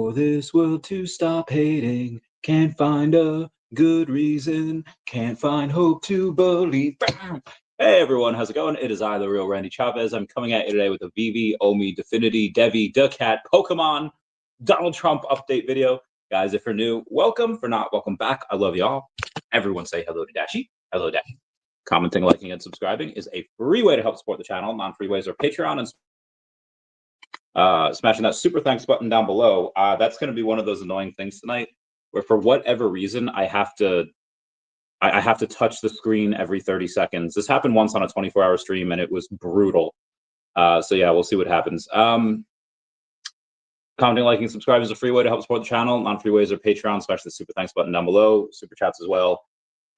for this world to stop hating. Can't find a good reason, can't find hope to believe. Hey everyone, how's it going? It is I, the real Randy Chavez. I'm coming at you today with a VeVe, Omi, Definity, Devi, daCAT, Pokémon, Donald Trump update video. Guys, if you're new, welcome. For not, welcome back. I love y'all. Everyone say hello to Dashi. Hello, Dashi. Commenting, liking, and subscribing is a free way to help support the channel. Non-free ways are Patreon and smashing that super thanks button down below. That's going to be one of those annoying things tonight where for whatever reason I have to touch the screen every 30 seconds. This happened once on a 24-hour stream and it was brutal. So yeah, we'll see what happens. Commenting, liking, subscribing is a free way to help support the channel. Non-free ways are Patreon, smash the super thanks button down below, super chats as well.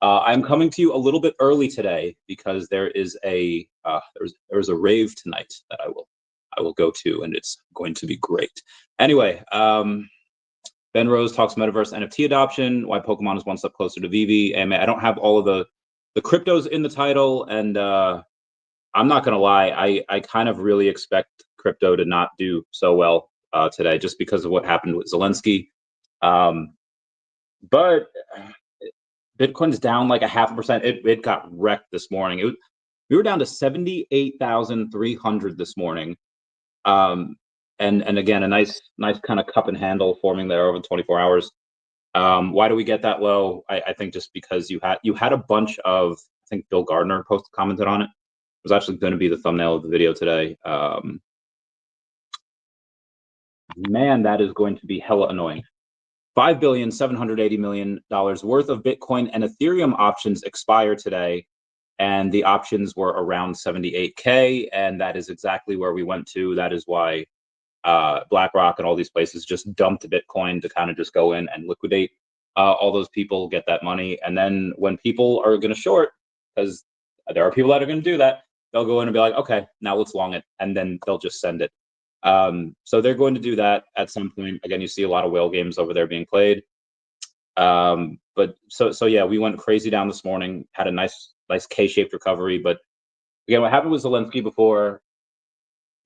I'm coming to you a little bit early today because there is a there's a rave tonight that I will go to, and it's going to be great. Anyway, Ben Rose talks metaverse NFT adoption, why Pokemon is one step closer to VeVe. And I don't have all of the cryptos in the title, and I'm not gonna lie, I kind of really expect crypto to not do so well today just because of what happened with Zelensky. But Bitcoin's down like 0.5%. It got wrecked this morning. We were down to 78,300 this morning. And again, a nice kind of cup and handle forming there over 24 hours. Why do we get that low? I think just because you had a bunch of, I think Bill Gardner commented on it. It was actually going to be the thumbnail of the video today. Man, that is going to be hella annoying. $5,780,000,000 worth of Bitcoin and Ethereum options expire today, and the options were around 78K, and that is exactly where we went to. That is why BlackRock and all these places just dumped Bitcoin to kind of just go in and liquidate all those people, get that money. And then when people are going to short, because there are people that are going to do that, they'll go in and be like, okay, now let's long it. And then they'll just send it. So they're going to do that at some point. Again, you see a lot of whale games over there being played. But so yeah, we went crazy down this morning, had a nice K-shaped recovery. But again, what happened with Zelensky before,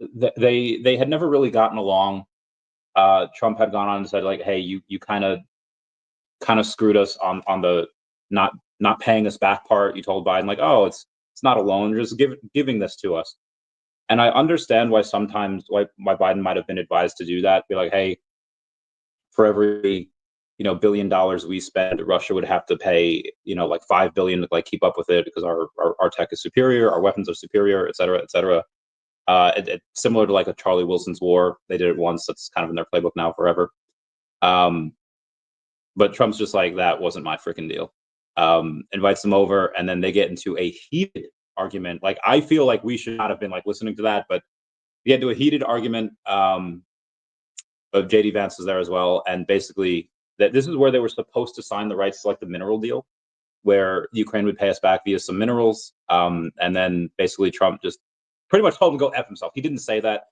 they had never really gotten along. Trump had gone on and said like, hey, you kind of screwed us on the not paying us back part. You told Biden like, oh, it's not a loan, you're just giving this to us. And I understand why sometimes why Biden might have been advised to do that. Be like, hey, for every $1 billion we spend, Russia would have to pay like $5 billion to like keep up with it because our tech is superior, our weapons are superior, et cetera, et cetera. Similar to like a Charlie Wilson's war. They did it once. That's kind of in their playbook now forever. But Trump's just like, that wasn't my freaking deal. Invites them over, and then they get into a heated argument. Like, I feel like we should not have been like listening to that, but we get into a heated argument. But JD Vance is there as well, and basically that this is where they were supposed to sign the rights to like the mineral deal, where Ukraine would pay us back via some minerals, and then basically Trump just pretty much told him to go F himself. He didn't say that,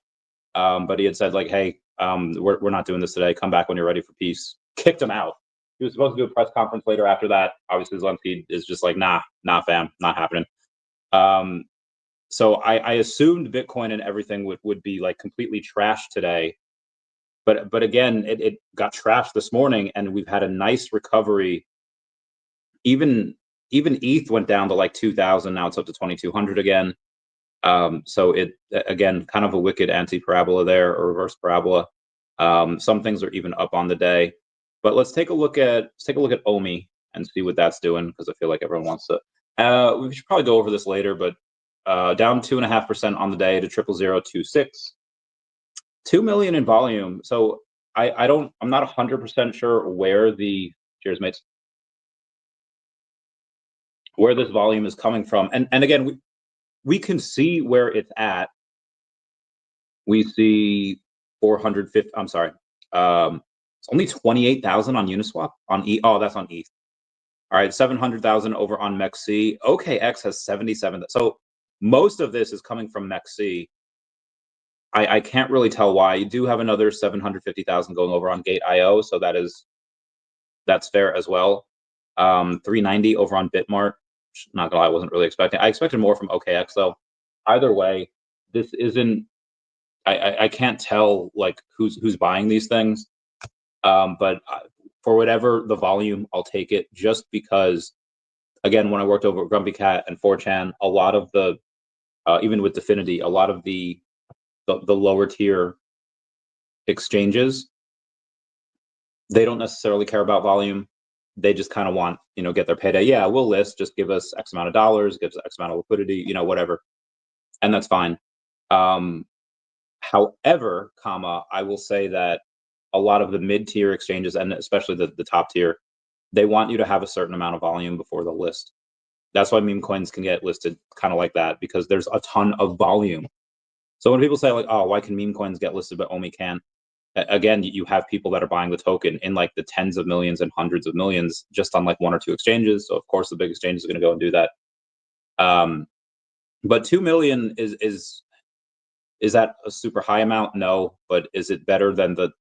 but he had said like, hey, we're not doing this today. Come back when you're ready for peace. Kicked him out. He was supposed to do a press conference later after that. Obviously, Zelensky is just like, nah, fam, not happening. So I assumed Bitcoin and everything would be like completely trashed today. But again, it got trashed this morning, and we've had a nice recovery. Even ETH went down to like 2,000. Now it's up to 2,200 again. So it, again, kind of a wicked anti-parabola there, or reverse parabola. Some things are even up on the day, but let's take a look at Omi and see what that's doing, because I feel like everyone wants to. We should probably go over this later, but down 2.5% on the day to 0.0026. 2 million in volume. So I'm not 100% sure where cheers mates, where this volume is coming from. And again, we can see where it's at. We see 450. I'm sorry. It's only 28,000 on Uniswap on E. Oh, that's on ETH. All right, 700,000 over on MEXC. OKX has 77. So most of this is coming from MEXC. I can't really tell why. You do have another 750,000 going over on Gate.io, so that's fair as well. 390 over on Bitmart. Not gonna lie, I wasn't really expecting. I expected more from OKX though. Either way, this isn't. I can't tell like who's buying these things. But for whatever the volume, I'll take it, just because, again, when I worked over at Grumpy Cat and 4chan, a lot of the, even with Definity, a lot of the lower tier exchanges, they don't necessarily care about volume. They just kind of want, get their payday. Yeah, we'll list, just give us X amount of dollars, give us X amount of liquidity, whatever. And that's fine. However, I will say that a lot of the mid-tier exchanges, and especially the top tier, they want you to have a certain amount of volume before they'll list. That's why meme coins can get listed kind of like that, because there's a ton of volume. So when people say like, oh, why can meme coins get listed but OMI can? Again, you have people that are buying the token in like the tens of millions and hundreds of millions just on like one or two exchanges. So of course the big exchanges are going to go and do that. But 2 million is that a super high amount? No, but is it better than the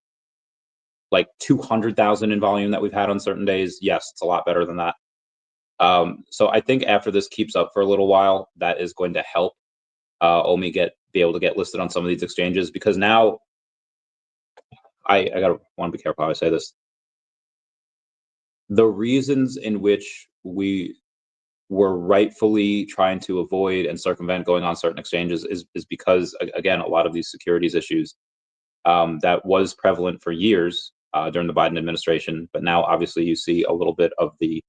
like 200,000 in volume that we've had on certain days? Yes, it's a lot better than that. So I think after this keeps up for a little while, that is going to help OMI be able to get listed on some of these exchanges, because now I want to be careful how I say this. The reasons in which we were rightfully trying to avoid and circumvent going on certain exchanges is because, again, a lot of these securities issues that was prevalent for years during the Biden administration, but now obviously you see a little bit of the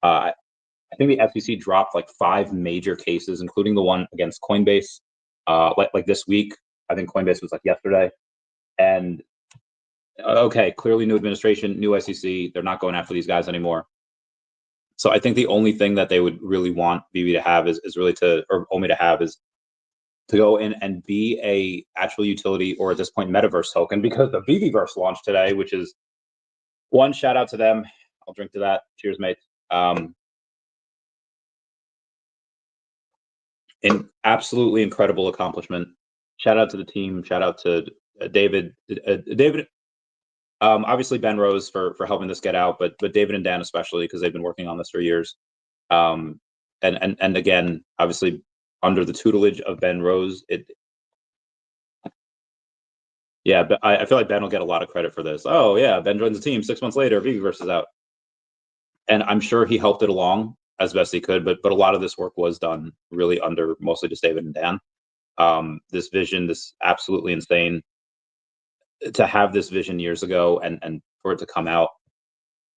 I think the SEC dropped like 5 major cases, including the one against Coinbase, like this week. I think Coinbase was like yesterday. And okay, clearly new administration, new SEC, they're not going after these guys anymore. So I think the only thing that they would really want VeVe to have is really or OMI to have, is to go in and be a actual utility, or at this point metaverse token, because the VeVeVerse launched today, which is one, shout out to them. I'll drink to that. Cheers, mate. An absolutely incredible accomplishment. Shout out to the team. Shout out to David. Obviously Ben Rose for helping this get out, but David and Dan especially, because they've been working on this for years. And again, obviously under the tutelage of Ben Rose, yeah, but I feel like Ben will get a lot of credit for this. Oh yeah, Ben joins the team 6 months later, VeVeVerse is out, and I'm sure he helped it along as best he could. But a lot of this work was done really under mostly just David and Dan. This vision, this absolutely insane. To have this vision years ago and for it to come out,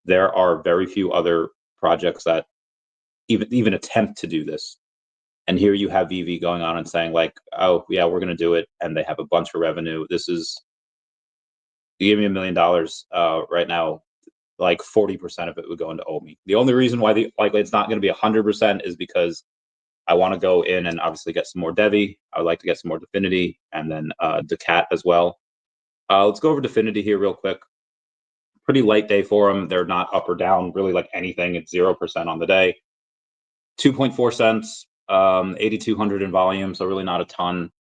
there are very few other projects that even attempt to do this. And here you have VeVe going on and saying like, oh yeah, we're going to do it, and they have a bunch of revenue. This is, you give me $1 million right now, like 40% of it would go into OMI. The only reason why it's not going to be 100% is because I want to go in and obviously get some more DeVe. I would like to get some more Definity, and then daCAT as well. Let's go over Definity here real quick. Pretty light day for them. They're not up or down really like anything. It's 0% on the day. 2.4 cents, 8,200 in volume, so really not a ton,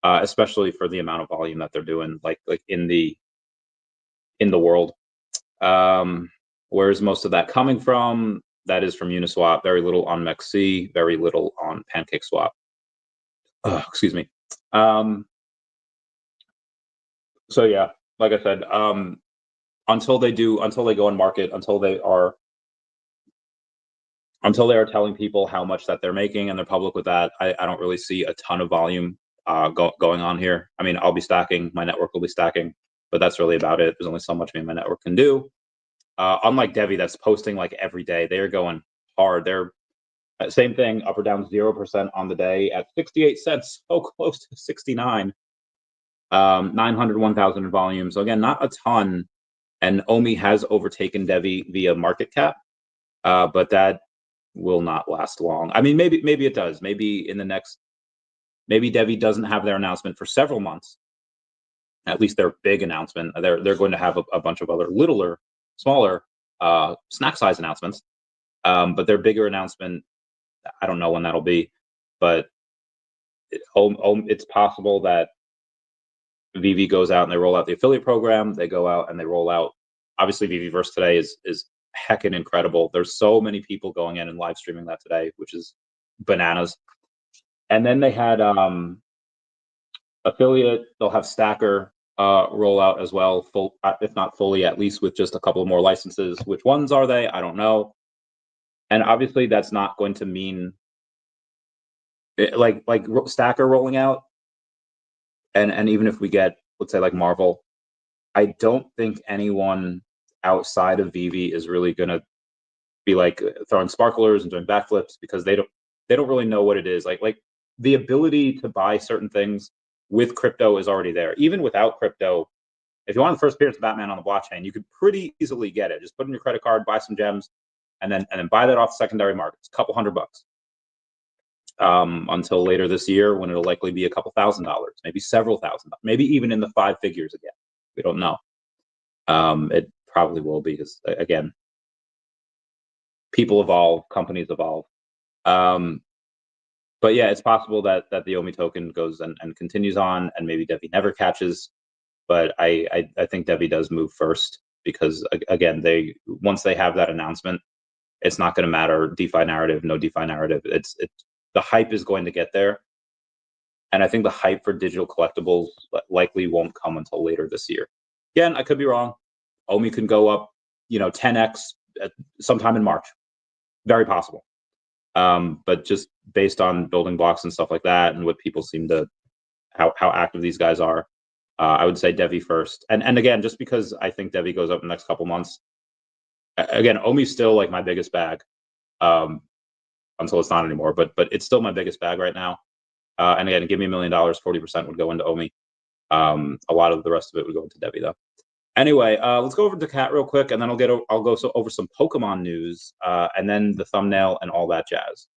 especially for the amount of volume that they're doing, like in the world. Where's most of that coming from? That is from Uniswap. Very little on MEXC, very little on PancakeSwap. Excuse me. So yeah, like I said, until they go on market, until they are telling people how much that they're making and they're public with that, I don't really see a ton of volume going on here. I mean, I'll be stacking, my network will be stacking, but that's really about it. There's only so much me and my network can do. Unlike DeVe, that's posting like every day, they are going hard. They're same thing, up or down 0% on the day at 68 cents, so close to 69. 901,000 in volume. So again, not a ton. And OMI has overtaken DeVe via market cap, but that will not last long. I mean, maybe it does. Maybe DeVe doesn't have their announcement for several months. At least their big announcement. They're going to have a bunch of other smaller snack size announcements. But their bigger announcement, I don't know when that'll be. But it's possible that VeVe goes out and they roll out the affiliate program. They go out and they roll out. Obviously, VeVeVerse today is heckin' incredible. There's so many people going in and live streaming that today, which is bananas. And then they had affiliate. They'll have Stacker. roll out as well, full, if not fully, at least with just a couple more licenses. Which ones are they? I don't know. And obviously, that's not going to mean like Stacker rolling out, and even if we get, let's say, like Marvel, I don't think anyone outside of VeVe is really going to be like throwing sparklers and doing backflips, because they don't really know what it is. Like the ability to buy certain things with crypto is already there. Even without crypto, if you want the first appearance of Batman on the blockchain, you could pretty easily get it. Just put in your credit card, buy some gems, and then buy that off the secondary markets, a couple $100. Until later this year, when it'll likely be a couple $1,000s, maybe several $1,000s, maybe even in the 5 figures again. We don't know. It probably will be, because again, people evolve, companies evolve. But yeah, it's possible that the OMI token goes and continues on, and maybe DeFi never catches. But I think DeFi does move first, because again, once they have that announcement, it's not going to matter DeFi narrative, no DeFi narrative. It's the hype is going to get there, and I think the hype for digital collectibles likely won't come until later this year. Again, I could be wrong. OMI can go up, 10x sometime in March. Very possible. But just based on building blocks and stuff like that, and what people seem to, how active these guys are, I would say DeFi first. And again, just because I think DeFi goes up in the next couple months, again, OMI's still like my biggest bag, until it's not anymore. But it's still my biggest bag right now. And again, give me $1 million, 40% would go into OMI. A lot of the rest of it would go into DeFi though. Anyway, let's go over to daCAT real quick, and then I'll go over some Pokemon news, and then the thumbnail and all that jazz.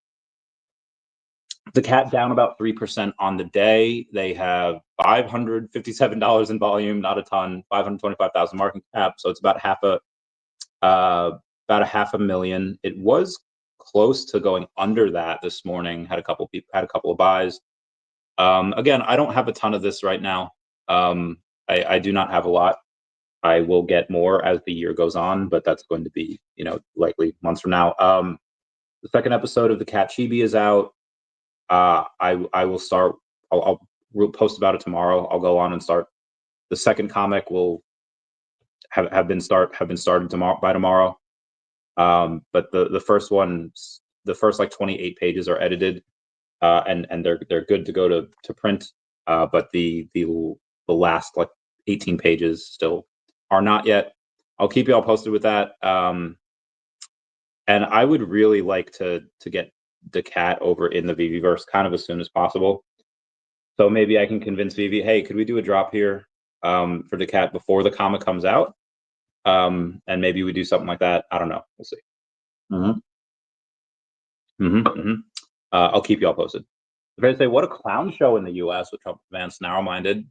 daCAT down about 3% on the day. They have $557 in volume, not a ton. 525,000 market cap, so it's about about a half a million. It was close to going under that this morning. Had a couple of buys. Again, I don't have a ton of this right now. I do not have a lot. I will get more as the year goes on, but that's going to be, likely months from now. The second episode of the Cat Chibi is out. I will start. I'll post about it tomorrow. I'll go on and start. The second comic will have been started tomorrow. But the first one, the first like 28 pages are edited, and they're good to go to print. But the last like 18 pages still are not yet. I'll keep you all posted with that. And I would really like to get daCAT over in the VeVeVerse kind of as soon as possible. So maybe I can convince VeVe, hey, could we do a drop here for daCAT before the comic comes out? And maybe we do something like that. I don't know. We'll see. I'll keep you all posted. I'm going to say, what a clown show in the U.S. with Trump advanced narrow-minded.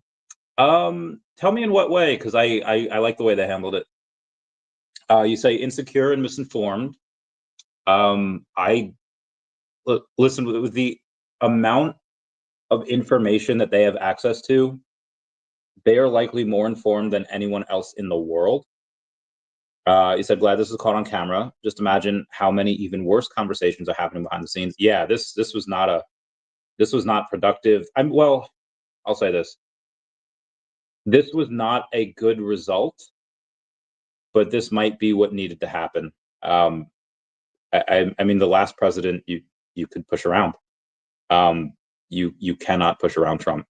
Tell me in what way, because I like the way they handled it. You say insecure and misinformed. Listen, with the amount of information that they have access to, they are likely more informed than anyone else in the world. You said, glad this is caught on camera. Just imagine how many even worse conversations are happening behind the scenes. Yeah, this was not productive. Well, I'll say this. This was not a good result, but this might be what needed to happen. I mean, the last president you could push around. You cannot push around Trump,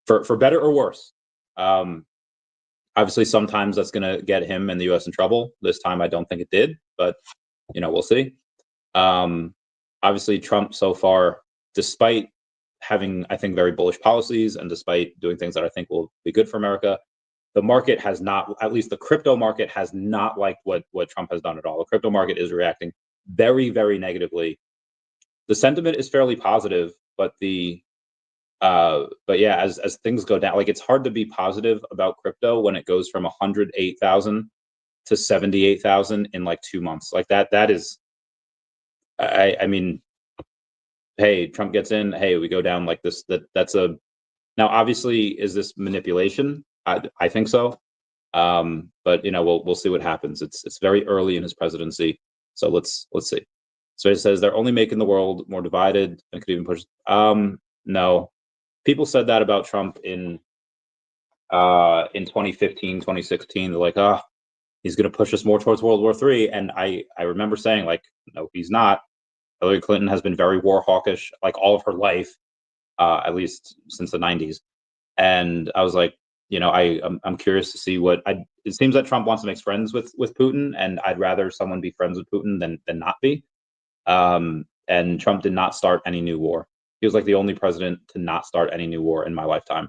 for better or worse. Obviously, sometimes that's going to get him and the U.S. in trouble. This time, I don't think it did, but we'll see. Obviously, Trump so far, despite having, I think, very bullish policies, and despite doing things that I think will be good for America, the market has not, at least the crypto market has not liked what Trump has done at all. The crypto market is reacting very, very negatively. The sentiment is fairly positive, but yeah, as things go down, like, it's hard to be positive about crypto when it goes from 108,000 to 78,000 in like 2 months. Like that is, I mean, hey, Trump gets in, hey, we go down like this. That's now obviously, is this manipulation? I think so. But we'll see what happens. It's very early in his presidency, so let's see. So it says they're only making the world more divided and could even push. No, people said that about Trump in in 2015, 2016. They're like, oh, he's going to push us more towards World War III. And I remember saying, like, no, he's not. Hillary Clinton has been very war hawkish, like all of her life, at least since the 90s. And I was like, you know, I'm curious to see what it seems that Trump wants to make friends with Putin, and I'd rather someone be friends with Putin than not be. And Trump did not start any new war. He was like the only president to not start any new war in my lifetime.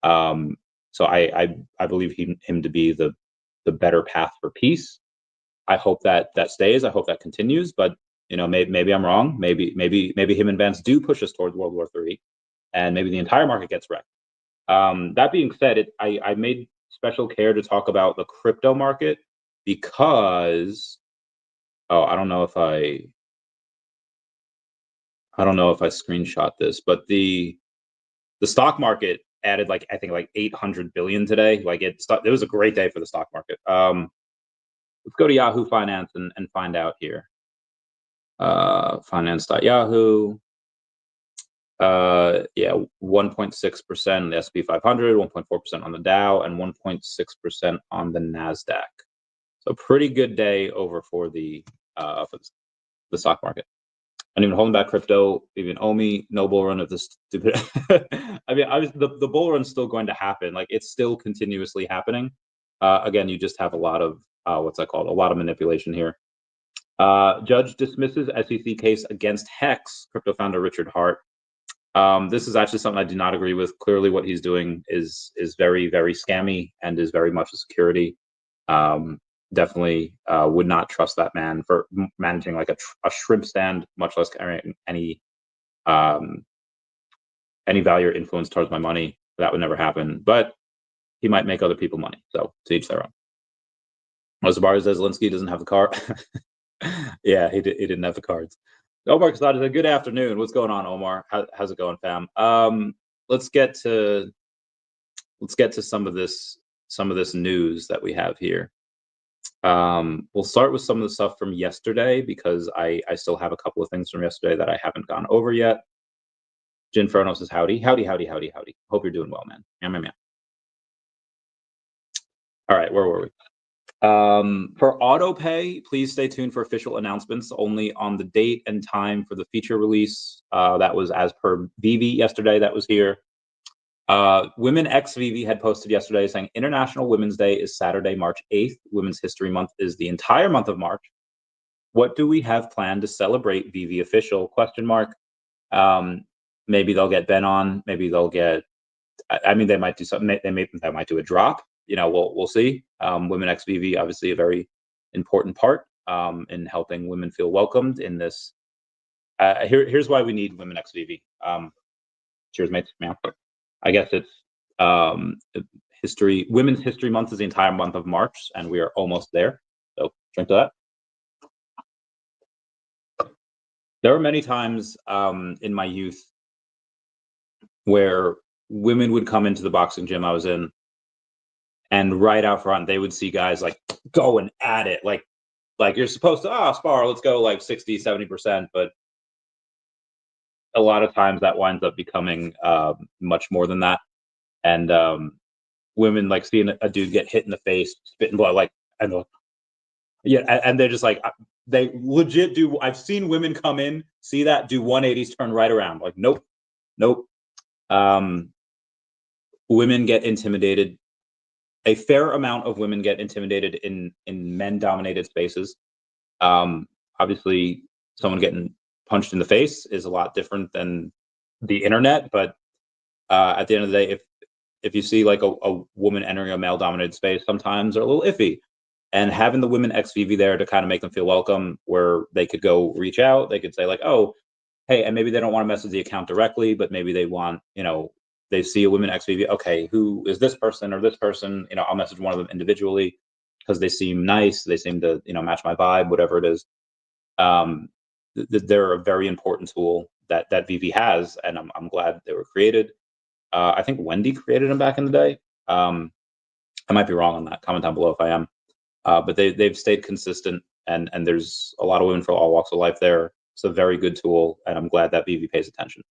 So I believe him to be the better path for peace. I hope that stays. I hope that continues. But you know, maybe I'm wrong. Maybe him and Vance do push us towards World War III, and maybe the entire market gets wrecked. That being said, I made special care to talk about the crypto market because I don't know if I screenshot this, but the stock market added like I think like 800 billion today. Like it was a great day for the stock market. Let's go to Yahoo Finance and find out here. Finance.yahoo. Yeah, 1.6% on the S&P 500, 1.4% on the Dow, and 1.6% on the Nasdaq. So pretty good day over for the stock market. And even holding back crypto, even OMI, no bull run of this stupid. I mean, the bull run's still going to happen. Like it's still continuously happening. Again, you just have a lot of what's that called? A lot of manipulation here. Judge dismisses SEC case against Hex, crypto founder Richard Hart. This is actually something I do not agree with. Clearly, what he's doing is very, very scammy and is very much a security. Definitely would not trust that man for managing like a shrimp stand, much less any value or influence towards my money. That would never happen. But he might make other people money. So to each their own. Ozabar says Zelensky doesn't have the card. Yeah, he didn't have the cards. Omar Kasad said, good afternoon. What's going on, Omar? How's it going, fam? Let's get to some of this news that we have here. We'll start with some of the stuff from yesterday because I still have a couple of things from yesterday that I haven't gone over yet. Jinferno says, howdy. Hope you're doing well, man. Yeah. All right, where were we? For AutoPay, please stay tuned for official announcements only on the date and time for the feature release. That was as per VeVe yesterday. That was here. Women x VeVe had posted yesterday saying International Women's Day is Saturday, March 8th. Women's History Month is the entire month of March. What do we have planned to celebrate VeVe official? ? Maybe they'll get Ben on. Maybe they'll get. I mean, they might do something. They might do a drop. You know, we'll see. Women x VeVe, obviously a very important part in helping women feel welcomed in this. Here's why we need Women x VeVe. Cheers, mates. Yeah. I guess it's Women's History Month is the entire month of March, and we are almost there. So drink to that. There were many times in my youth where women would come into the boxing gym I was in, and right out front, they would see guys like going at it. Like you're supposed to, spar, let's go like 60, 70%. But a lot of times that winds up becoming much more than that. And women like seeing a dude get hit in the face, spitting blood, like, and they're just like, they legit do. I've seen women come in, see that, do 180s, turn right around. Like, nope. Women get intimidated. A fair amount of women get intimidated in men-dominated spaces. Obviously, someone getting punched in the face is a lot different than the internet. But at the end of the day, if you see like a woman entering a male-dominated space, sometimes they're a little iffy. And having the Women x VeVe there to kind of make them feel welcome, where they could go reach out, they could say like, oh, hey, and maybe they don't want to message the account directly, but maybe they want, they see a Women x VeVe, okay, who is this person or this person? I'll message one of them individually because they seem nice, they seem to, match my vibe, whatever it is. They're a very important tool that VeVe has, and I'm glad they were created. I think Wendy created them back in the day. I might be wrong on that. Comment down below if I am. But they've stayed consistent, and there's a lot of women for all walks of life there. It's a very good tool, and I'm glad that VeVe pays attention.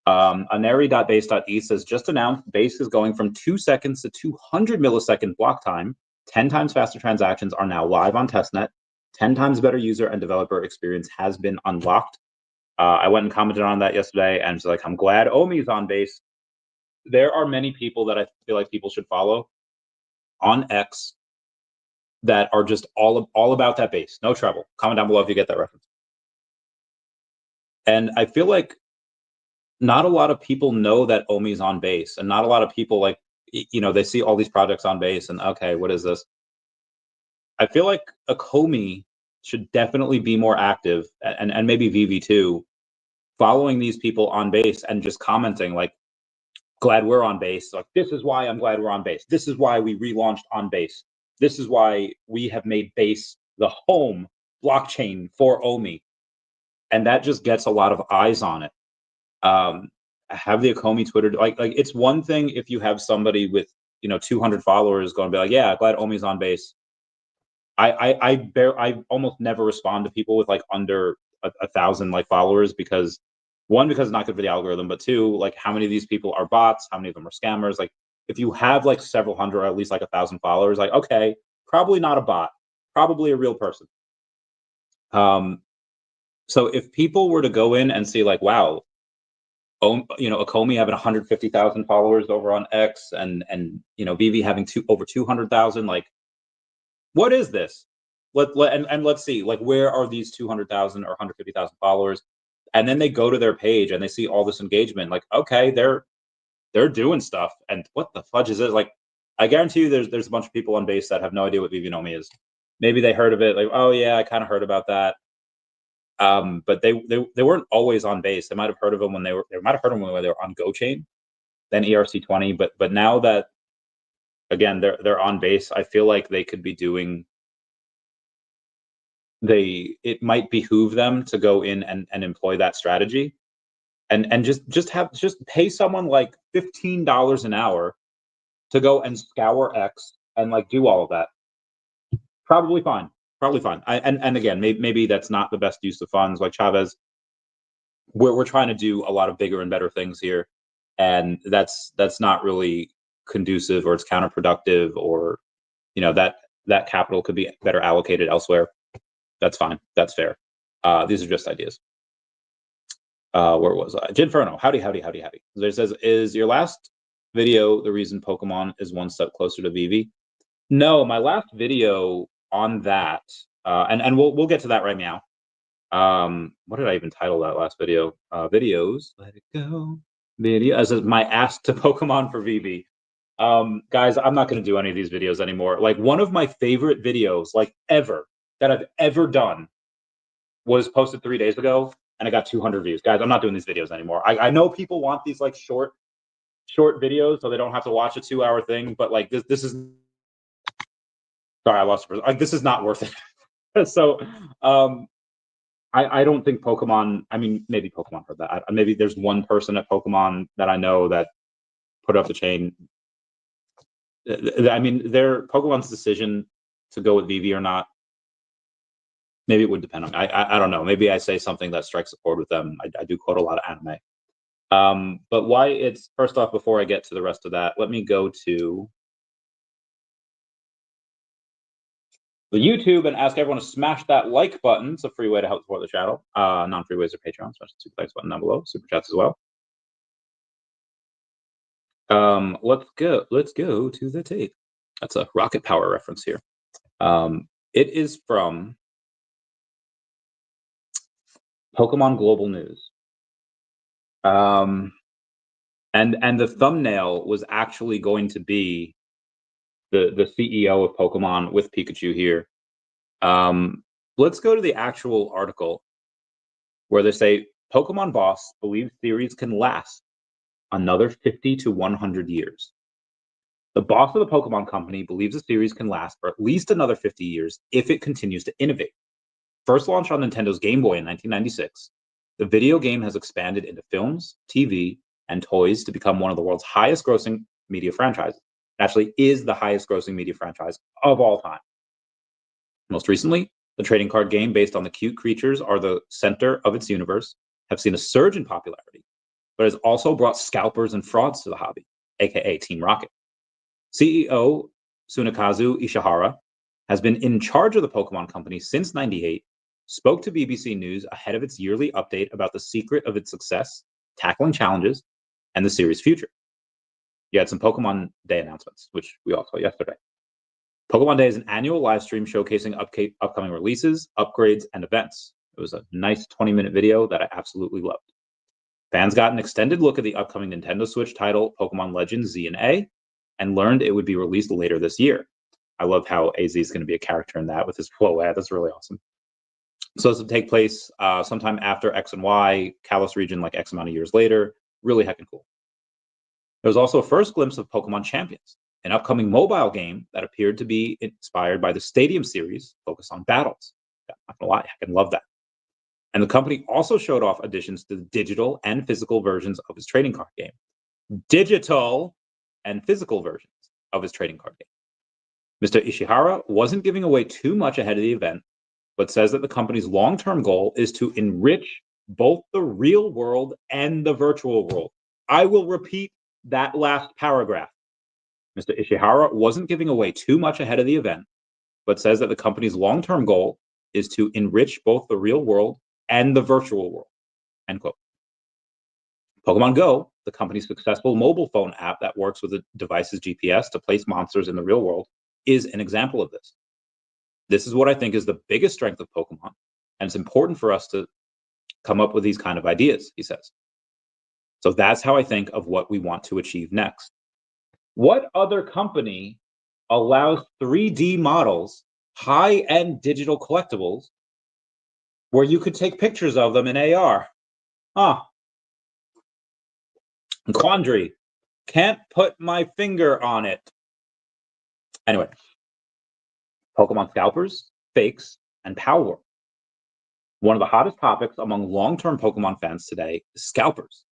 Aneri.base.e says, just announced Base is going from 2 seconds to 200 millisecond block time. 10 times faster transactions are now live on testnet. 10 times better user and developer experience has been unlocked. I went and commented on that yesterday, and it's like, I'm glad Omi's on Base. There are many people that I feel like people should follow on X that are just all about that Base. No trouble. Comment down below if you get that reference. And I feel like not a lot of people know that Omi's on Base, and not a lot of people, like, you know, they see all these projects on Base and, okay, what is this? I feel like Akomi should definitely be more active, and maybe VeVe too, following these people on Base and just commenting like, glad we're on Base. Like, this is why I'm glad we're on Base. This is why we relaunched on Base. This is why we have made Base the home blockchain for Omi. And that just gets a lot of eyes on it. Have the Akomi Twitter, like it's one thing if you have somebody with, you know, 200 followers going to be like, yeah, glad Omi's on Base. I almost never respond to people with like under a 1,000 like followers, because one, because it's not good for the algorithm, but two, like, how many of these people are bots? How many of them are scammers? Like, if you have like several hundred or at least like 1,000 followers, like, okay, probably not a bot, probably a real person. So if people were to go in and see like, wow, you know, Akomi having 150,000 followers over on X, and you know, VeVe having over 200,000, like, what is this? Let's see, like, where are these 200,000 or 150,000 followers? And then they go to their page and they see all this engagement. Like, okay, they're doing stuff. And what the fudge is it? Like, I guarantee you, there's a bunch of people on Base that have no idea what VeVe Omi is. Maybe they heard of it, like, oh yeah, I kind of heard about that. But they weren't always on Base. They might have heard of them when they might have heard of them when they were on GoChain, then ERC20. But now that, again, they're on Base, I feel like they could be doing. It might behoove them to go in and employ that strategy, and just pay someone like $15 an hour to go and scour X and like do all of that. Probably fine. And again, maybe that's not the best use of funds. Like Chavez, we're trying to do a lot of bigger and better things here, and that's not really conducive, or it's counterproductive, or, you know, that capital could be better allocated elsewhere. That's fine. That's fair. These are just ideas. Where was I? Jinferno, howdy. There says, is your last video the reason Pokemon is one step closer to VeVe? No, my last video on that, and we'll get to that right now. What did I even title that last video? Videos, let it go. Video, as my ask to Pokemon for VeVe. Guys, I'm not going to do any of these videos anymore. Like, one of my favorite videos, like, ever, that I've ever done was posted 3 days ago, and I got 200 views. Guys, I'm not doing these videos anymore. I know people want these like short videos so they don't have to watch a 2-hour thing, but like this is, sorry, I lost it. Like, this is not worth it. So I don't think Pokemon, I mean, maybe Pokemon heard that. Maybe there's one person at Pokemon that I know that put up the chain. I mean, Pokemon's decision to go with VeVe or not, maybe it would depend on me. I don't know. Maybe I say something that strikes a chord with them. I do quote a lot of anime. But why it's, first off, before I get to the rest of that, let me go to the YouTube and ask everyone to smash that like button. It's a free way to help support the channel. Non-free ways are Patreon. Smash the super thanks button down below. Super chats as well. Let's go to the tape. That's a rocket power reference here. It is from Pokemon Global News. And the thumbnail was actually going to be the CEO of Pokemon with Pikachu here. Let's go to the actual article where they say Pokemon boss believes series can last another 50 to 100 years. The boss of the Pokemon company believes the series can last for at least another 50 years if it continues to innovate. First launched on Nintendo's Game Boy in 1996, the video game has expanded into films, TV, and toys to become one of the world's highest grossing media franchises. It actually is the highest grossing media franchise of all time. Most recently, the trading card game based on the cute creatures are the center of its universe have seen a surge in popularity. but has also brought scalpers and frauds to the hobby, aka Team Rocket. CEO Tsunekazu Ishihara has been in charge of the Pokemon company since '98, spoke to BBC News ahead of its yearly update about the secret of its success, tackling challenges, and the series' future. You had some Pokemon Day announcements, which we all saw yesterday. Pokemon Day is an annual live stream showcasing upcoming releases, upgrades, and events. It was a nice 20-minute video that I absolutely loved. Fans got an extended look at the upcoming Nintendo Switch title, Pokemon Legends Z and A, and learned it would be released later this year. I love how AZ is going to be a character in that with his flow ad. That's really awesome. So this will take place sometime after X and Y, Kalos region, like X amount of years later. Really heckin' cool. There was also a first glimpse of Pokemon Champions, an upcoming mobile game that appeared to be inspired by the Stadium series, focused on battles. I'm not gonna lie, I can love that. And the company also showed off additions to the digital and physical versions of its trading card game. Digital and physical versions of its trading card game. Mr. Ishihara wasn't giving away too much ahead of the event, but says that the company's long-term goal is to enrich both the real world and the virtual world. I will repeat that last paragraph. Mr. Ishihara wasn't giving away too much ahead of the event, but says that the company's long-term goal is to enrich both the real world and the virtual world, end quote. Pokemon Go, the company's successful mobile phone app that works with a device's GPS to place monsters in the real world, is an example of this. This is what I think is the biggest strength of Pokemon, and it's important for us to come up with these kind of ideas, he says. So that's how I think of what we want to achieve next. What other company allows 3D models, high-end digital collectibles, where you could take pictures of them in AR? Quandary. Can't put my finger on it. Anyway, Pokemon scalpers, fakes, and power. One of the hottest topics among long-term Pokemon fans today is scalpers.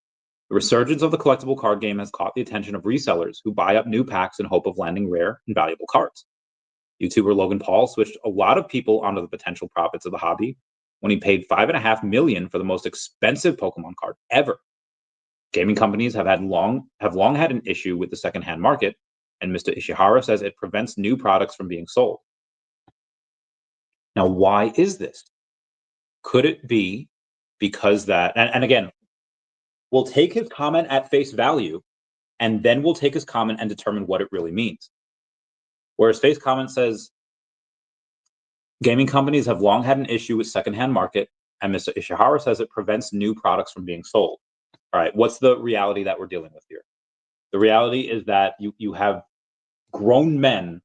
The resurgence of the collectible card game has caught the attention of resellers who buy up new packs in hope of landing rare and valuable cards. YouTuber Logan Paul switched a lot of people onto the potential profits of the hobby when he paid $5.5 million for the most expensive Pokemon card ever. Gaming companies have long had an issue with the secondhand market, and Mr. Ishihara says it prevents new products from being sold. Now, why is this? Could it be because that, and again, we'll take his comment at face value, and then we'll take his comment and determine what it really means. Whereas face comment says, gaming companies have long had an issue with secondhand market, and Mr. Ishihara says it prevents new products from being sold. All right, what's the reality that we're dealing with here? The reality is that you have grown men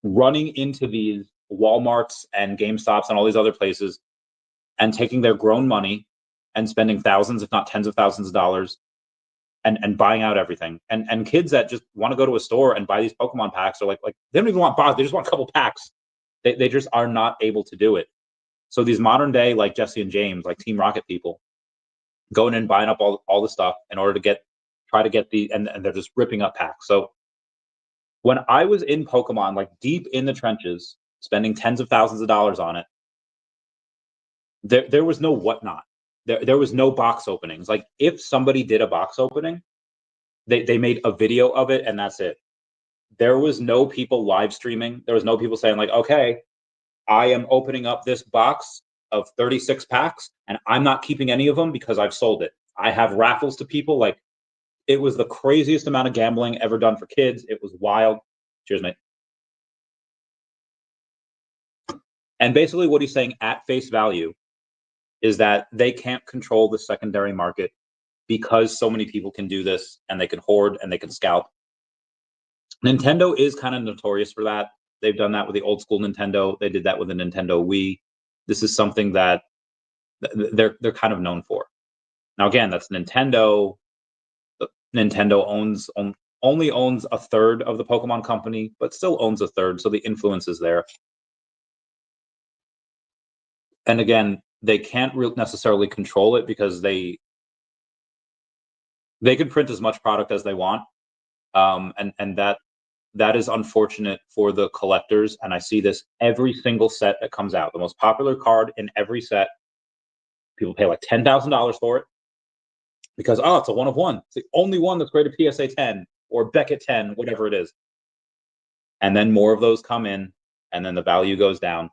running into these Walmarts and GameStops and all these other places and taking their grown money and spending thousands, if not tens of thousands of dollars and buying out everything. And kids that just want to go to a store and buy these Pokemon packs are like they don't even want boxes, they just want a couple packs. They just are not able to do it. So these modern day, like Jesse and James, like Team Rocket people, going in and buying up all the stuff in order to try to get and they're just ripping up packs. So when I was in Pokemon, like deep in the trenches, spending tens of thousands of dollars on it, there was no whatnot. There was no box openings. Like if somebody did a box opening, they made a video of it and that's it. There was no people live streaming. There was no people saying like, okay, I am opening up this box of 36 packs and I'm not keeping any of them because I've sold it. I have raffles to people. Like it was the craziest amount of gambling ever done for kids. It was wild. Cheers, mate. And basically what he's saying at face value is that they can't control the secondary market because so many people can do this and they can hoard and they can scalp. Nintendo is kind of notorious for that. They've done that with the old school Nintendo. They did that with the Nintendo Wii. This is something that they're kind of known for. Now, again, that's Nintendo. Nintendo only owns a third of the Pokemon company, but still owns a third, so the influence is there. And again, they can't necessarily control it because they can print as much product as they want, and that is unfortunate for the collectors. And I see this every single set that comes out. The most popular card in every set, people pay like $10,000 for it, because, oh, it's a one of one. It's the only one that's graded PSA 10 or daCAT 10, whatever it is. And then more of those come in, and then the value goes down.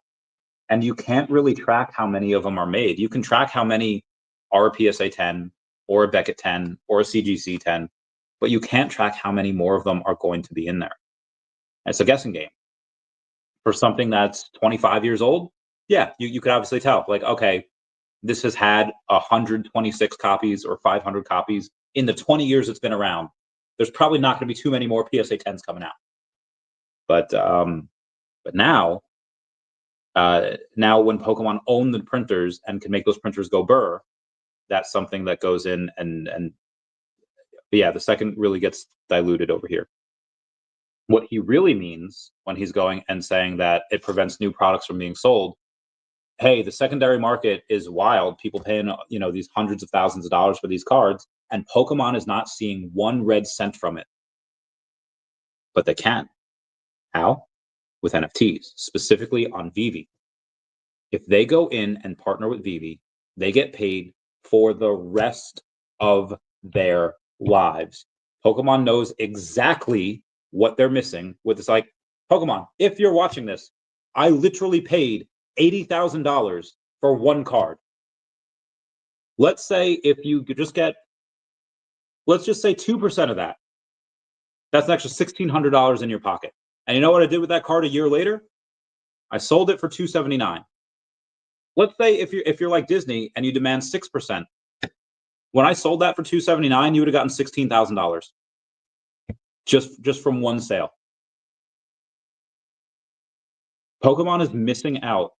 And you can't really track how many of them are made. You can track how many are a PSA 10 or a daCAT 10 or a CGC 10, but you can't track how many more of them are going to be in there. It's a guessing game. For something that's 25 years old, yeah, you could obviously tell, like, okay, this has had 126 copies or 500 copies in the 20 years it's been around. There's probably not going to be too many more PSA 10s coming out. But now when Pokemon own the printers and can make those printers go burr, that's something that goes in and yeah, the second really gets diluted over here. What he really means when he's going and saying that it prevents new products from being sold, hey, the secondary market is wild. People paying, these hundreds of thousands of dollars for these cards, and Pokemon is not seeing one red cent from it. But they can. How? With NFTs, specifically on VeVe. If they go in and partner with VeVe, they get paid for the rest of their lives. Pokemon knows exactly what they're missing with this. Like, Pokemon, if you're watching this, I literally paid $80,000 for one card. Let's say if you could just get, let's just say 2% of that. That's an extra $1,600 in your pocket. And you know what I did with that card a year later? I sold it for $279. Let's say if you're like Disney and you demand 6%. When I sold that for $279, you would have gotten $16,000 just from one sale. Pokemon is missing out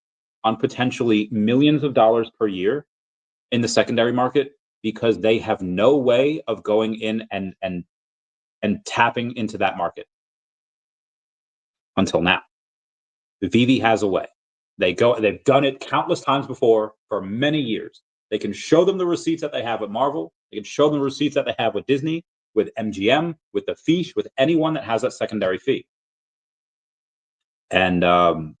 on potentially millions of dollars per year in the secondary market because they have no way of going in and tapping into that market until now. VeVe has a way. They've done it countless times before for many years. They can show them the receipts that they have with Marvel. They can show them the receipts that they have with Disney, with MGM, with the Fiche, with anyone that has that secondary fee. And am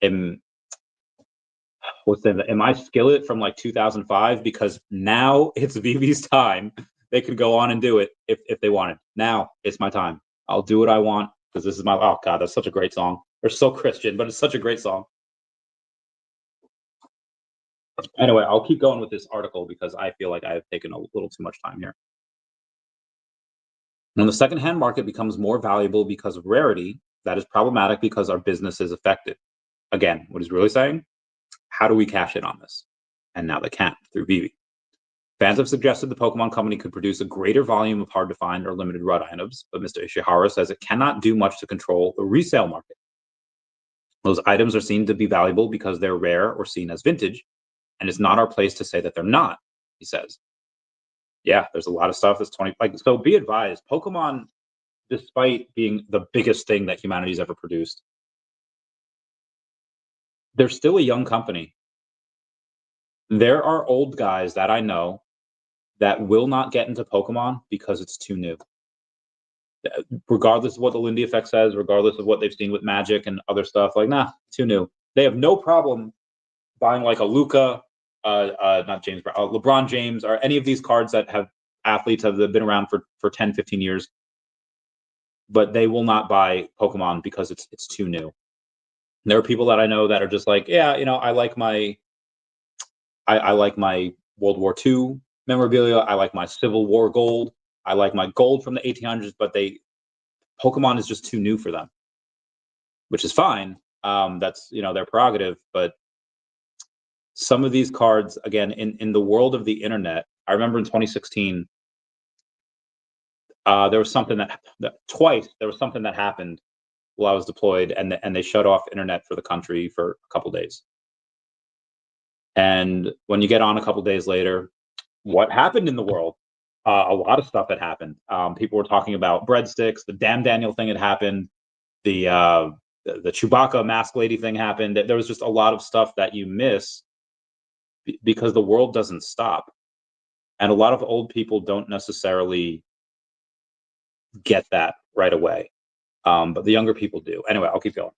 I Skillet from like 2005? Because now it's VeVe's time. They could go on and do it if they wanted. Now it's my time. I'll do what I want because this is my, oh God, that's such a great song. They're so Christian, but it's such a great song. Anyway, I'll keep going with this article because I feel like I have taken a little too much time here. When the secondhand market becomes more valuable because of rarity, that is problematic because our business is affected. Again, what he's really saying, how do we cash in on this? And now they can through VeVe. Fans have suggested the Pokemon Company could produce a greater volume of hard-to-find or limited run items, but Mr. Ishihara says it cannot do much to control the resale market. Those items are seen to be valuable because they're rare or seen as vintage, and it's not our place to say that they're not, he says. Yeah, there's a lot of stuff that's 20. So be advised, Pokemon, despite being the biggest thing that humanity's ever produced, they're still a young company. There are old guys that I know that will not get into Pokemon because it's too new. Regardless of what the Lindy effect says, regardless of what they've seen with Magic and other stuff, like, nah, too new. They have no problem buying like a Luka, not James Brown, LeBron James, or any of these cards that have athletes that have been around for 10, 15 years. But they will not buy Pokemon because it's too new. There are people that I know that are just like, yeah, I like my World War II memorabilia. I like my Civil War gold. I like my gold from the 1800s, but Pokemon is just too new for them, which is fine. That's, their prerogative. But some of these cards, again, in the world of the internet, I remember in 2016, there was something that twice there was something that happened while I was deployed, and they shut off internet for the country for a couple days. And when you get on a couple days later, what happened in the world? A lot of stuff had happened. People were talking about breadsticks. The Damn Daniel thing had happened. The Chewbacca mask lady thing happened. There was just a lot of stuff that you miss because the world doesn't stop. And a lot of old people don't necessarily get that right away. But the younger people do. Anyway, I'll keep going.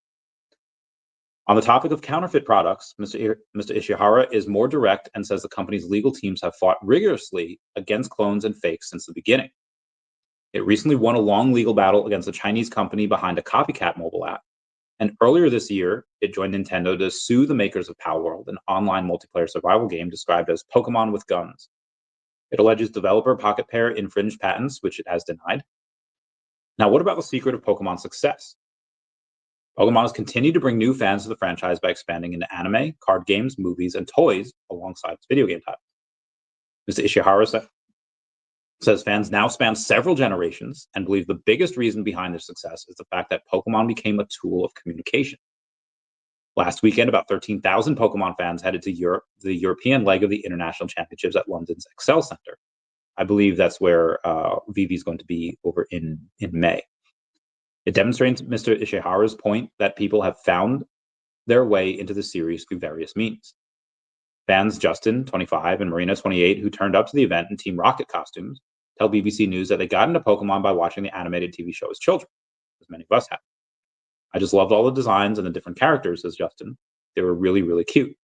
On the topic of counterfeit products, Mr. Ishihara is more direct and says the company's legal teams have fought rigorously against clones and fakes since the beginning. It recently won a long legal battle against a Chinese company behind a copycat mobile app. And earlier this year, it joined Nintendo to sue the makers of Palworld, an online multiplayer survival game described as Pokémon with guns. It alleges developer Pocket Pair infringed patents, which it has denied. Now, what about the secret of Pokemon's success? Pokemon has continued to bring new fans to the franchise by expanding into anime, card games, movies, and toys alongside its video game titles. Mr. Ishihara says fans now span several generations and believe the biggest reason behind their success is the fact that Pokemon became a tool of communication. Last weekend, about 13,000 Pokemon fans headed to Europe, the European leg of the International Championships at London's Excel Centre. I believe that's where VeVe is going to be over in May. It demonstrates Mr. Ishihara's point that people have found their way into the series through various means. Fans Justin, 25, and Marina, 28, who turned up to the event in Team Rocket costumes, tell BBC News that they got into Pokemon by watching the animated TV show as children, as many of us have. I just loved all the designs and the different characters, says Justin. They were really, really cute.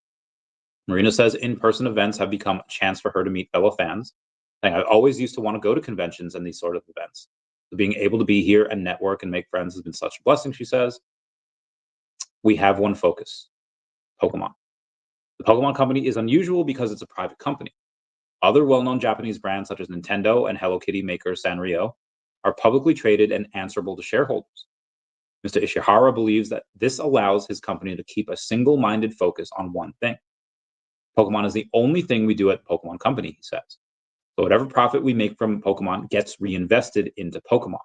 Marina says in-person events have become a chance for her to meet fellow fans. I always used to want to go to conventions and these sort of events. Being able to be here and network and make friends has been such a blessing, she says. We have one focus, Pokemon. The Pokemon Company is unusual because it's a private company. Other well-known Japanese brands such as Nintendo and Hello Kitty maker Sanrio are publicly traded and answerable to shareholders. Mr. Ishihara believes that this allows his company to keep a single-minded focus on one thing. Pokemon is the only thing we do at Pokemon Company, he says. So whatever profit we make from Pokemon gets reinvested into Pokemon.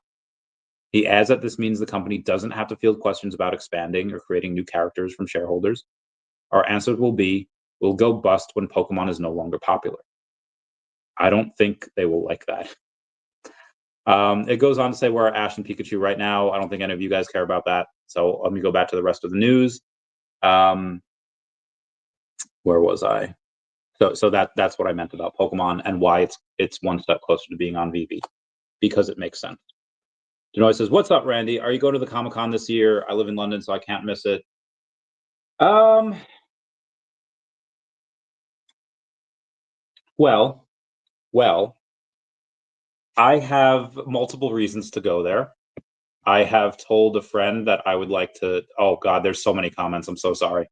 He adds that this means the company doesn't have to field questions about expanding or creating new characters from shareholders. Our answer will be, we'll go bust when Pokemon is no longer popular. I don't think they will like that. It goes on to say where are Ash and Pikachu right now. I don't think any of you guys care about that. So let me go back to the rest of the news. Where was I? So that's what I meant about Pokemon and why it's one step closer to being on VeVe, because it makes sense. Denoy says, "What's up, Randy? Are you going to the Comic-Con this year? I live in London, so I can't miss it." Well, I have multiple reasons to go there. I have told a friend that I would like to. Oh God, there's so many comments. I'm so sorry.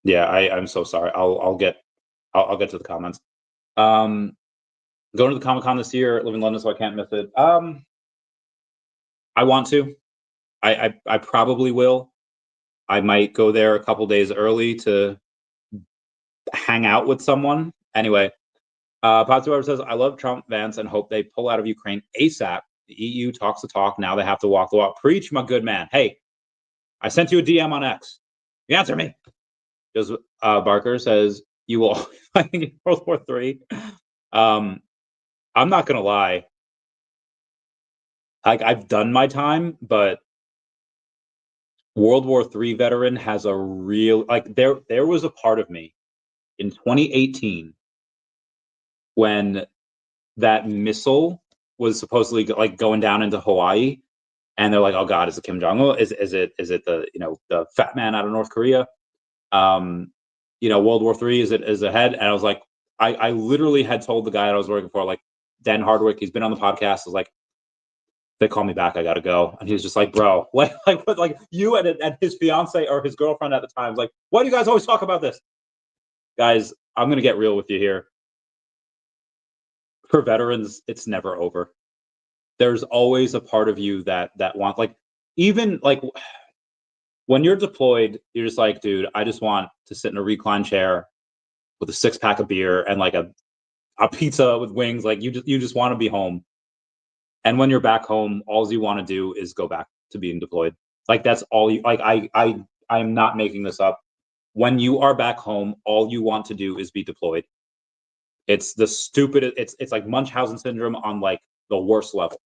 Yeah, I'm so sorry. I'll get to the comments. Going to the Comic-Con this year. Live in London, so I can't miss it. I want to. I probably will. I might go there a couple days early to hang out with someone. Anyway, Potsuar says, "I love Trump, Vance, and hope they pull out of Ukraine ASAP. The EU talks the talk. Now they have to walk the walk. Preach, my good man. Hey, I sent you a DM on X. You answer me." Because Barker says, "You will fighting in World War III." I'm not gonna lie. I've done my time, but World War III veteran has a real there was a part of me in 2018 when that missile was supposedly going down into Hawaii, and they're like, "Oh God, is it Kim Jong-un? Is it the the fat man out of North Korea? World War III is ahead." And I was like, I literally had told the guy that I was working for, like Dan Hardwick, he's been on the podcast, I was like, "They call me back, I gotta go." And he was just like, "Bro, what you and his fiance or his girlfriend at the time was like, why do you guys always talk about this?" Guys, I'm gonna get real with you here. For veterans, it's never over. There's always a part of you that wants, even when you're deployed, you're just like, dude, I just want to sit in a recline chair with a 6-pack of beer and a pizza with wings. You just want to be home. And when you're back home, all you want to do is go back to being deployed. That's all you I'm not making this up. When you are back home, all you want to do is be deployed. It's the stupid. It's like Munchausen syndrome on the worst level.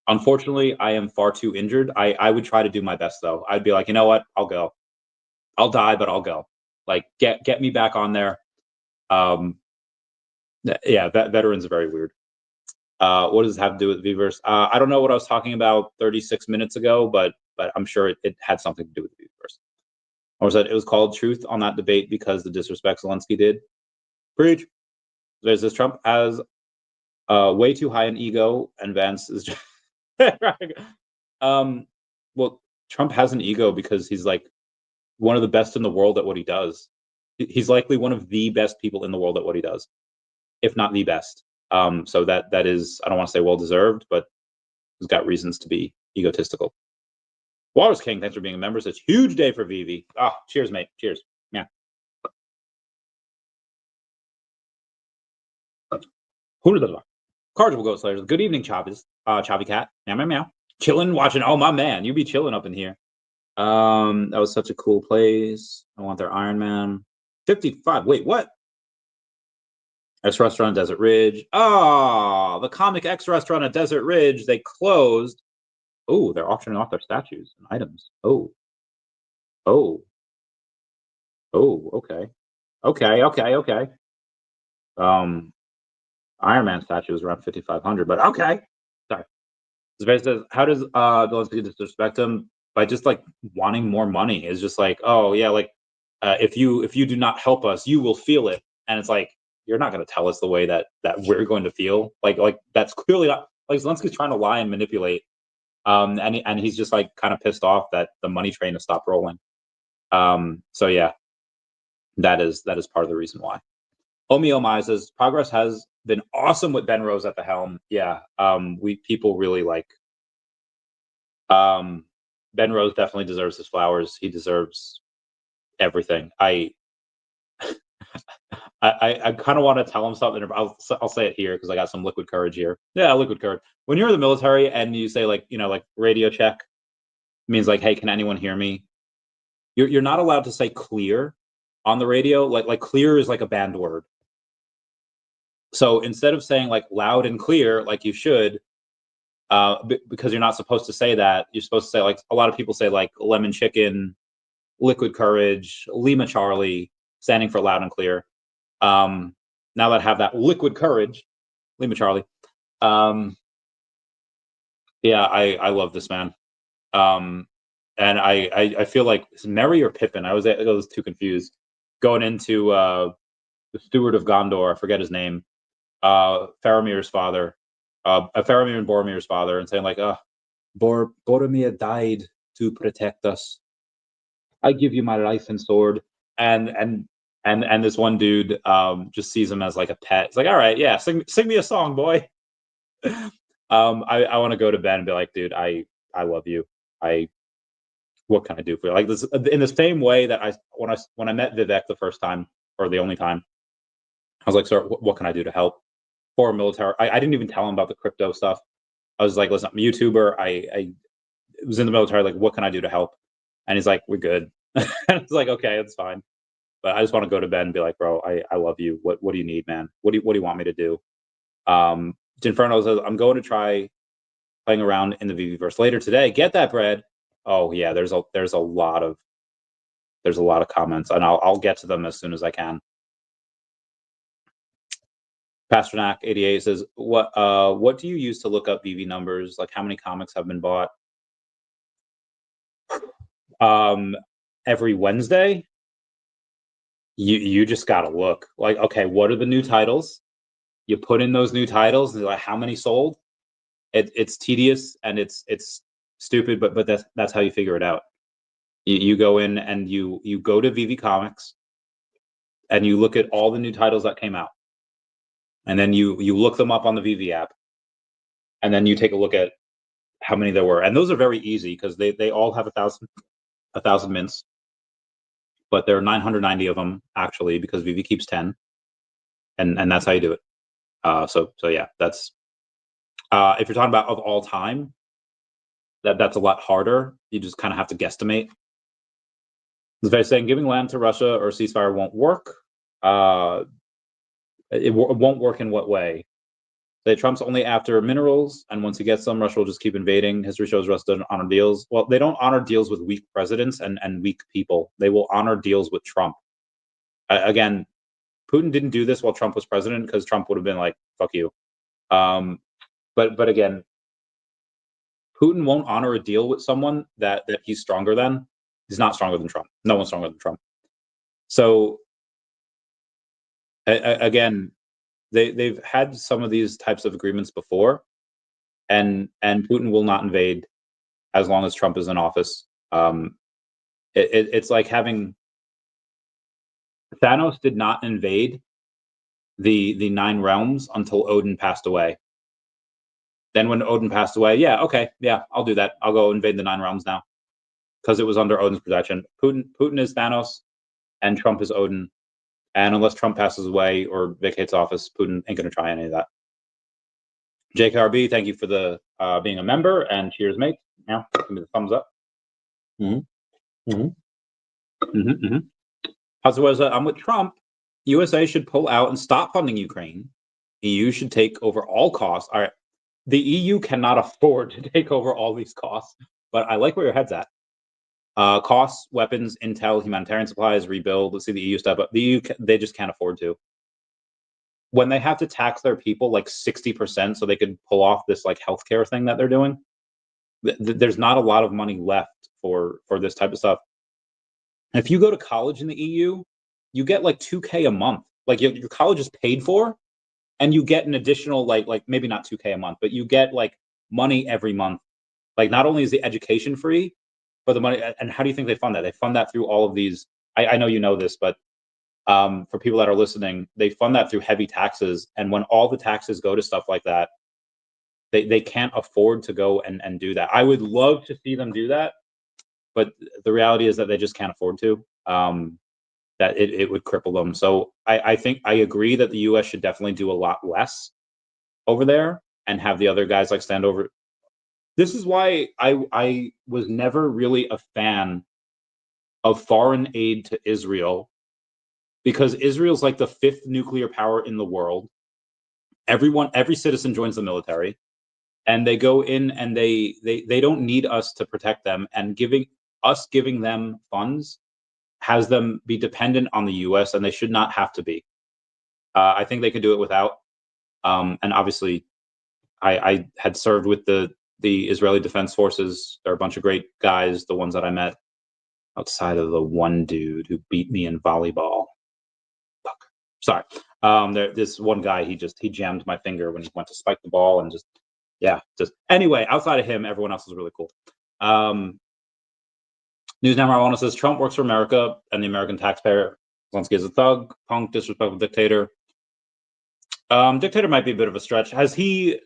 Unfortunately, I am far too injured. I would try to do my best though. I'd be like, you know what? I'll go. I'll die, but I'll go. Get me back on there. Yeah, veterans are very weird. What does this have to do with VeVeVerse? I don't know what I was talking about 36 minutes ago, but I'm sure it had something to do with VeVeVerse. Or said it was called truth on that debate because the disrespect Zelensky did. Preach. There's this Trump has way too high an ego, and Vance is just well, Trump has an ego because he's like one of the best in the world at what he does. He's likely one of the best people in the world at what he does, if not the best. So that is, I don't want to say well deserved, but he's got reasons to be egotistical. Walrus King, thanks for being a member. It's a huge day for VeVe. Ah, cheers, mate. Cheers. Yeah. Who does that? Cards will go Slayers. Good evening, Chavez. Chavy Cat. Meow meow meow. Chilling, watching. Oh my man, you be chilling up in here. That was such a cool place. I want their Iron Man. 55. Wait, what? X Restaurant, Desert Ridge. Oh, the Comic X Restaurant at Desert Ridge. They closed. Oh, they're auctioning off their statues and items. Oh. Oh. Oh, okay. Okay. Iron Man statue is around 5,500, but okay. Sorry. Zverev says, how does Zelensky disrespect him? By just like wanting more money. Is just like, oh yeah, like if you do not help us, you will feel it. And it's like, you're not going to tell us the way that we're going to feel. Like that's clearly not, like Zelensky's trying to lie and manipulate. And he's just like kind of pissed off that the money train has stopped rolling. So yeah, that is part of the reason why. Omi Omai says progress has been awesome with Ben Rose at the helm. Yeah, people really like. Ben Rose definitely deserves his flowers. He deserves everything. I kind of want to tell him something. I'll say it here because I got some liquid courage here. Yeah, liquid courage. When you're in the military and you say like, like radio check means like, hey, can anyone hear me? You're not allowed to say clear on the radio. Like clear is like a banned word. So instead of saying like loud and clear, like you should, because you're not supposed to say that, you're supposed to say like a lot of people say like lemon chicken, liquid courage, Lima Charlie, standing for loud and clear. Now that I have that liquid courage, Lima Charlie. Yeah, I love this man. And I feel like it's Merry or Pippin. I was too confused going into the Steward of Gondor. I forget his name. Faramir's father, Faramir and Boromir's father, and saying like, Boromir died to protect us. I give you my life and sword. And this one dude just sees him as like a pet. It's like, all right, yeah, sing me a song, boy. I want to go to Ben and be like, dude, I love you. What can I do for you? Like this, in the same way that when I met Vivek the first time or the only time, I was like, sir, what can I do to help? For military, I didn't even tell him about the crypto stuff. I was like, listen, I'm a YouTuber. I was in the military. Like, what can I do to help? And he's like, we're good. And it's like, okay, that's fine. But I just want to go to Ben and be like, bro, I love you. What do you need, man? What do you want me to do? Ginferno says, I'm going to try playing around in the VeVeVerse later today. Get that bread. Oh yeah, there's a lot of comments, and I'll get to them as soon as I can. Pasternak 88 says, what do you use to look up VeVe numbers? Like how many comics have been bought? Every Wednesday, you just gotta look. Like, okay, what are the new titles? You put in those new titles, and like how many sold? It's tedious and it's stupid, but that's how you figure it out. You go in and you go to VeVe Comics and you look at all the new titles that came out. And then you look them up on the VeVe app, and then you take a look at how many there were. And those are very easy because they all have 1,000 mints, but there are 990 of them actually because VeVe keeps 10, and that's how you do it. So yeah, that's if you're talking about of all time, that's a lot harder. You just kind of have to guesstimate. They're saying giving land to Russia or ceasefire won't work. It won't work in what way? Say Trump's only after minerals, and once he gets them, Russia will just keep invading. History shows Russia doesn't honor deals. Well, they don't honor deals with weak presidents and weak people. They will honor deals with Trump. Again, Putin didn't do this while Trump was president because Trump would have been like, fuck you. But again, Putin won't honor a deal with someone that he's stronger than. He's not stronger than Trump. No one's stronger than Trump. So again, they've had some of these types of agreements before, and Putin will not invade as long as Trump is in office. It's like having Thanos did not invade the Nine Realms until Odin passed away. Then when Odin passed away, yeah, okay, yeah, I'll do that. I'll go invade the Nine Realms now because it was under Odin's protection. Putin is Thanos, and Trump is Odin. And unless Trump passes away or vacates office, Putin ain't gonna try any of that. JKRB, thank you for the being a member, and cheers, mate. Yeah, give me the thumbs up. Otherwise, I'm with Trump. USA should pull out and stop funding Ukraine. EU should take over all costs. All right, the EU cannot afford to take over all these costs, but I like where your head's at. Costs, weapons, intel, humanitarian supplies, rebuild. Let's see the EU step up. The EU, they just can't afford to. When they have to tax their people like 60% so they could pull off this like healthcare thing that they're doing, there's not a lot of money left for this type of stuff. If you go to college in the EU, you get like $2K a month. Like your college is paid for, and you get an additional like maybe not $2K a month, but you get like money every month. Like not only is the education free, but the money. And how do you think they fund that? They fund that through all of these. I know you know this, but for people that are listening, they fund that through heavy taxes. And when all the taxes go to stuff like that, they can't afford to go and do that. I would love to see them do that, but the reality is that they just can't afford to. That it would cripple them. So I think I agree that the US should definitely do a lot less over there and have the other guys like stand over. This is why I was never really a fan of foreign aid to Israel, because Israel's like the 5th nuclear power in the world. Every citizen joins the military, and they go in and they don't need us to protect them, and giving them funds has them be dependent on the US, and they should not have to be. I think they could do it without. And obviously, I had served with the Israeli Defense Forces. They're a bunch of great guys, the ones that I met, outside of the one dude who beat me in volleyball. Fuck. Sorry. This one guy, he jammed my finger when he went to spike the ball, and anyway, outside of him, everyone else is really cool. News Now Marijuana says Trump works for America and the American taxpayer. Zelensky is a thug, punk, disrespectful dictator. Dictator might be a bit of a stretch. Has he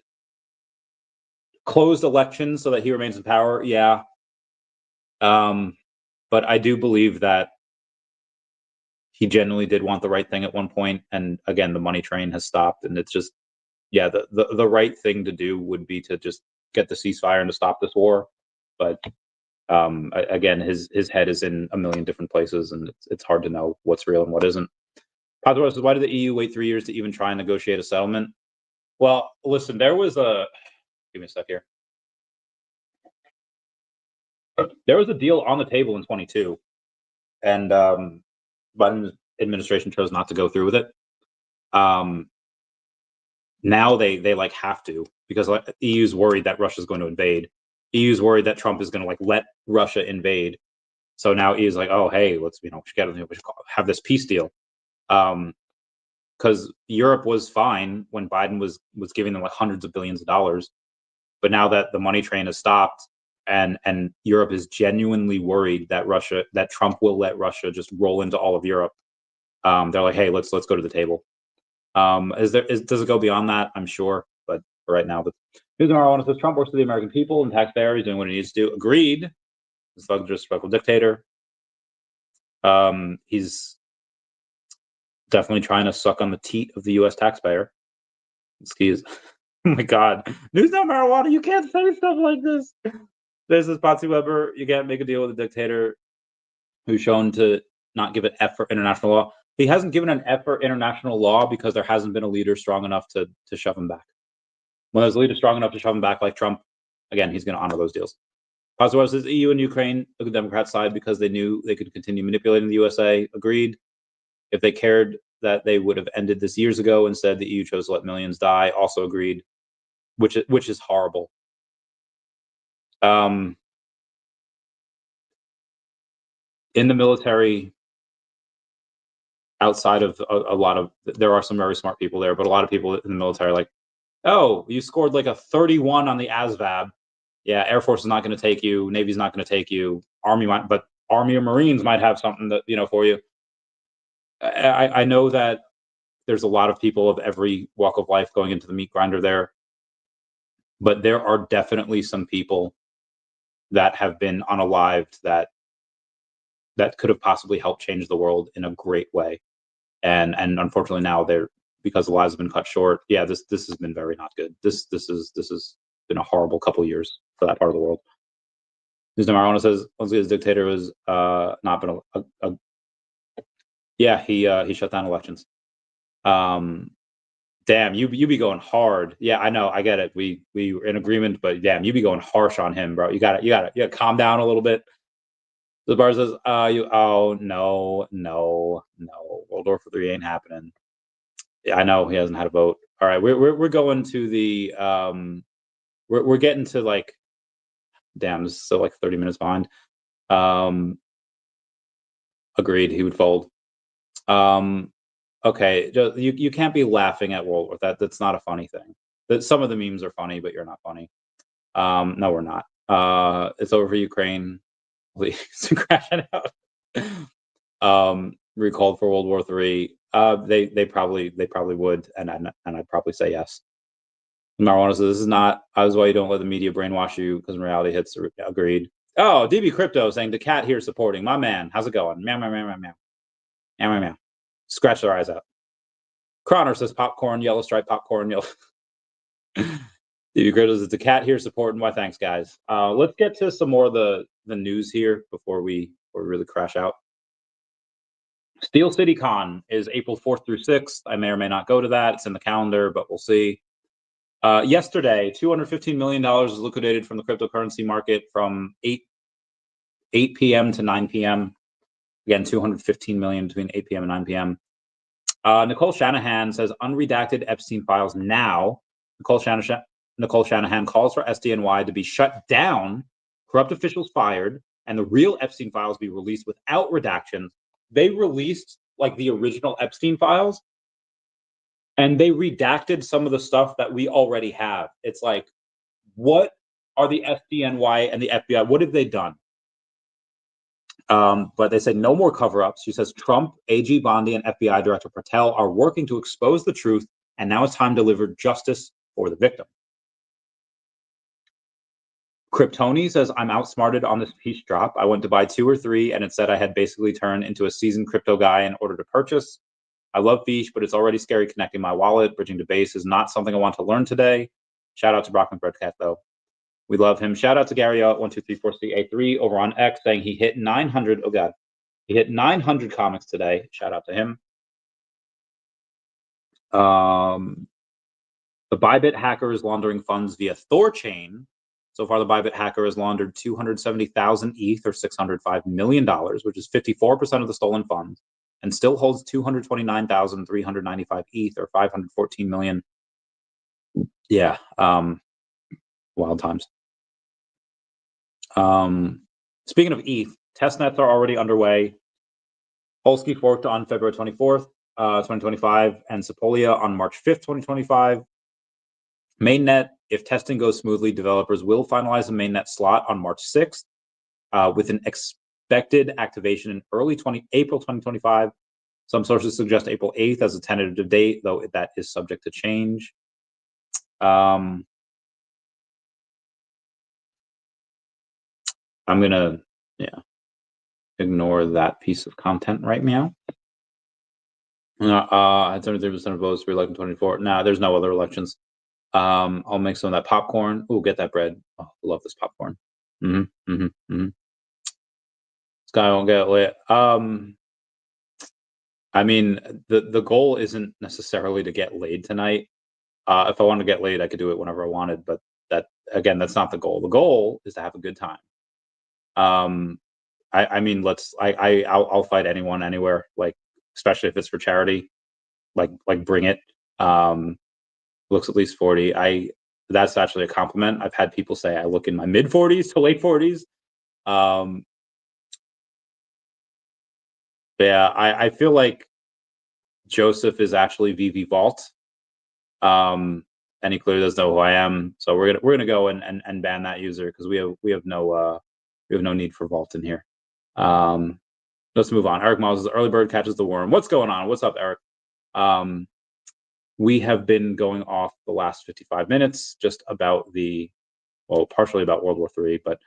closed elections so that he remains in power? Yeah. But I do believe that he genuinely did want the right thing at one point. And again, the money train has stopped. And it's just, yeah, the right thing to do would be to just get the ceasefire and to stop this war. But again, his head is in a million different places, and it's hard to know what's real and what isn't. Padre says, why did the EU wait 3 years to even try and negotiate a settlement? Well, listen, there was a give me a sec here. There was a deal on the table in 22, and Biden's administration chose not to go through with it. Now they like have to, because like EU's worried that Russia's going to invade. EU's worried that Trump is going to like let Russia invade. So now EU's like, oh hey, let's we should have this peace deal. Because Europe was fine when Biden was giving them like hundreds of billions of dollars, but now that the money train has stopped, and Europe is genuinely worried that Trump will let Russia just roll into all of Europe. They're like, hey, let's go to the table. Does it go beyond that? I'm sure, but for right now, but here's another one. It says Trump works for the American people and taxpayers. He's doing what he needs to do. Agreed. He's a disrespectful dictator. He's definitely trying to suck on the teat of the U.S. taxpayer. Excuse. Oh my God. News Now Marijuana. You can't say stuff like this. This is Patsy Weber. You can't make a deal with a dictator who's shown to not give an F for international law. He hasn't given an F for international law because there hasn't been a leader strong enough to shove him back. When there's a leader strong enough to shove him back, like Trump, again, he's going to honor those deals. Patsy Weber says EU and Ukraine took the Democrat side because they knew they could continue manipulating the USA. Agreed. If they cared, that they would have ended this years ago. Instead, the EU chose to let millions die. Also agreed. which is horrible. In the military, outside of a lot of, there are some very smart people there, but a lot of people in the military are like, oh, you scored like a 31 on the ASVAB. Yeah, Air Force is not going to take you. Navy's not going to take you. Army might, but Army or Marines might have something that, for you. I know that there's a lot of people of every walk of life going into the meat grinder there, but there are definitely some people that have been unalived that could have possibly helped change the world in a great way. And unfortunately now because the lives have been cut short. Yeah, this has been very not good. This has been a horrible couple of years for that part of the world. News Marijuana says once his dictator was not been yeah, he shut down elections. Damn, you be going hard. Yeah, I know, I get it. We were in agreement, but damn, you be going harsh on him, bro. You gotta calm down a little bit. The bar says, oh no, World War III ain't happening. Yeah, I know he hasn't had a vote. All right, we're going to the we're getting to like, damn, this is still like 30 minutes behind. Agreed, he would fold. Okay, you can't be laughing at World War. That's not a funny thing. That some of the memes are funny, but you're not funny. No, we're not. It's over for Ukraine. Please crash it out. Recalled for World War III. They probably would, and I'd probably say yes. Marijuana says this is not. I was why you don't let the media brainwash you, because in reality hits. Agreed. Oh, DB Crypto saying daCAT here supporting my man. How's it going? Meow meow meow meow meow. Meow meow meow. Scratch their eyes out. Croner says popcorn, yellow stripe popcorn, yellow. DB Crypto says daCAT here supporting. Why thanks, guys. Let's get to some more of the news here before we really crash out. Steel City Con is April 4th through 6th. I may or may not go to that. It's in the calendar, but we'll see. Yesterday, $215 million was liquidated from the cryptocurrency market from 8 p.m. to 9 p.m. Again, $215 million between 8 p.m. and 9 p.m. Nicole Shanahan says unredacted Epstein files now. Nicole Shanahan calls for SDNY to be shut down, corrupt officials fired, and the real Epstein files be released without redactions. They released like the original Epstein files, and they redacted some of the stuff that we already have. It's like, what are the SDNY and the FBI? What have they done? But they said no more cover-ups. She says Trump, AG Bondi, and FBI Director Patel are working to expose the truth, and now it's time to deliver justice for the victim. Kryptoni says, I'm outsmarted on this piece drop. I went to buy 2 or 3, and it said I had basically turned into a seasoned crypto guy in order to purchase. I love Fish, but it's already scary connecting my wallet. Bridging to base is not something I want to learn today. Shout out to Brockman Breadcat, though. We love him. Shout out to Gary 1234CA3 over on X saying he hit 900. Oh, God. He hit 900 comics today. Shout out to him. The Bybit hacker is laundering funds via Thorchain. So far, the Bybit hacker has laundered 270,000 ETH, or $605 million, which is 54% of the stolen funds, and still holds 229,395 ETH, or 514 million. Yeah, wild times. Speaking of ETH, testnets are already underway. Polsky forked on February 24th, 2025, and Sepolia on March 5th, 2025. Mainnet, if testing goes smoothly, developers will finalize a mainnet slot on March 6th, with an expected activation in April 2025. Some sources suggest April 8th as a tentative date, though that is subject to change. I'm gonna, ignore that piece of content right now. 73% of votes for election 24. Nah, there's no other elections. I'll make some of that popcorn. Ooh, get that bread. Oh, I love this popcorn. Sky won't get lit. I mean, the goal isn't necessarily to get laid tonight. If I wanted to get laid, I could do it whenever I wanted, but that's not the goal. The goal is to have a good time. I mean, I'll fight anyone anywhere, like, especially if it's for charity, like bring it. Looks at least 40. that's actually a compliment. I've had people say I look in my mid 40s to late 40s. Yeah, I feel like Joseph is actually VeVe Vault. And he clearly doesn't know who I am. So we're gonna go and ban that user because we have no need for Vault in here. Let's move on. Eric Miles, the early bird catches the worm. What's going on? What's up, Eric? We have been going off the last 55 minutes just about partially about World War III, but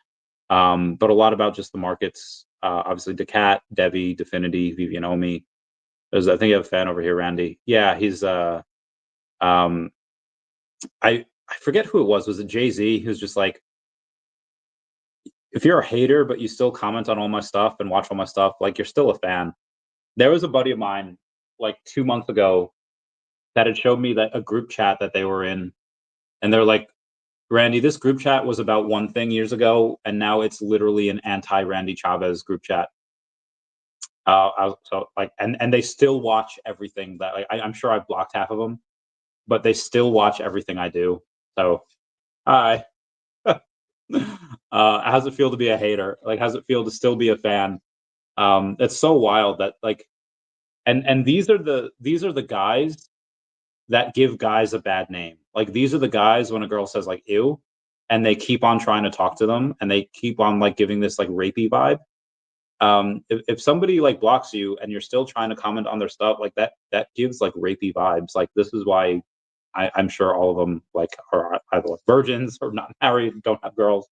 a lot about just the markets. Obviously, daCAT, Devi, Definity, VeVe and Omi. I think you have a fan over here, Randy. Yeah, he's I forget who it was. Was it Jay-Z who's just like, if you're a hater but you still comment on all my stuff and watch all my stuff, like you're still a fan. There was a buddy of mine like 2 months ago that had showed me that a group chat that they were in, and they're like, Randy, this group chat was about one thing years ago, and now it's literally an anti-Randy Chavez group chat. So like, and they still watch everything that I'm sure I've blocked half of them, but they still watch everything I do. So, hi. How's it feel to be a hater? Like, how's it feel to still be a fan? It's so wild that like, and these are the guys that give guys a bad name. Like, these are the guys when a girl says like ew, and they keep on trying to talk to them, and they keep on like giving this like rapey vibe. If somebody like blocks you and you're still trying to comment on their stuff, like that gives like rapey vibes. Like, this is why I'm sure all of them like are either like virgins or not married, don't have girls.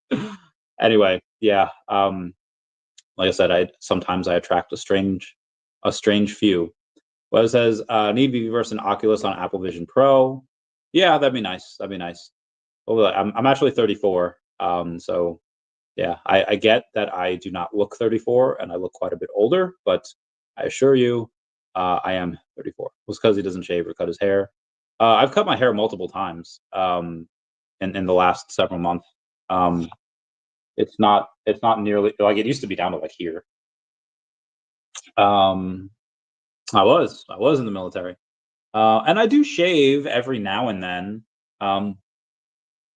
Anyway, yeah. Like I said, sometimes I attract a strange few. Well, it says need VeVeVerse and Oculus on Apple Vision Pro. Yeah, that'd be nice. That'd be nice. Well, I'm actually 34. So yeah, I get that I do not look 34 and I look quite a bit older, but I assure you, I am 34. It was because he doesn't shave or cut his hair. I've cut my hair multiple times in the last several months. It's not nearly like it used to be down to like here. I was in the military, and I do shave every now and then.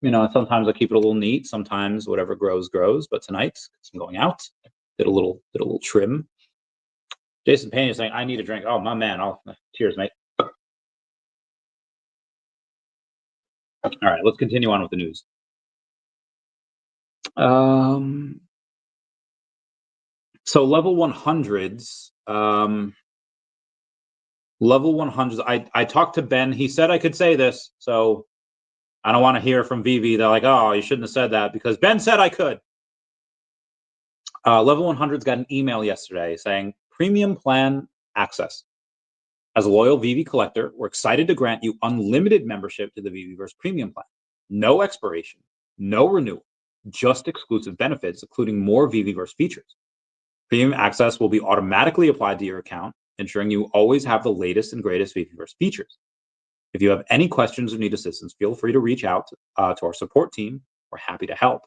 Sometimes I keep it a little neat. Sometimes whatever grows. But tonight, since I'm going out, did a little trim. Jason Payne is saying, "I need a drink." Oh, my man! Cheers, mate. All right, let's continue on with the news. So level 100s. Level 100s. I talked to Ben. He said I could say this, so I don't want to hear from VeVe. They're like, "Oh, you shouldn't have said that," because Ben said I could. Level 100s got an email yesterday saying premium plan access. As a loyal VeVe collector, we're excited to grant you unlimited membership to the VeVeVerse premium plan. No expiration, no renewal, just exclusive benefits, including more VeVeVerse features. Premium access will be automatically applied to your account, ensuring you always have the latest and greatest VeVeVerse features. If you have any questions or need assistance, feel free to reach out to our support team. We're happy to help.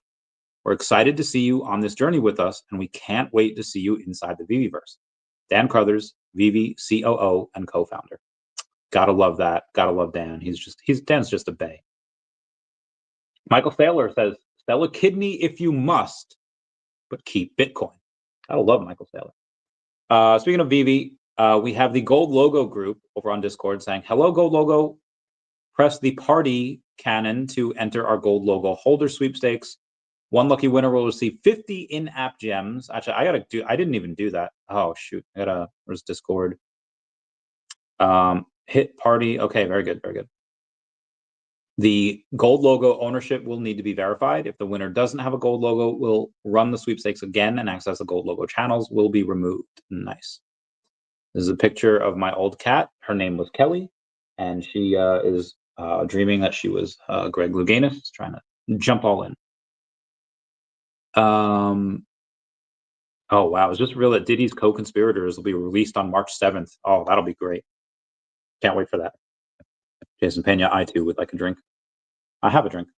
We're excited to see you on this journey with us, and we can't wait to see you inside the VeVeVerse. Dan Crothers, VeVe COO and co-founder. Gotta love that. Gotta love Dan. Dan's just a bae. Michael Thaler says, sell a kidney if you must, but keep Bitcoin. Gotta love Michael Thaler. Speaking of VeVe, we have the Gold Logo group over on Discord saying, hello, Gold Logo. Press the party cannon to enter our Gold Logo holder sweepstakes. One lucky winner will receive 50 in-app gems. Actually, I didn't even do that. Oh, shoot. Where's Discord? Hit party. Okay, very good, very good. The Gold Logo ownership will need to be verified. If the winner doesn't have a Gold Logo, we'll run the sweepstakes again and access the Gold Logo channels will be removed. Nice. This is a picture of my old cat. Her name was Kelly, and she is dreaming that she was Greg Louganis, trying to jump all in. Oh wow, it's just real that Diddy's co-conspirators will be released on March 7th. Oh, that'll be great. Can't wait for that. Jason Pena, I too would like a drink. I have a drink.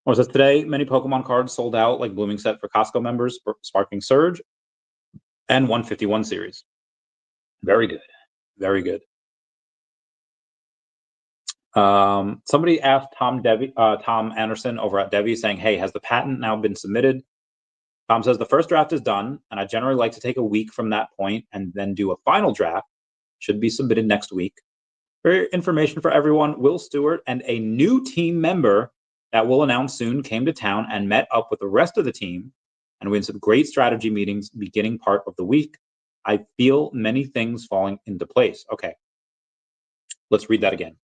What was it today? Many Pokemon cards sold out, like Blooming Set for Costco members, sparking surge, and 151 series. Very good. Very good. Somebody asked Tom Anderson over at Devi saying, hey, has the patent now been submitted? Tom says the first draft is done, and I generally like to take a week from that point and then do a final draft. Should be submitted next week. For information for everyone, Will Stewart and a new team member that we'll announce soon came to town and met up with the rest of the team, and we had some great strategy meetings beginning part of the week. I feel many things falling into place. Okay, let's read that again.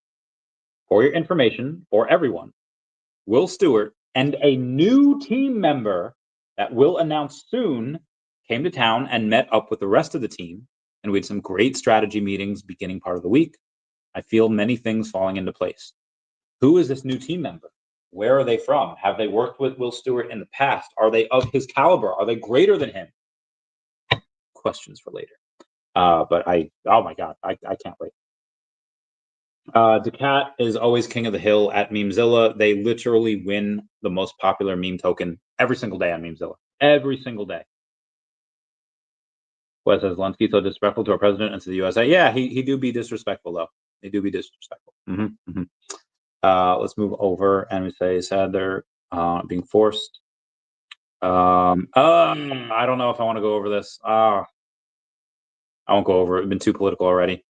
For your information, for everyone, Will Stewart and a new team member that we'll announce soon came to town and met up with the rest of the team, and we had some great strategy meetings beginning part of the week. I feel many things falling into place. Who is this new team member? Where are they from? Have they worked with Will Stewart in the past? Are they of his caliber? Are they greater than him? Questions for later. But oh my God, I can't wait. daCAT is always king of the hill at Memezilla. They literally win the most popular meme token every single day on Memezilla. Every single day. What says Zelensky so disrespectful to our president and to the USA? Yeah, he do be disrespectful though. They do be disrespectful. Let's move over and we say sad they're being forced. I don't know if I want to go over this. I won't go over it. It's been too political already.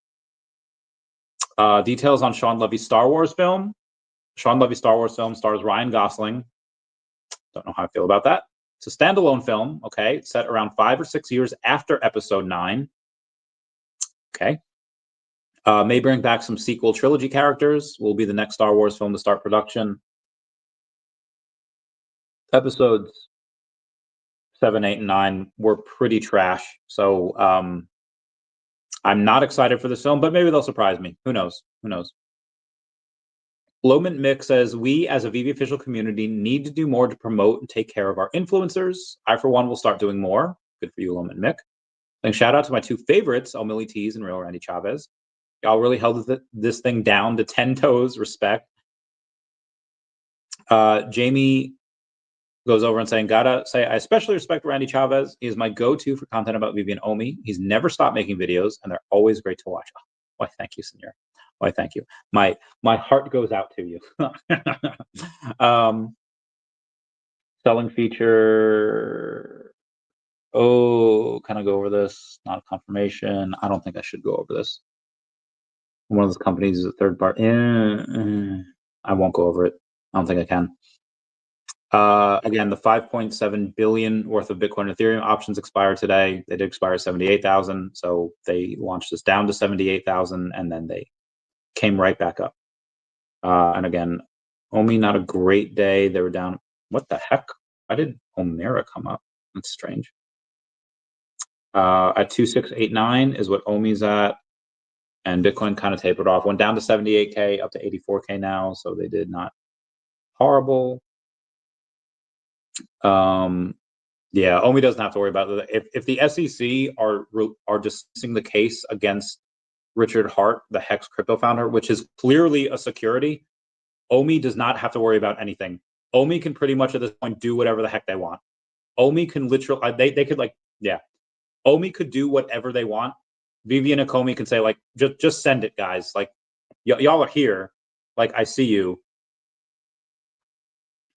Details on Sean Levy's Star Wars film. Sean Levy's Star Wars film stars Ryan Gosling. Don't know how I feel about that. It's a standalone film, okay? It's set around 5 or 6 years after Episode 9. Okay. May bring back some sequel trilogy characters. Will be the next Star Wars film to start production. Episodes 7, 8, and 9 were pretty trash. So I'm not excited for this film, but maybe they'll surprise me. Who knows? Who knows? Lomant Mick says, we as a VeVe official community need to do more to promote and take care of our influencers. I, for one, will start doing more. Good for you, Lomant Mick. And shout out to my two favorites, Millie Tees and Real Randy Chavez. Y'all really held this thing down to 10 toes. Respect. Jamie goes over and saying, gotta say, I especially respect Randy Chavez. He is my go-to for content about VeVe and Omi. He's never stopped making videos, and they're always great to watch. Oh, why, thank you, senor. Why, thank you. My heart goes out to you. Selling feature. Oh, can I go over this? Not a confirmation. I don't think I should go over this. One of those companies is a third party. I won't go over it. I don't think I can. Again, the 5.7 billion worth of Bitcoin and Ethereum options expire today. They did expire 78,000, so they launched this down to 78,000, and then they came right back up. And again, Omi, not a great day. They were down. What the heck? Why did Omera come up? That's strange. At 2689 is what Omi's at, and Bitcoin kind of tapered off. Went down to 78K, up to 84K now, so they did not horrible. Yeah, Omi doesn't have to worry about it. If the SEC are dismissing the case against Richard Hart, the Hex crypto founder, which is clearly a security, Omi does not have to worry about anything. Omi can pretty much at this point do whatever the heck they want. Omi can literally, they could like, yeah, Omi could do whatever they want. VeVe and Akomi can say like, just send it, guys. Like, y'all are here. Like, I see you.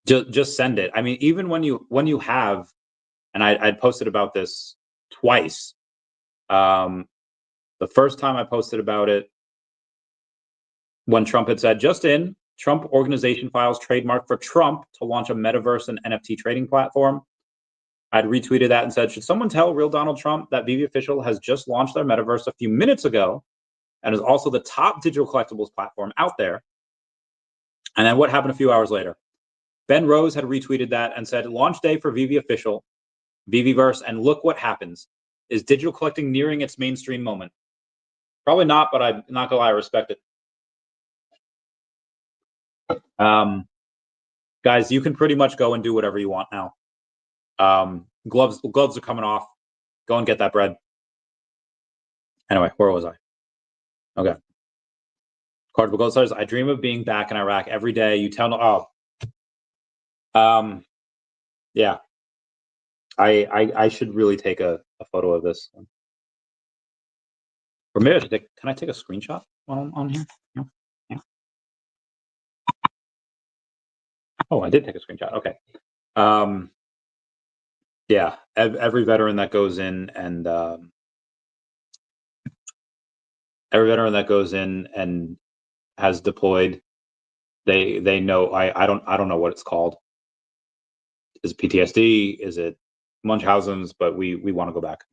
Just send it. I mean, even when you have, and I'd posted about this twice. The first time I posted about it, when Trump had said, just in, Trump organization files trademark for Trump to launch a metaverse and NFT trading platform. I'd retweeted that and said, should someone tell real Donald Trump that VeVe Official has just launched their metaverse a few minutes ago and is also the top digital collectibles platform out there? And then what happened a few hours later? Ben Rose had retweeted that and said, launch day for VeVe Official, VeVeVerse, and look what happens. Is digital collecting nearing its mainstream moment? Probably not, but I'm not gonna lie, I respect it. Guys, you can pretty much go and do whatever you want now. Gloves are coming off. Go and get that bread. Anyway, where was I? Okay. Cardboard Gold Stars. I dream of being back in Iraq every day. You tell no. Oh. Yeah. I should really take a photo of this. Or maybe I should can I take a screenshot while I'm on here? Yeah. Oh, I did take a screenshot. Okay. Yeah, every veteran that goes in and has deployed, they know. I don't know what it's called. Is it PTSD? Is it Munchausen's? But we want to go back,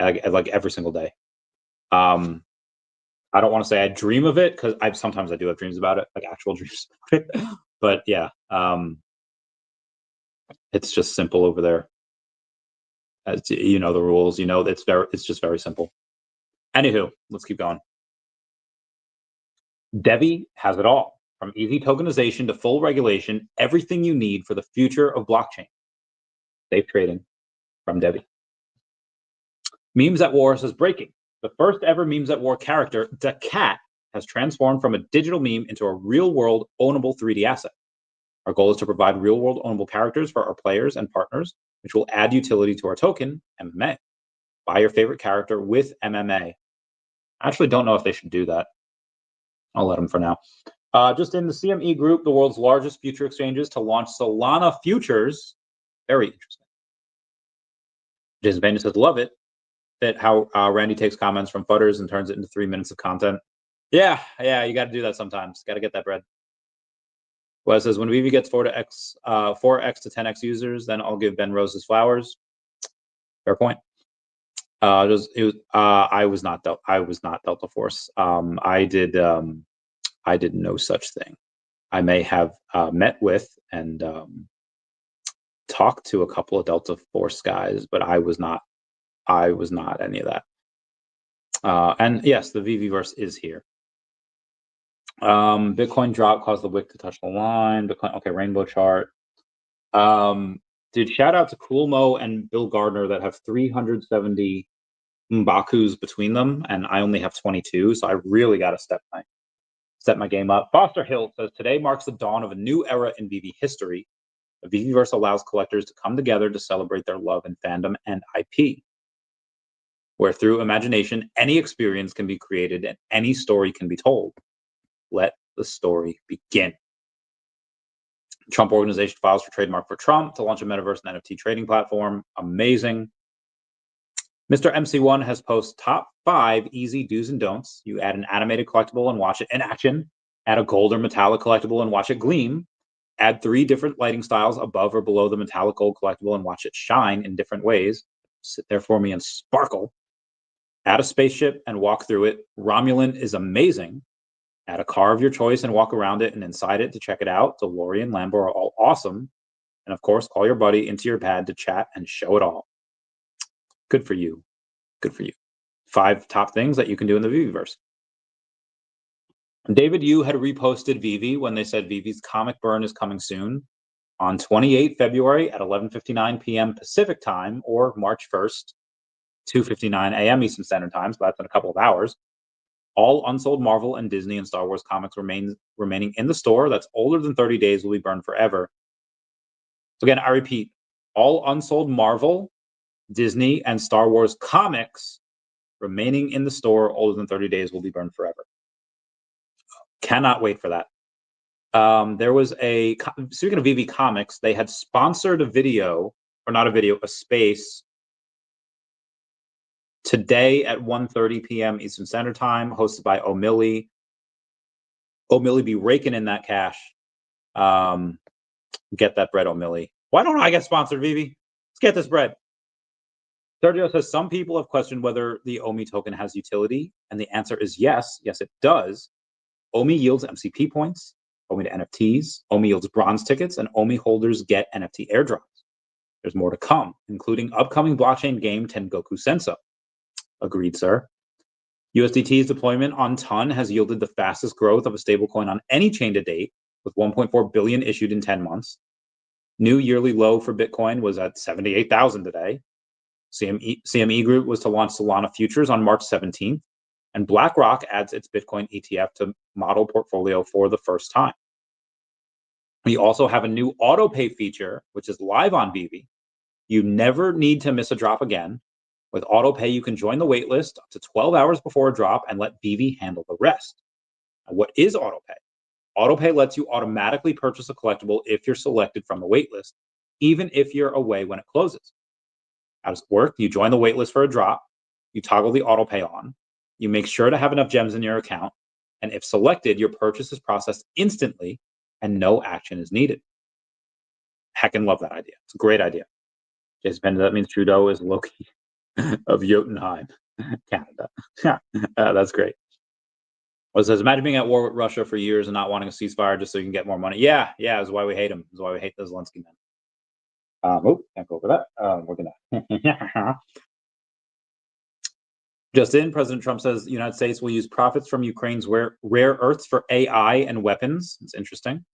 like every single day. I don't want to say I dream of it, because sometimes I do have dreams about it, like actual dreams about it. But yeah, it's just simple over there. You know the rules. You know it's just very simple. Anywho, let's keep going. DeVe has it all, from easy tokenization to full regulation. Everything you need for the future of blockchain. Safe trading from DeVe. Memes at War says, breaking. The first ever Memes at War character, daCAT, has transformed from a digital meme into a real-world ownable 3D asset. Our goal is to provide real-world ownable characters for our players and partners, which will add utility to our token, MMA. Buy your favorite character with MMA. I actually don't know if they should do that. I'll let them for now. Just in the CME group, the world's largest future exchanges to launch Solana futures. Very interesting. Jason Payne says, love it. That how Randy takes comments from Futters and turns it into 3 minutes of content. Yeah, you got to do that sometimes. Got to get that bread. Well, it says, when VeVe gets 4x to 10x users, then I'll give Ben Rose's flowers. Fair point. I was not Delta Force. I did no such thing. I may have met with and talked to a couple of Delta Force guys, but I was not any of that. And yes, the VeVeVerse is here. Bitcoin drop caused the wick to touch the line. Bitcoin, okay, rainbow chart. Dude, shout out to Coolmo and Bill Gardner that have 370 Mbakus between them, and I only have 22, so I really got to step my game up. Foster Hill says, today marks the dawn of a new era in VeVe history. The VeVeVerse allows collectors to come together to celebrate their love and fandom and IP, where through imagination, any experience can be created and any story can be told. Let the story begin. Trump Organization files for trademark for Trump to launch a metaverse and NFT trading platform. Amazing. Mr. MC1 has posted top 5 easy do's and don'ts. You add an animated collectible and watch it in action. Add a gold or metallic collectible and watch it gleam. Add 3 different lighting styles above or below the metallic gold collectible and watch it shine in different ways. Sit there for me and sparkle. Add a spaceship and walk through it. Romulan is amazing. Add a car of your choice and walk around it and inside it to check it out. DeLorean, Lambo are all awesome. And of course, call your buddy into your pad to chat and show it all. Good for you. Good for you. 5 top things that you can do in the VeVeVerse. David Yu had reposted VeVe when they said VeVe's comic burn is coming soon on 28 February at 11:59 p.m. Pacific time, or March 1st, 2:59 a.m. Eastern Standard Time, so that's in a couple of hours. All unsold Marvel and Disney and Star Wars comics remaining in the store that's older than 30 days will be burned forever. So again, I repeat, all unsold Marvel, Disney, and Star Wars comics remaining in the store older than 30 days will be burned forever. Cannot wait for that. There was speaking of VeVe Comics, they had sponsored a video, or not a video, a space today at 1:30 p.m. Eastern Standard Time, hosted by O'Milly. O'Milly be raking in that cash. Get that bread, O'Milly. Why don't I get sponsored, VeVe? Let's get this bread. Sergio says, some people have questioned whether the OMI token has utility, and the answer is yes. Yes, it does. OMI yields MCP points, OMI to NFTs, OMI yields bronze tickets, and OMI holders get NFT airdrops. There's more to come, including upcoming blockchain game Tengoku Senso. Agreed, sir. USDT's deployment on Ton has yielded the fastest growth of a stablecoin on any chain to date, with 1.4 billion issued in 10 months. New yearly low for Bitcoin was at 78,000 today. CME Group was to launch Solana futures on March 17th, and BlackRock adds its Bitcoin ETF to model portfolio for the first time. We also have a new auto pay feature, which is live on VeVe. You never need to miss a drop again. With auto pay, you can join the waitlist up to 12 hours before a drop and let VeVe handle the rest. Now, what is auto pay? Autopay lets you automatically purchase a collectible if you're selected from the waitlist, even if you're away when it closes. How does it work? You join the waitlist for a drop, you toggle the autopay on, you make sure to have enough gems in your account, and if selected, your purchase is processed instantly and no action is needed. Heckin' love that idea. It's a great idea. Jason Pender, that means Trudeau is Loki of Jotunheim, Canada. That's great. Well, it says, imagine being at war with Russia for years and not wanting a ceasefire just so you can get more money. Yeah, that's why we hate him. That's why we hate the Zelensky man. Can't go over that. We're gonna. Just in, President Trump says the United States will use profits from Ukraine's rare earths for AI and weapons. It's interesting.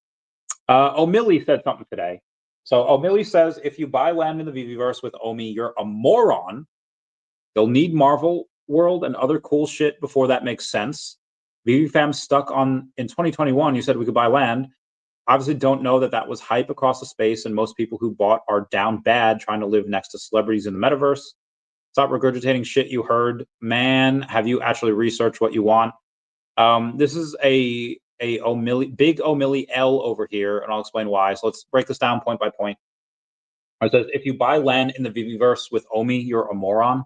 O'Malley said something today. So O'Malley says, if you buy land in the VeVeVerse with Omi, you're a moron. They'll need Marvel World and other cool shit before that makes sense. VeVe fam stuck on, in 2021, you said we could buy land. Obviously don't know that was hype across the space, and most people who bought are down bad trying to live next to celebrities in the metaverse. Stop regurgitating shit you heard. Man, have you actually researched what you want? This is a big O'Malley L over here, and I'll explain why. So let's break this down point by point. It says, if you buy land in the VeVeVerse with Omi, you're a moron.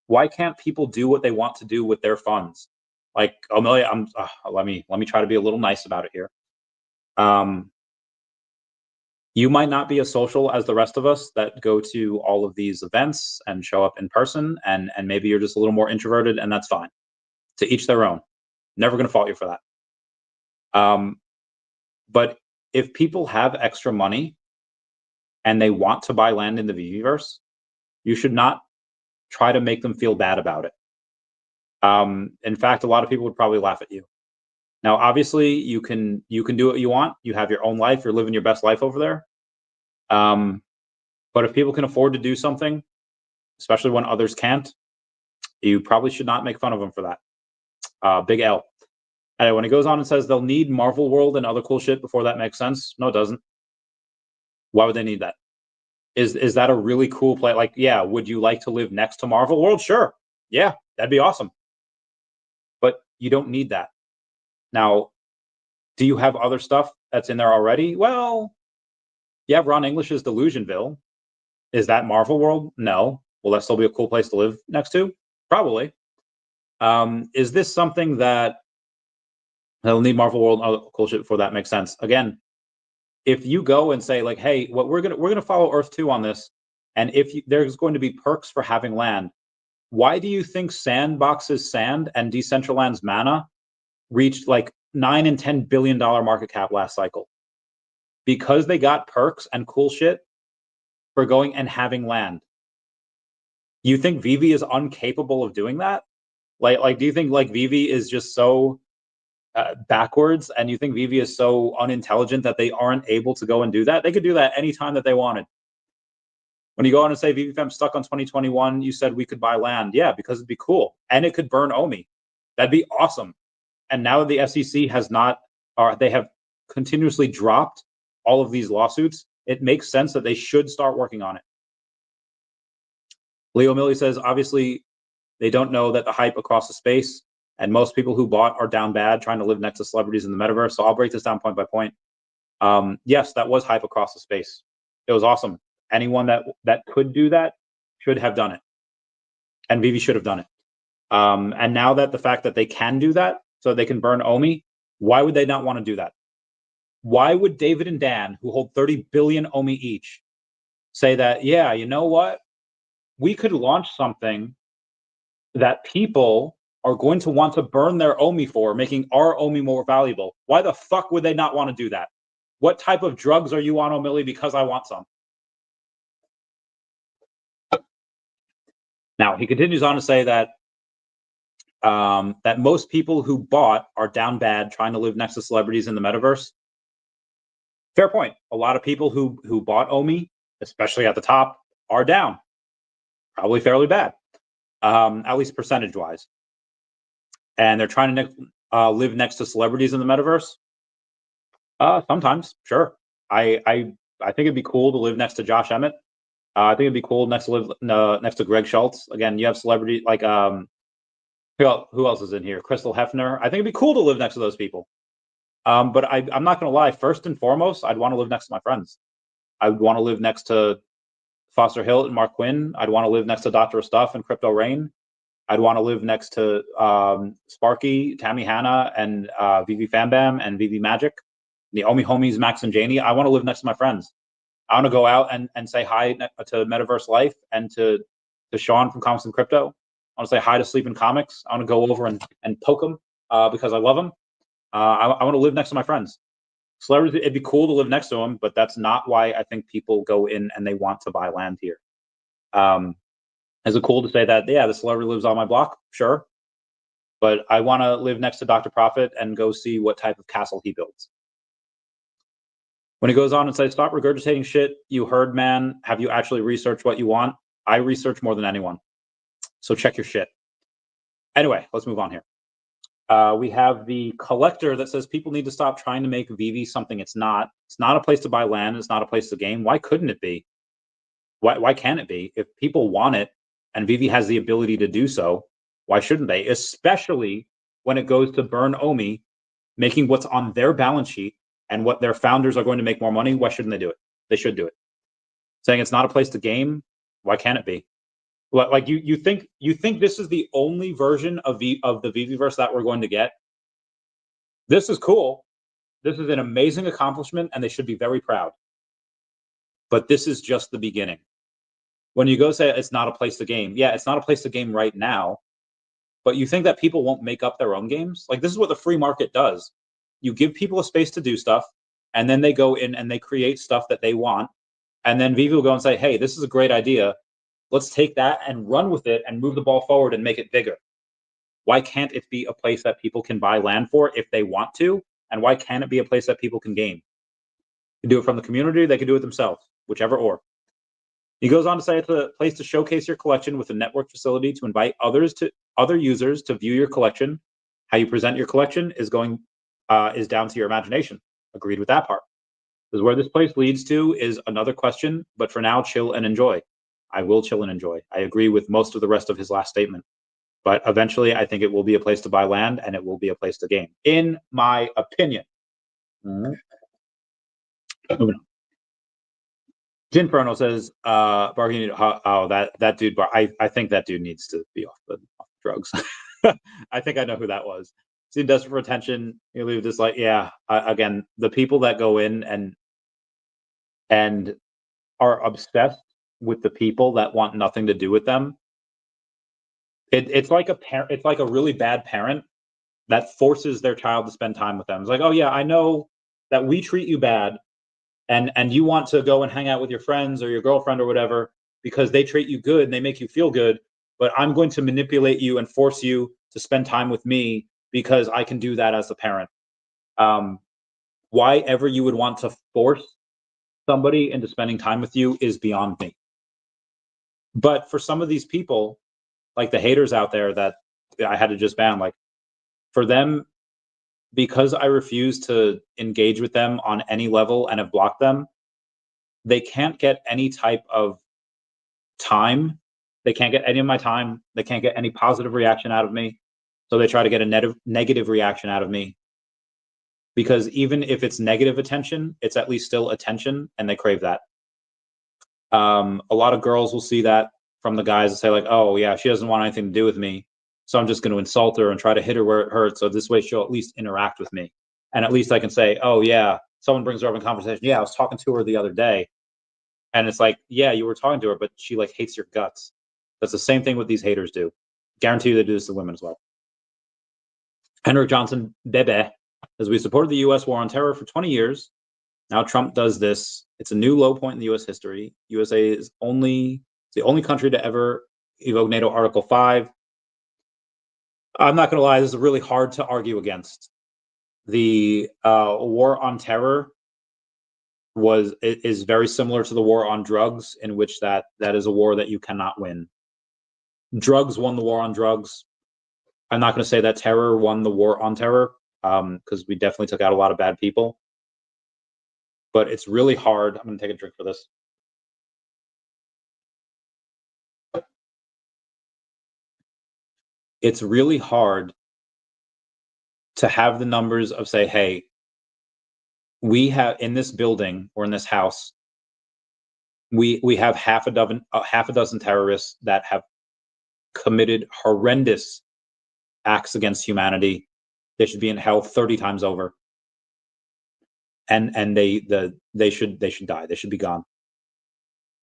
Why can't people do what they want to do with their funds? Like O'Malley, let me try to be a little nice about it here. You might not be as social as the rest of us that go to all of these events and show up in person, and maybe you're just a little more introverted, and that's fine. To each their own. Never going to fault you for that. But if people have extra money and they want to buy land in the VeVeVerse, you should not try to make them feel bad about it. In fact, a lot of people would probably laugh at you. Now, obviously, you can do what you want. You have your own life. You're living your best life over there. But if people can afford to do something, especially when others can't, you probably should not make fun of them for that. Big L. Anyway, when he goes on and says they'll need Marvel World and other cool shit before that makes sense, no, it doesn't. Why would they need that? Is that a really cool play? Like, yeah, would you like to live next to Marvel World? Sure. Yeah, that'd be awesome. But you don't need that. Now, do you have other stuff that's in there already? Well, you have Ron English's Delusionville. Is that Marvel World? No. Will that still be a cool place to live next to? Probably. Is this something that they'll need Marvel World and other cool shit before that makes sense? Again, if you go and say like, hey, what we're gonna follow Earth 2 on this, and there's going to be perks for having land, why do you think Sandbox's Sand and Decentraland's Mana reached like $9 and $10 billion market cap last cycle? Because they got perks and cool shit for going and having land. You think VeVe is incapable of doing that? Like, do you think like VeVe is just so backwards, and you think VeVe is so unintelligent that they aren't able to go and do that? They could do that anytime that they wanted. When you go on and say VeVe fam stuck on 2021, you said we could buy land. Yeah, because it'd be cool, and it could burn Omi. That'd be awesome. And now that the SEC has not, or they have continuously dropped all of these lawsuits, it makes sense that they should start working on it. Leo Milley says, obviously, they don't know that the hype across the space, and most people who bought are down bad trying to live next to celebrities in the metaverse. So I'll break this down point by point. Yes, that was hype across the space. It was awesome. Anyone that could do that should have done it. And VeVe should have done it. And now that the fact that they can do that, so they can burn Omi, why would they not want to do that? Why would David and Dan, who hold 30 billion Omi each, say that, yeah, you know what? We could launch something that people are going to want to burn their Omi for, making our Omi more valuable. Why the fuck would they not want to do that? What type of drugs are you on, O'Malley? Because I want some. Now, he continues on to say that that most people who bought are down bad trying to live next to celebrities in the metaverse. Fair point. A lot of people who bought Omi, especially at the top, are down. Probably fairly bad, at least percentage-wise. And they're trying to live next to celebrities in the metaverse. Sometimes, sure. I think it'd be cool to live next to Josh Emmett. I think it'd be cool next to live next to Greg Schultz. Again, you have celebrity like who else is in here? Crystal Hefner. I think it'd be cool to live next to those people. But I'm not going to lie. First and foremost, I'd want to live next to my friends. I would want to live next to Foster Hill and Mark Quinn. I'd want to live next to Dr. Stuff and Crypto Rain. I'd want to live next to Sparky, Tammy Hanna, and VeVe Fambam and VeVe Magic, the Omi Homies, Max and Janie. I want to live next to my friends. I want to go out and say hi to Metaverse Life and to Sean from Comics and Crypto. I want to say hi to Sleep and Comics. I want to go over and poke them because I love them. I want to live next to my friends. Celebrities, it'd be cool to live next to them, but that's not why I think people go in and they want to buy land here. Is it cool to say that, yeah, the celebrity lives on my block? Sure. But I want to live next to Dr. Profit and go see what type of castle he builds. When he goes on and says, stop regurgitating shit you heard, man. Have you actually researched what you want? I research more than anyone. So check your shit. Anyway, let's move on here. We have the collector that says people need to stop trying to make VeVe something it's not. It's not a place to buy land. It's not a place to game. Why couldn't it be? Why can't it be? If people want it and VeVe has the ability to do so, why shouldn't they? Especially when it goes to burn Omi, making what's on their balance sheet and what their founders are going to make more money. Why shouldn't they do it? They should do it. Saying it's not a place to game. Why can't it be? Like you think this is the only version of the VeVeVerse that we're going to get? This is cool. This is an amazing accomplishment, and they should be very proud. But this is just the beginning. When you go say it's not a place to game, yeah, it's not a place to game right now. But you think that people won't make up their own games? Like, this is what the free market does. You give people a space to do stuff, and then they go in and they create stuff that they want, and then VeVe will go and say, hey, this is a great idea. Let's take that and run with it and move the ball forward and make it bigger. Why can't it be a place that people can buy land for if they want to? And why can't it be a place that people can game? They can do it from the community, they can do it themselves, whichever or. He goes on to say it's a place to showcase your collection with a network facility to invite other users to view your collection. How you present your collection is down to your imagination. Agreed with that part. Because where this place leads to is another question, but for now, chill and enjoy. I will chill and enjoy. I agree with most of the rest of his last statement. But eventually, I think it will be a place to buy land and it will be a place to game, in my opinion. Moving on. Jinferno says, that dude, I think that dude needs to be off the drugs. I think I know who that was. Seemed desperate for attention. You leave this like, yeah, again, the people that go in and are obsessed with the people that want nothing to do with them. It's like it's like a really bad parent that forces their child to spend time with them. It's like, oh yeah, I know that we treat you bad, and you want to go and hang out with your friends or your girlfriend or whatever because they treat you good and they make you feel good, but I'm going to manipulate you and force you to spend time with me because I can do that as a parent. Why ever you would want to force somebody into spending time with you is beyond me. But for some of these people, like the haters out there that I had to just ban, like for them, because I refuse to engage with them on any level and have blocked them, they can't get any type of time. They can't get any of my time. They can't get any positive reaction out of me. So they try to get a negative reaction out of me. Because even if it's negative attention, it's at least still attention, and they crave that. A lot of girls will see that from the guys and say like, oh yeah, she doesn't want anything to do with me, so I'm just going to insult her and try to hit her where it hurts, so this way she'll at least interact with me, and at least I can say, oh yeah, someone brings her up in conversation, yeah, I was talking to her the other day, and it's like, yeah, you were talking to her, but she like hates your guts. That's the same thing what these haters do. Guarantee you they do this to women as well. Henrik Johnson Bebe, as we supported the U.S. war on terror for 20 years, now Trump does this. It's a new low point in the U.S. history. USA is the only country to ever evoke NATO Article 5. I'm not going to lie, this is really hard to argue against. The war on terror is very similar to the war on drugs, in which that is a war that you cannot win. Drugs won the war on drugs. I'm not going to say that terror won the war on terror, because we definitely took out a lot of bad people. But it's really hard. I'm going to take a drink for this. It's really hard to have the numbers of say, hey, we have in this building or in this house, we have half a dozen terrorists that have committed horrendous acts against humanity. They should be in hell 30 times over, and they should die. They should be gone.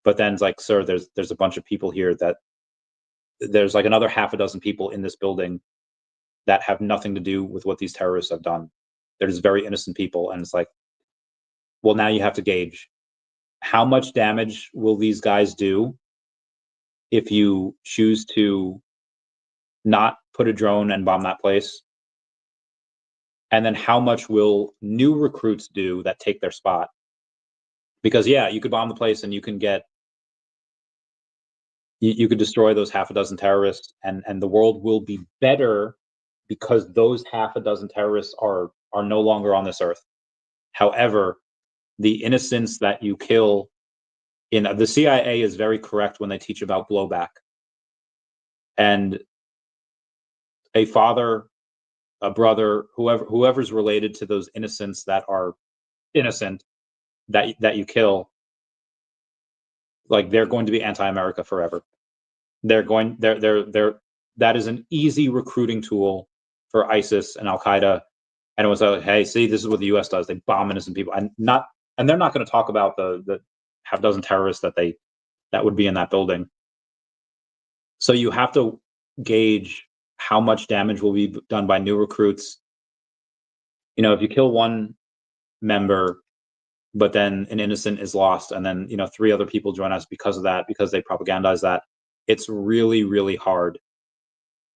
But then it's like, sir, there's a bunch of people here that there's like another half a dozen people in this building that have nothing to do with what these terrorists have done. They're just very innocent people, and it's like, well, now you have to gauge how much damage will these guys do if you choose to not put a drone and bomb that place, and then how much will new recruits do that take their spot? Because yeah, you could bomb the place and you can get you could destroy those half a dozen terrorists, and the world will be better because those half a dozen terrorists are no longer on this earth. However, the innocents that you kill in the CIA is very correct when they teach about blowback. And a father, a brother, whoever's related to those innocents that are innocent that you kill, like they're going to be anti-America forever. They're that is an easy recruiting tool for ISIS and Al Qaeda. And it was like, hey, see, this is what the US does. They bomb innocent people, and they're not going to talk about the half dozen terrorists that would be in that building. So you have to gauge how much damage will be done by new recruits. You know, if you kill one member, but then an innocent is lost, and then, you know, 3 other people join us because of that, because they propagandize that, it's really, really hard.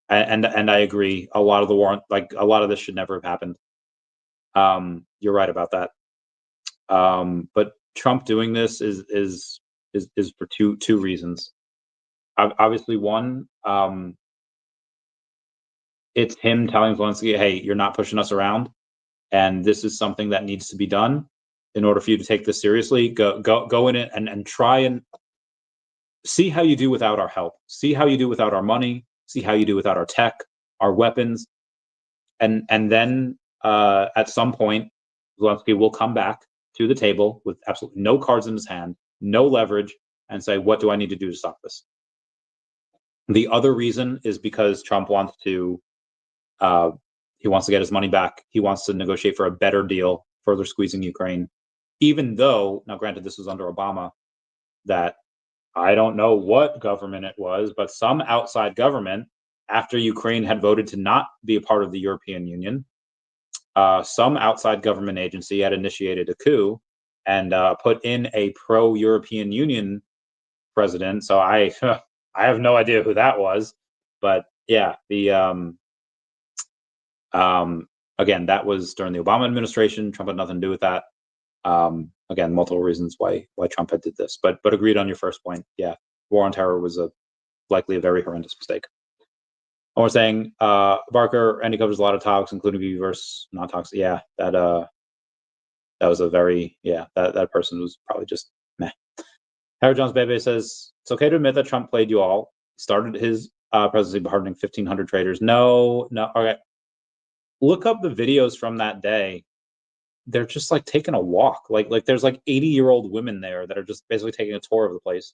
And I agree. A lot of the war, like a lot of this should never have happened. You're right about that. But Trump doing this is for two reasons. Obviously, one, it's him telling Zelensky, "Hey, you're not pushing us around, and this is something that needs to be done in order for you to take this seriously. Go in it and try and see how you do without our help. See how you do without our money. See how you do without our tech, our weapons, and then at some point, Zelensky will come back to the table with absolutely no cards in his hand, no leverage, and say, what do I need to do to stop this?" The other reason is because Trump wants to get his money back. He wants to negotiate for a better deal, further squeezing Ukraine. Even though, now granted, this was under Obama, that I don't know what government it was, but some outside government, after Ukraine had voted to not be a part of the European Union, some outside government agency had initiated a coup and put in a pro-European Union president. So I have no idea who that was, but yeah, again, that was during the Obama administration. Trump had nothing to do with that. Again, multiple reasons why Trump had did this, but agreed on your first point. Yeah, war on terror was likely a very horrendous mistake. And we're saying Barker, and he covers a lot of topics, including VeVeVerse, non-toxic. Yeah, that was a very, that person was probably just meh. Harry Jones Bebe says it's okay to admit that Trump played you all. Started his presidency by hardening 1,500 traders. No. Okay, look up the videos from that day. They're just like taking a walk. Like there's like 80-year-old women there that are just basically taking a tour of the place.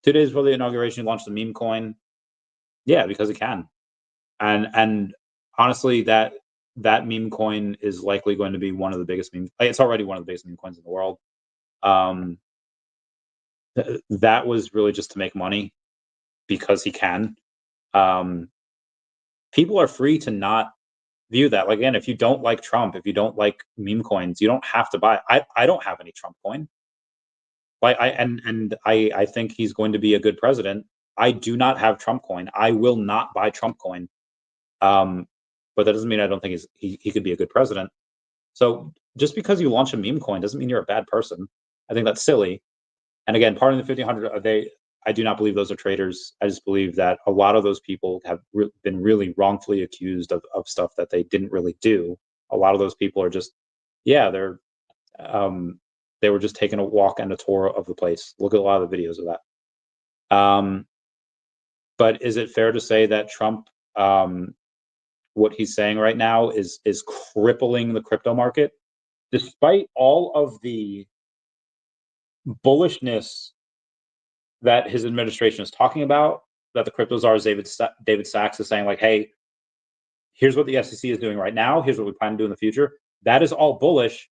2 days before the inauguration, he launched the meme coin. Yeah, because he can. And honestly, that meme coin is likely going to be one of the biggest memes. It's already one of the biggest meme coins in the world. That was really just to make money because he can. People are free to not view that. Like, again, if you don't like Trump, if you don't like meme coins, you don't have to buy. I don't have any Trump coin. Like I think he's going to be a good president. I do not have Trump coin. I will not buy Trump coin. But that doesn't mean I don't think he could be a good president. So just because you launch a meme coin doesn't mean you're a bad person. I think that's silly. And again, part of the 1,500, I do not believe those are traitors. I just believe that a lot of those people have been really wrongfully accused of stuff that they didn't really do. A lot of those people are just, they were just taking a walk and a tour of the place. Look at a lot of the videos of that. But is it fair to say that Trump, what he's saying right now is crippling the crypto market? despite all of the bullishness that his administration is talking about, that the crypto czar David Sachs is saying, like, hey, here's what the SEC is doing right now, here's what we plan to do in the future. That is all bullish,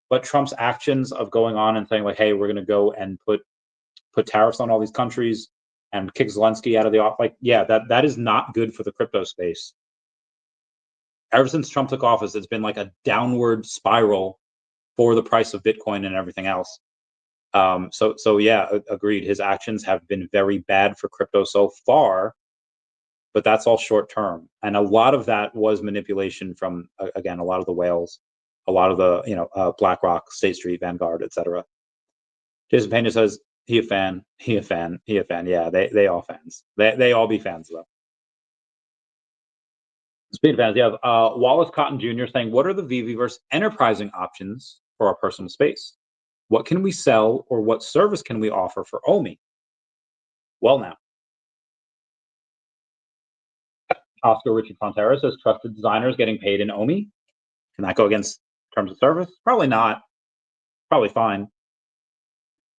but Trump's actions of going on and saying, like, hey, we're going to go and put tariffs on all these countries and kick Zelensky out of the office, like, yeah, that is not good for the crypto space. Ever since Trump took office, it's been like a downward spiral for the price of Bitcoin and everything else. So yeah, agreed. His actions have been very bad for crypto so far, but that's all short term. And a lot of that was manipulation from, again, a lot of the whales, a lot of the, BlackRock, State Street, Vanguard, etc. Jason Pena says, he a fan. Yeah, they all fans. They all be fans though. Speed fans, yeah. Wallace Cotton Jr. saying, what are the VeVeVerse enterprising options for our personal space? What can we sell, or what service can we offer for OMI? Well, now. Oscar Richard Fontera says, trusted designers getting paid in OMI. Can that go against terms of service? Probably not. Probably fine.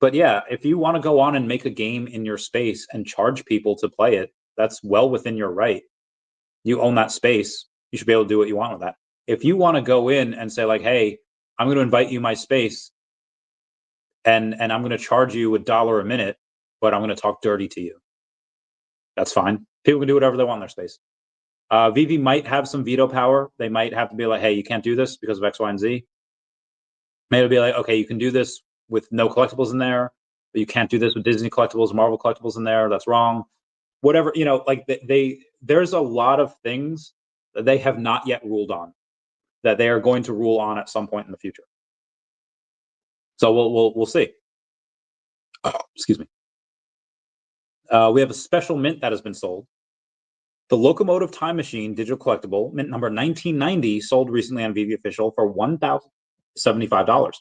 But yeah, if you want to go on and make a game in your space and charge people to play it, that's well within your right. You own that space. You should be able to do what you want with that. If you want to go in and say, like, hey, I'm going to invite you my space, and I'm going to charge you $1 a minute, but I'm going to talk dirty to you, that's fine. People can do whatever they want in their space. VeVe might have some veto power. They might have to be like, hey, you can't do this because of X, Y, and Z. Maybe be like, okay, you can do this with no collectibles in there, but you can't do this with Disney collectibles, Marvel collectibles in there. That's wrong. Whatever, like there's a lot of things that they have not yet ruled on that they are going to rule on at some point in the future. So we'll see. Oh, excuse me. We have a special mint that has been sold. The Locomotive Time Machine digital collectible, mint number 1990, sold recently on VeVe Official for $1,075.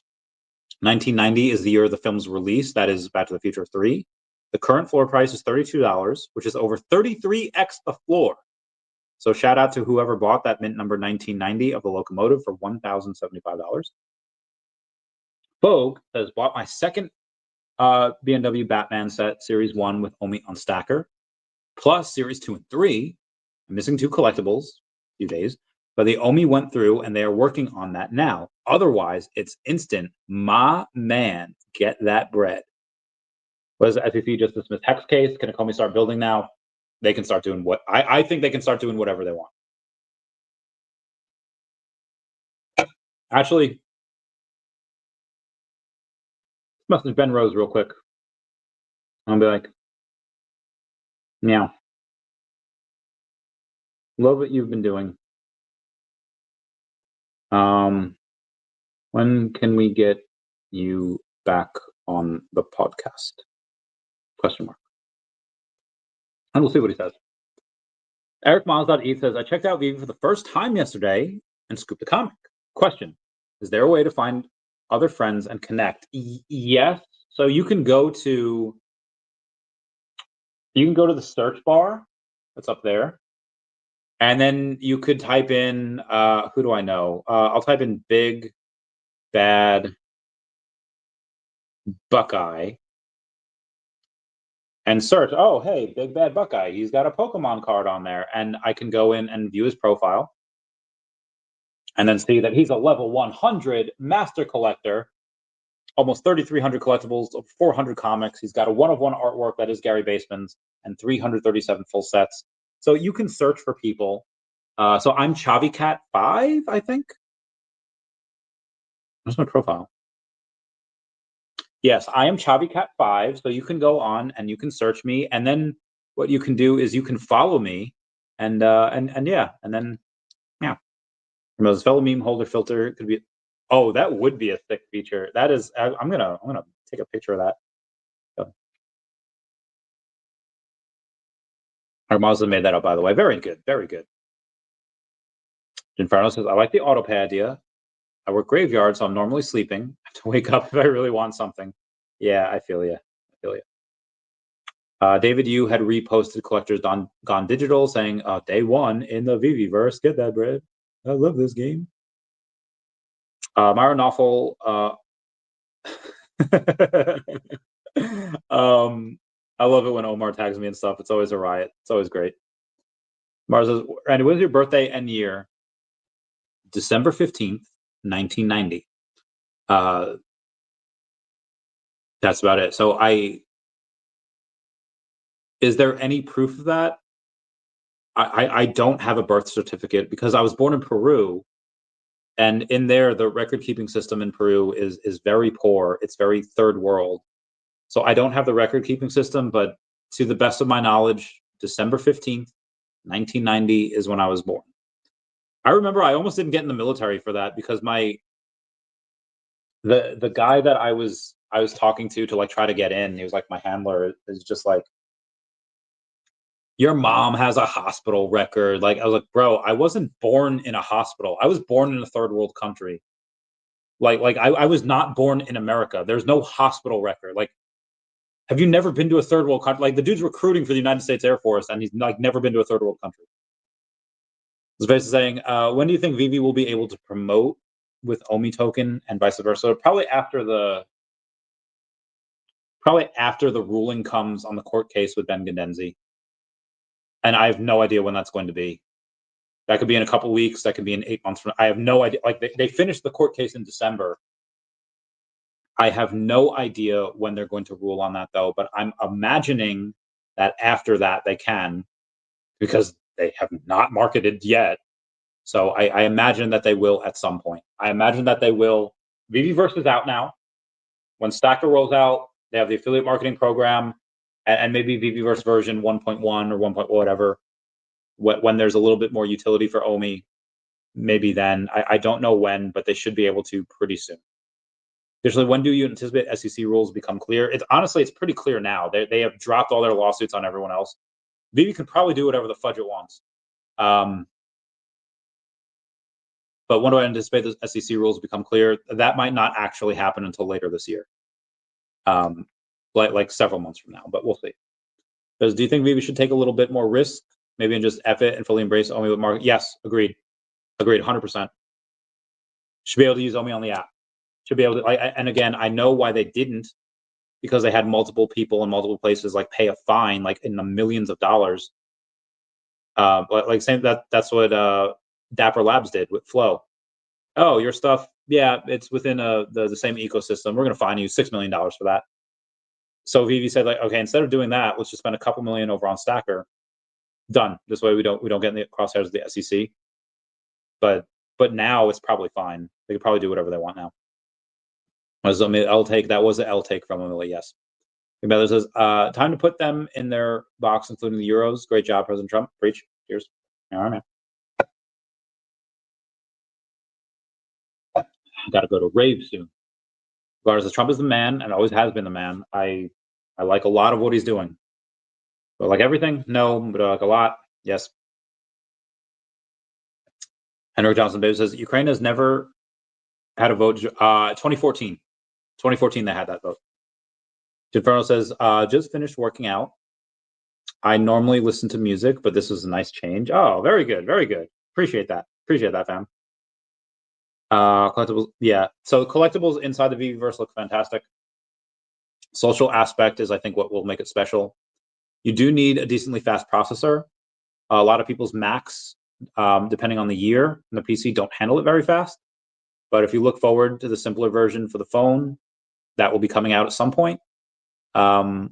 1990 is the year of the film's release. That is Back to the Future 3. The current floor price is $32, which is over 33x the floor. So shout out to whoever bought that mint number 1990 of the Locomotive for $1,075. Vogue has bought my second BMW Batman set, Series 1 with OMI on Stacker, plus Series 2 and 3. I'm missing 2 collectibles, a few days, but the OMI went through and they are working on that now. Otherwise, it's instant. My man, get that bread. Was SEC just dismissed Hex case? Can Economy start building now? They can start doing what I think they can start doing whatever they want. Actually, message Ben Rose real quick. I'll be like, yeah, love what you've been doing. When can we get you back on the podcast? Question mark. And we'll see what he says. Eric Miles.E says, I checked out VeVe for the first time yesterday and scooped a comic. Question, is there a way to find other friends and connect? Yes. So you can go to the search bar that's up there. And then you could type in, who do I know? I'll type in Big Bad Buckeye and search. Oh, hey, Big Bad Buckeye. He's got a Pokemon card on there. And I can go in and view his profile and then see that he's a level 100 master collector, almost 3,300 collectibles, 400 comics. He's got a one-of-one artwork that is Gary Baseman's and 337 full sets. So you can search for people. So I'm ChavyCat 5, I think. Where's my profile? Yes, I am ChavyCat 5. So you can go on and you can search me, and then what you can do is you can follow me, and yeah, and then yeah. Most fellow meme holder filter could be. Oh, that would be a thick feature. That is. I'm gonna take a picture of that. Our Muslim made that up, by the way. Very good, very good. Inferno says, I like the autopay idea. I work graveyard, so I'm normally sleeping. I have to wake up if I really want something. Yeah, I feel you. David Yu had reposted Collectors Gone Digital saying, day 1 in the VeVeVerse. Get that bread. I love this game. Myron Awful. I love it when Omar tags me and stuff. It's always a riot. It's always great. Mars says, and when's your birthday and year? December 15th, 1990. That's about it. So is there any proof of that? I don't have a birth certificate because I was born in Peru, and in there the record keeping system in Peru is very poor. It's very third world. So I don't have the record keeping system, but to the best of my knowledge, December 15th, 1990 is when I was born. I remember I almost didn't get in the military for that because the guy that I was talking to like try to get in, he was like my handler, is just like, your mom has a hospital record. Like, I was like, bro, I wasn't born in a hospital. I was born in a third world country. Like I was not born in America. There's no hospital record. Like, have you never been to a third world country? Like, the dude's recruiting for the United States Air Force, and he's like never been to a third world country. It's basically saying, when do you think VeVe will be able to promote with OMI token and vice versa? Probably after the ruling comes on the court case with Ben Gendenzi. And I have no idea when that's going to be. That could be in a couple weeks. That could be in 8 months from. I have no idea. Like, they finished the court case in December. I have no idea when they're going to rule on that, though. But I'm imagining that after that they can, because they have not marketed yet. So I imagine that they will at some point. I imagine that they will. VeVeVerse is out now. When Stacker rolls out, they have the affiliate marketing program, and maybe VeVeVerse version 1.1 or 1. Whatever. When there's a little bit more utility for OMI, maybe then. I don't know when, but they should be able to pretty soon. Additionally, when do you anticipate SEC rules become clear? It's pretty clear now. They have dropped all their lawsuits on everyone else. VeVe can probably do whatever the fudge it wants. But when do I anticipate the SEC rules become clear? That might not actually happen until later this year. Like several months from now, but we'll see. Do you think VeVe should take a little bit more risk, maybe and just F it and fully embrace OMI with market? Yes, agreed, 100%. Should be able to use OMI on the app. Should be able to. And again, I know why they didn't, because they had multiple people in multiple places like pay a fine like in the millions of dollars. Like saying that's what Dapper Labs did with Flow. Oh, your stuff, yeah, it's within the same ecosystem. We're going to fine you $6 million for that. So VeVe said, like, okay, instead of doing that, let's just spend a couple million over on Stacker. Done. This way we don't get in the crosshairs of the SEC. But now it's probably fine. They could probably do whatever they want now. Was L take? That was an L take from Amelia. Yes. Mother says, time to put them in their box, including the euros. Great job, President Trump. Preach. Cheers. All right, man. Got to go to rave soon. Regardless, Trump is the man and always has been the man. I like a lot of what he's doing. But like everything, no. But like a lot, yes. Henry Johnson Baby says, Ukraine has never had a vote. 2014. 2014, they had that vote. Inferno says, just finished working out. I normally listen to music, but this was a nice change. Oh, very good. Very good. Appreciate that. Appreciate that, fam. Collectibles, yeah. So collectibles inside the VeVeVerse look fantastic. Social aspect is, I think, what will make it special. You do need a decently fast processor. A lot of people's Macs, depending on the year and the PC, don't handle it very fast. But if you look forward to the simpler version for the phone, that will be coming out at some point. I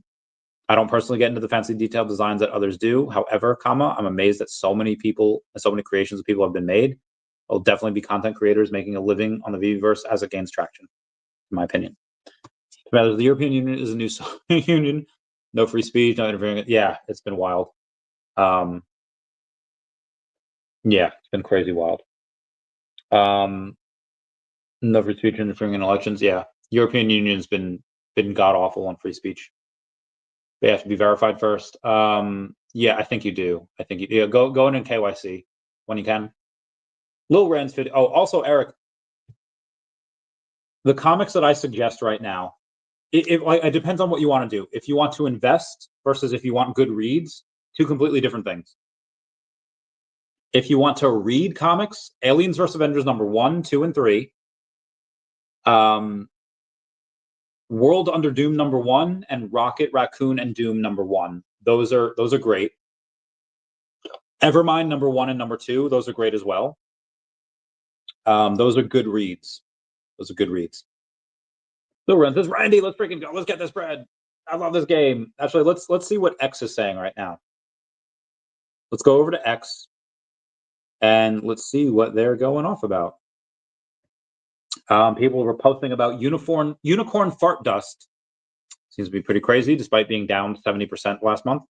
don't personally get into the fancy detailed designs that others do. However, I'm amazed that so many people and so many creations of people have been made. There'll definitely be content creators making a living on the VeVeVerse as it gains traction, in my opinion. The European Union is a new union. No free speech, no interfering. Yeah, it's been wild. Yeah, it's been crazy wild. No free speech interfering in elections. Yeah, European Union's been god awful on free speech. They have to be verified first. Yeah, I think you do. I think you go in and KYC when you can. Lil Rand's video. Oh, also Eric, the comics that I suggest right now, it depends on what you want to do. If you want to invest versus if you want good reads, two completely different things. If you want to read comics, Aliens vs. Avengers number 1, 2, and 3 World Under Doom #1 and Rocket Raccoon and Doom #1. Those are great. Evermind #1 and #2. Those are great as well. Those are good reads. Those are good reads. So Ren says, Randy, let's freaking go. Let's get this bread. I love this game. Actually, let's see what X is saying right now. Let's go over to X and let's see what they're going off about. People were posting about unicorn fart dust. Seems to be pretty crazy, despite being down 70% last month.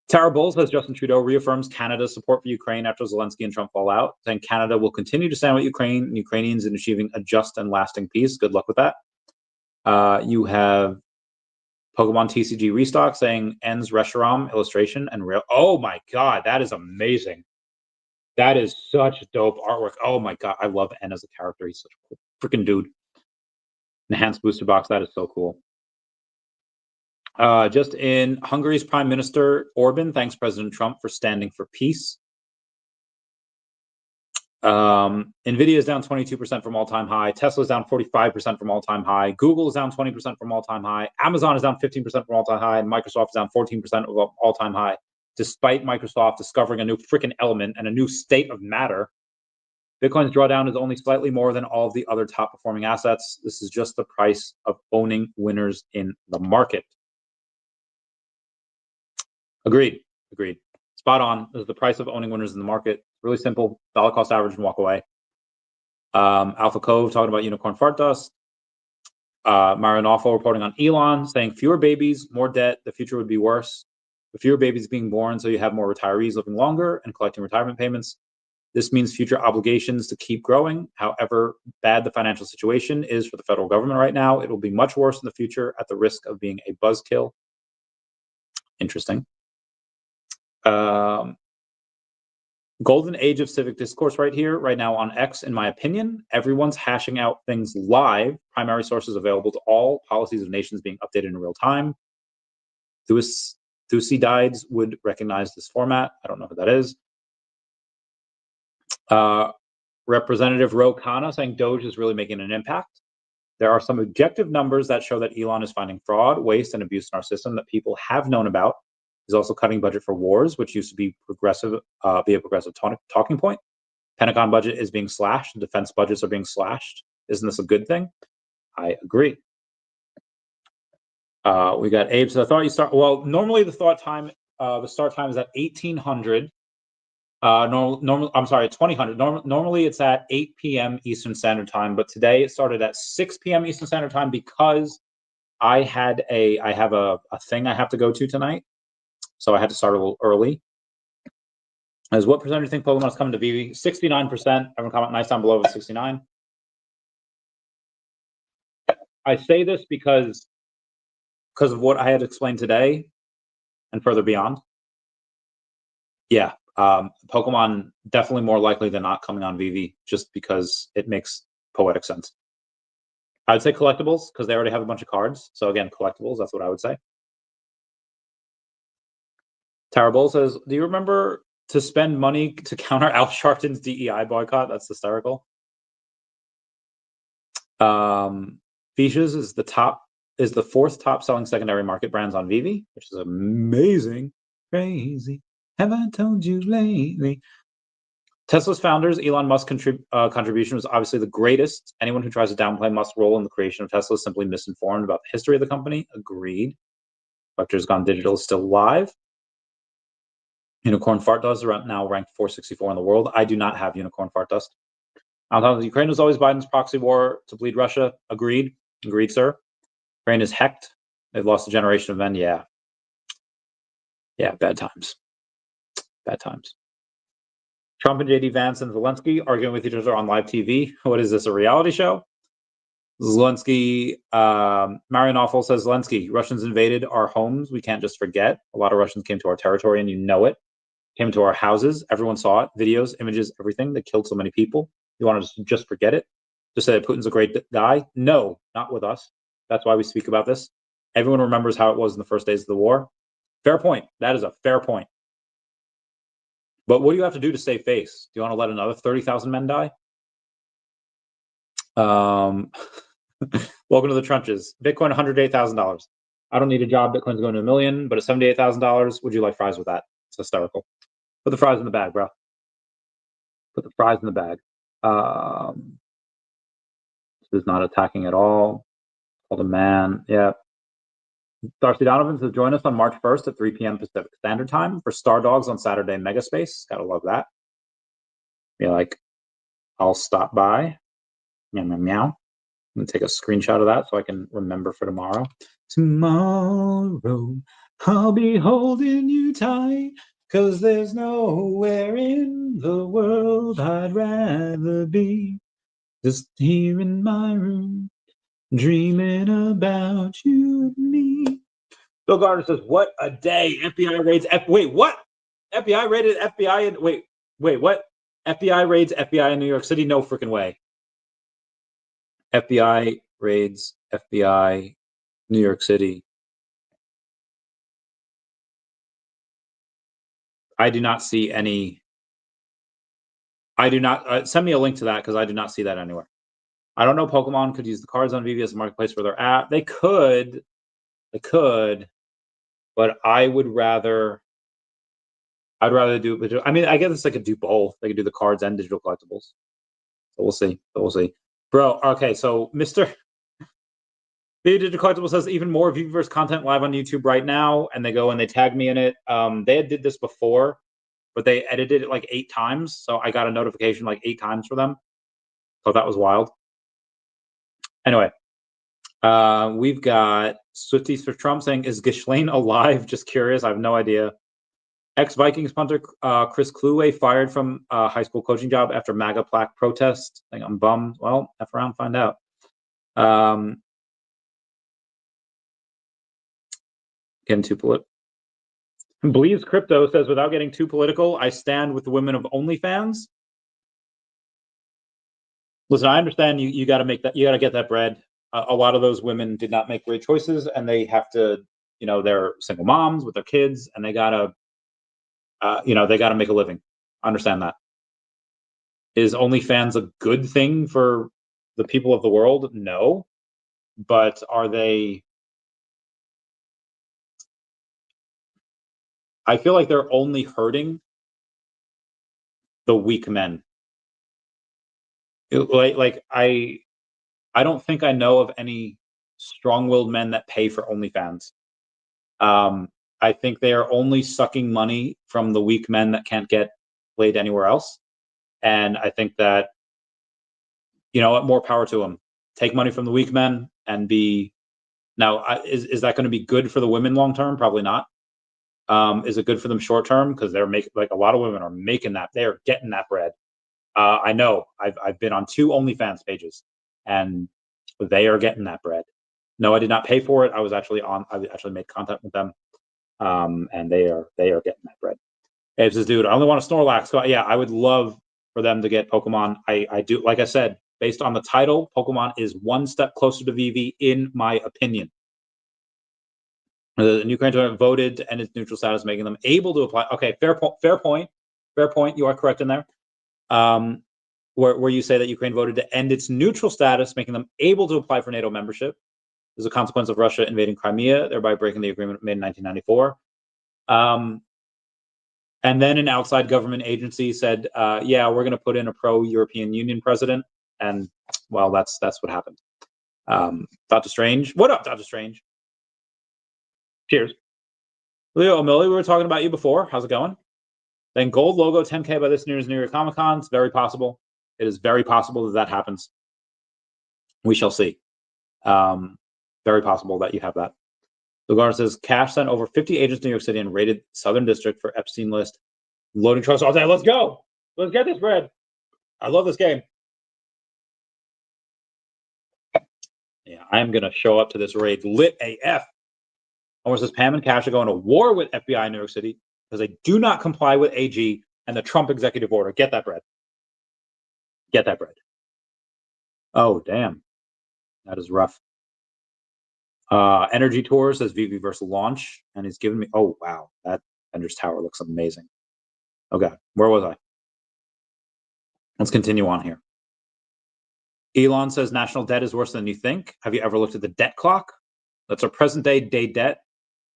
Tara Bowles says Justin Trudeau reaffirms Canada's support for Ukraine after Zelensky and Trump fall out, saying Canada will continue to stand with Ukraine and Ukrainians in achieving a just and lasting peace. Good luck with that. You have Pokemon TCG Restock saying ends Reshiram illustration and real. Oh my god, that is amazing. That is such dope artwork. Oh my god, I love N as a character. He's such a cool freaking dude. Enhanced booster box, that is so cool. Just in, Hungary's Prime Minister Orban thanks President Trump for standing for peace. Nvidia is down 22% from all-time high. Tesla is down 45% from all-time high. Google is down 20% from all-time high. Amazon is down 15% from all-time high. And Microsoft is down 14% of all-time high, despite Microsoft discovering a new freaking element and a new state of matter. Bitcoin's drawdown is only slightly more than all of the other top-performing assets. This is just the price of owning winners in the market. Agreed. Spot on. This is the price of owning winners in the market. Really simple. Dollar cost average and walk away. Alpha Cove talking about unicorn fart dust. Mario Nawful reporting on Elon, saying fewer babies, more debt. The future would be worse. With fewer babies being born, so you have more retirees living longer and collecting retirement payments. This means future obligations to keep growing. However bad the financial situation is for the federal government right now, it will be much worse in the future at the risk of being a buzzkill. Interesting. Golden age of civic discourse right here, right now on X, in my opinion. Everyone's hashing out things live. Primary sources available to all. Policies of nations being updated in real time. Thucydides would recognize this format. I don't know who that is. Representative Ro Khanna saying Doge is really making an impact. There are some objective numbers that show that Elon is finding fraud, waste, and abuse in our system that people have known about. He's also cutting budget for wars, which used to be be a progressive talking point. Pentagon budget is being slashed. Defense budgets are being slashed. Isn't this a good thing? I agree. We got Abe. So I thought you start. Well, normally the start time is at 1800. I'm sorry, 2000. Normally it's at 8 p.m. Eastern Standard Time, but today it started at 6 p.m. Eastern Standard Time because I have a thing I have to go to tonight. So I had to start a little early. As what percentage do you think Pokemon is coming to VeVe? 69%. Everyone comment nice down below with 69. I say this because of what I had explained today and further beyond. Yeah, Pokemon definitely more likely than not coming on VeVe just because it makes poetic sense. I would say collectibles because they already have a bunch of cards. So again, collectibles, that's what I would say. Tara Bull says, do you remember to spend money to counter Al Sharpton's DEI boycott? That's hysterical. Features is the fourth top selling secondary market brands on VeVe, which is amazing. Crazy. Have I told you lately? Tesla's founders, Elon Musk's contribution was obviously the greatest. Anyone who tries to downplay Musk's role in the creation of Tesla is simply misinformed about the history of the company. Agreed. Collector's Gone Digital is still live. Unicorn Fart Dust is now ranked 464 in the world. I do not have Unicorn Fart Dust. Ukraine was always Biden's proxy war to bleed Russia. Agreed. Agreed, sir. Ukraine is hecked. They've lost a generation of men. Yeah. Yeah, bad times. Bad times. Trump and J.D. Vance and Zelensky arguing with each other on live TV. What is this, a reality show? Zelensky, Marian Awful says, Zelensky, Russians invaded our homes. We can't just forget. A lot of Russians came to our territory and you know it. Came to our houses. Everyone saw it. Videos, images, everything. They killed so many people. You want to just forget it? Just say that Putin's a great guy? No, not with us. That's why we speak about this. Everyone remembers how it was in the first days of the war. Fair point. That is a fair point. But what do you have to do to save face? Do you want to let another 30,000 men die? Welcome to the trenches. Bitcoin, $108,000. I don't need a job. Bitcoin's going to $1 million, but at $78,000, would you like fries with that? It's hysterical. Put the fries in the bag, bro. Put the fries in the bag. This is not attacking at all. Called a man. Yeah. Darcy Donovan says, join us on March 1st at 3 p.m. Pacific Standard Time for Star Dogs on Saturday Megaspace. Gotta love that. Be like, I'll stop by. Meow, meow, meow. I'm gonna take a screenshot of that so I can remember for tomorrow. Tomorrow, I'll be holding you tight, 'cause there's nowhere in the world I'd rather be. Just here in my room, dreaming about you and me. Bill Gardner says, what a day. FBI raids, wait, what? FBI raided FBI in, wait, what? FBI raids FBI in New York City? No freaking way. FBI raids FBI New York City. I do not see any. I do not, send me a link to that, because I do not see that anywhere. I don't know Pokemon could use the cards on VeVe as a marketplace where they're at. They could, but I would rather, I'd rather do, I mean, I guess they could do both. They could do the cards and digital collectibles. So we'll see. Bro, okay, so Mr. VeVe Digital Collectibles says even more VeVeVerse content live on YouTube right now, and they go and they tag me in it. They did this before, but they edited it like 8 times, so I got a notification like 8 times for them. So that was wild. Anyway, we've got Swifties for Trump saying, is Ghislaine alive? Just curious. I have no idea. Ex-Vikings punter Chris Kluwe fired from high school coaching job after MAGA plaque protest. I think I'm bummed. Well, F around, find out. Getting too political. Bleeds Crypto says, without getting too political, I stand with the women of OnlyFans. Listen, I understand you got to make that, you got to get that bread. A lot of those women did not make great choices, and they have to, they're single moms with their kids, and they gotta, they gotta make a living. I understand that. Is OnlyFans a good thing for the people of the world? No, but are they? I feel like they're only hurting the weak men. I don't think I know of any strong-willed men that pay for OnlyFans. I think they are only sucking money from the weak men that can't get laid anywhere else. And I think that, more power to them. Take money from the weak men and be. Now, is that going to be good for the women long term? Probably not. Is it good for them short term? Because they're making, like, a lot of women are making that. They are getting that bread. I know. I've been on 2 OnlyFans pages, and they are getting that bread. No, I did not pay for it. I actually made contact with them, and they are getting that bread. Hey, this dude, I only want a Snorlax. So yeah, I would love for them to get Pokemon. I do, like I said, based on the title, Pokemon is one step closer to VeVe, in my opinion. The Ukraine tournament voted to end its neutral status, making them able to apply. Okay, fair point. You are correct in there. Where you say that Ukraine voted to end its neutral status, making them able to apply for NATO membership as a consequence of Russia invading Crimea, thereby breaking the agreement made in 1994. And then an outside government agency said, yeah, we're going to put in a pro-European Union president. And, well, that's what happened. Dr. Strange. What up, Dr. Strange? Cheers. Leo O'Malley, we were talking about you before. How's it going? Then gold logo 10K by this year's New York Comic Con. It's very possible. It is very possible that happens. We shall see. Very possible that you have that. Lugar says, Cash sent over 50 agents to New York City and raided Southern District for Epstein list. Loading trucks all day. Let's go. Let's get this bread. I love this game. Yeah, I am going to show up to this raid lit AF. Omar says, Pam and Cash are going to war with FBI in New York City because they do not comply with AG and the Trump executive order. Get that bread. Get that bread. Oh, damn. That is rough. Energy Tour says VeVeVerse launch, and he's giving me, oh, wow. That Avengers Tower looks amazing. Okay, where was I? Let's continue on here. Elon says national debt is worse than you think. Have you ever looked at the debt clock? That's our present day debt,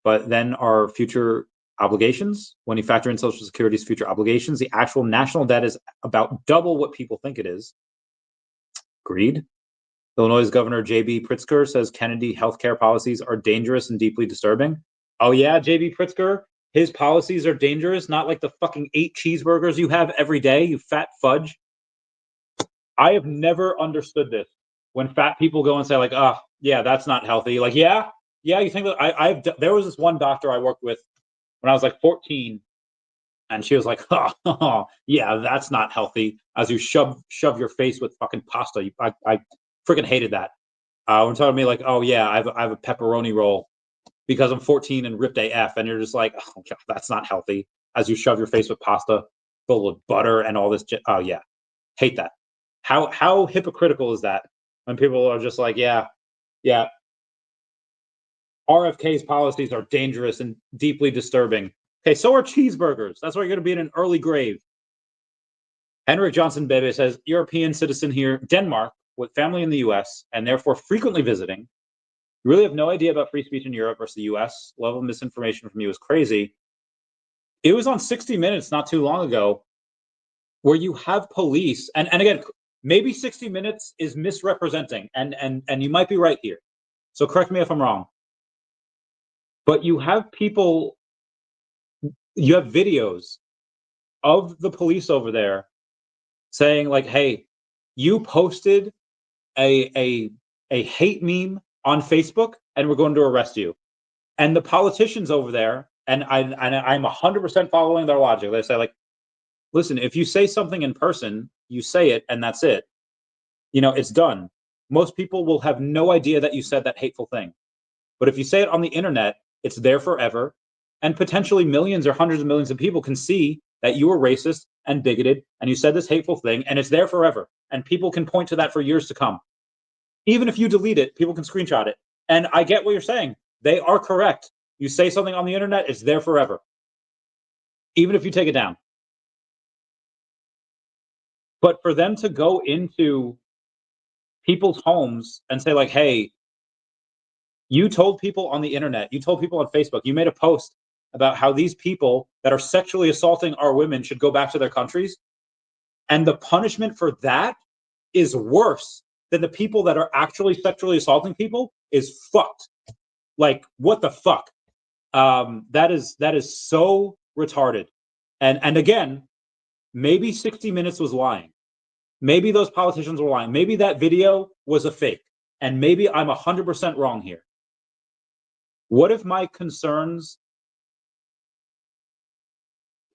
but then our future obligations. When you factor in Social Security's future obligations, the actual national debt is about double what people think it is. Agreed. Illinois Governor J.B. Pritzker says Kennedy healthcare policies are dangerous and deeply disturbing. Oh yeah, J.B. Pritzker, his policies are dangerous, not like the fucking 8 cheeseburgers you have every day, you fat fudge. I have never understood this. When fat people go and say like, oh, yeah, that's not healthy. Like, yeah, you think that there was this one doctor I worked with when I was like 14, and she was like, oh, yeah, that's not healthy. As you shove your face with fucking pasta. I freaking hated that. When telling me like, oh yeah, I have a pepperoni roll because I'm 14 and ripped AF, and you're just like, oh God, that's not healthy. As you shove your face with pasta full of butter and all this. Oh yeah, hate that. How hypocritical is that when people are just like, yeah, RFK's policies are dangerous and deeply disturbing. Okay, so are cheeseburgers. That's why you're going to be in an early grave. Henrik Johnson Bebe says, European citizen here, Denmark, with family in the US, and therefore frequently visiting. You really have no idea about free speech in Europe versus the US. Level of misinformation from you is crazy. It was on 60 Minutes not too long ago where you have police, and again, maybe 60 Minutes is misrepresenting, and you might be right here. So correct me if I'm wrong. But you have people, you have videos of the police over there saying like, hey, you posted a hate meme on Facebook and we're going to arrest you. And the politicians over there, and I'm 100% following their logic. They say like, listen, if you say something in person, you say it and that's it. You know, it's done. Most people will have no idea that you said that hateful thing. But if you say it on the internet, it's there forever. And potentially millions or hundreds of millions of people can see that you were racist and bigoted and you said this hateful thing, and it's there forever. And people can point to that for years to come. Even if you delete it, people can screenshot it. And I get what you're saying. They are correct. You say something on the internet, it's there forever. Even if you take it down. But for them to go into people's homes and say like, hey, you told people on the internet, you told people on Facebook, you made a post about how these people that are sexually assaulting our women should go back to their countries. And the punishment for that is worse than the people that are actually sexually assaulting people is fucked. Like, what the fuck? That is so retarded. And again, maybe 60 Minutes was lying. Maybe those politicians were lying. Maybe that video was a fake. And maybe I'm 100% wrong here. What if my concerns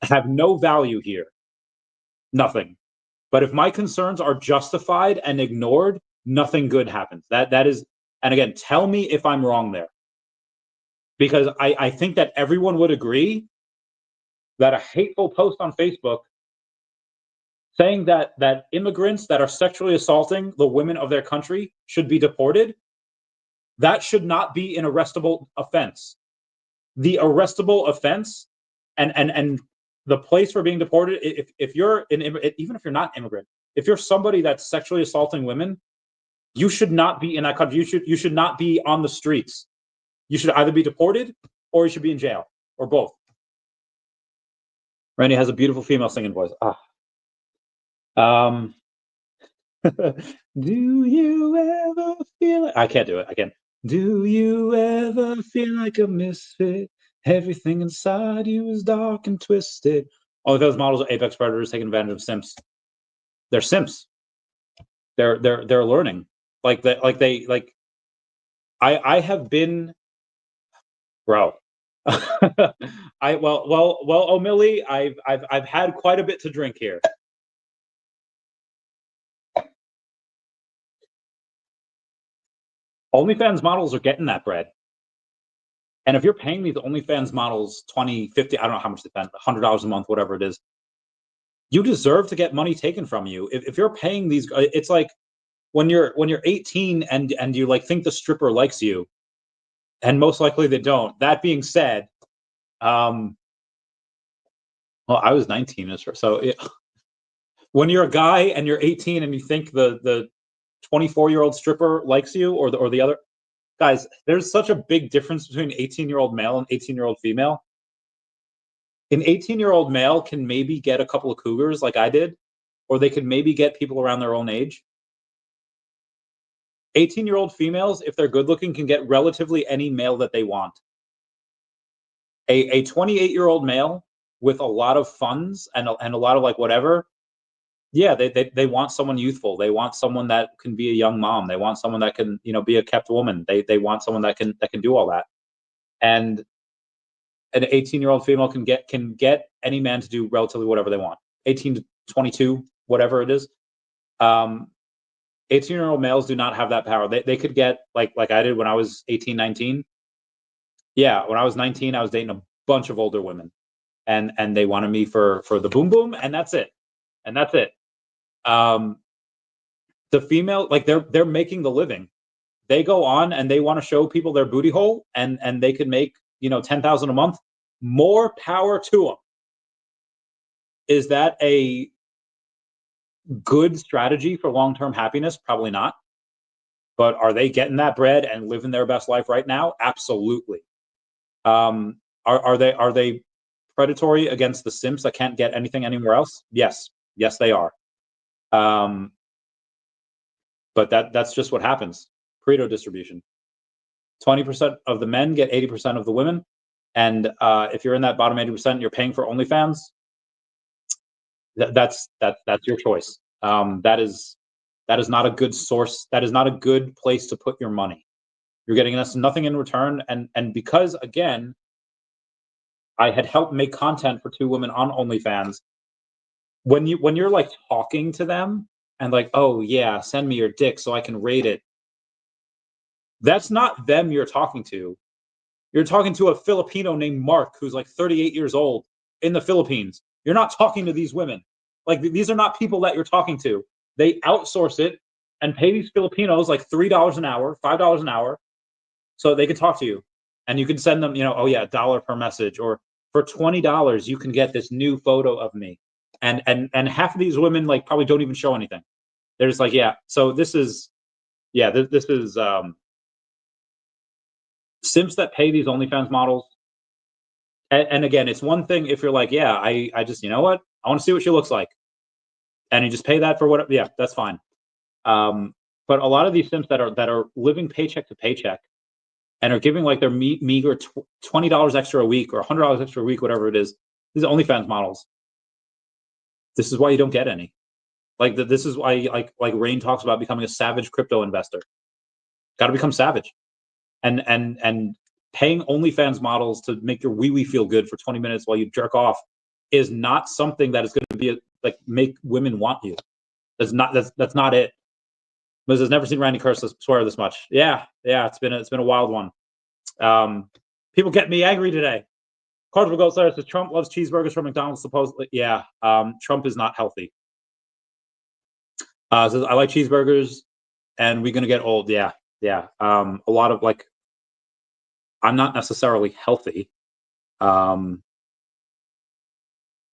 have no value here? Nothing. But if my concerns are justified and ignored, nothing good happens. That is, and again, tell me if I'm wrong there. Because I think that everyone would agree that a hateful post on Facebook saying that immigrants that are sexually assaulting the women of their country should be deported, that should not be an arrestable offense. The arrestable offense and the place for being deported, if you're even if you're not immigrant, if you're somebody that's sexually assaulting women, you should not be in that country. You should not be on the streets. You should either be deported or you should be in jail, or both. Randy has a beautiful female singing voice. Do you ever feel like... I can't do it. I can't. Do you ever feel like a misfit? Everything inside you is dark and twisted. All of those models are apex predators taking advantage of simps. They're simps. They're learning. I have been, bro. O'Milly, I've had quite a bit to drink here. OnlyFans models are getting that bread. And if you're paying these OnlyFans models 20, 50, I don't know how much they spend, $100 a month, whatever it is, you deserve to get money taken from you. If you're paying these, it's like when you're 18 and you like think the stripper likes you, and most likely they don't. That being said, well, I was 19, so when you're a guy and you're 18 and you think the 24-year-old stripper likes you, or the other guys. There's such a big difference between 18-year-old male and 18-year-old female. An 18-year-old male can maybe get a couple of cougars like I did, or they could maybe get people around their own age. 18-year-old females, if they're good looking, can get relatively any male that they want. A 28-year-old male with a lot of funds and a lot of like whatever, yeah, they want someone youthful. They want someone that can be a young mom. They want someone that can, be a kept woman. They want someone that can do all that. And an 18-year-old female can get any man to do relatively whatever they want. 18 to 22, whatever it is. 18-year-old males do not have that power. They could get like I did when I was 18, 19. Yeah, when I was 19, I was dating a bunch of older women, and they wanted me for the boom boom, and that's it. The female, like they're making the living. They go on and they want to show people their booty hole, and they can make 10,000 a month. More power to them. Is that a good strategy for long-term happiness? Probably not. But are they getting that bread and living their best life right now? Absolutely. Are they predatory against the simps that can't get anything anywhere else? Yes, they are. But that's just what happens. Pareto distribution. 20% of the men get 80% of the women, and if you're in that bottom 80%, you're paying for OnlyFans. That's your choice. That is not a good source. That is not a good place to put your money. You're getting us nothing in return, and because again, I had helped make content for 2 women on OnlyFans. When you're like talking to them and like, oh yeah, send me your dick so I can rate it. That's not them you're talking to. You're talking to a Filipino named Mark who's like 38 years old in the Philippines. You're not talking to these women. Like these are not people that you're talking to. They outsource it and pay these Filipinos like $3 an hour, $5 an hour, so they can talk to you. And you can send them, oh yeah, $1 per message, or for $20 you can get this new photo of me. And half of these women like probably don't even show anything. They're just like, yeah. So this is simps that pay these OnlyFans models. And again, it's one thing if you're like, yeah, I just, I want to see what she looks like, and you just pay that for what, yeah, that's fine. But a lot of these simps that are living paycheck to paycheck and are giving like their meager $20 extra a week or $100 extra a week, whatever it is, these are OnlyFans models. This is why you don't get any. Like this is why like Rain talks about becoming a savage crypto investor. Got to become savage, and paying OnlyFans models to make your wee feel good for 20 minutes while you jerk off is not something that is going to be like make women want you. That's not it. Liz has never seen Randy Curse swear this much. Yeah, it's been a wild one. People get me angry today. Cardinal Ghost Slayer says Trump loves cheeseburgers from McDonald's. Supposedly, yeah. Trump is not healthy. Says I like cheeseburgers, and we're gonna get old. Yeah. A lot of like, I'm not necessarily healthy. Oh,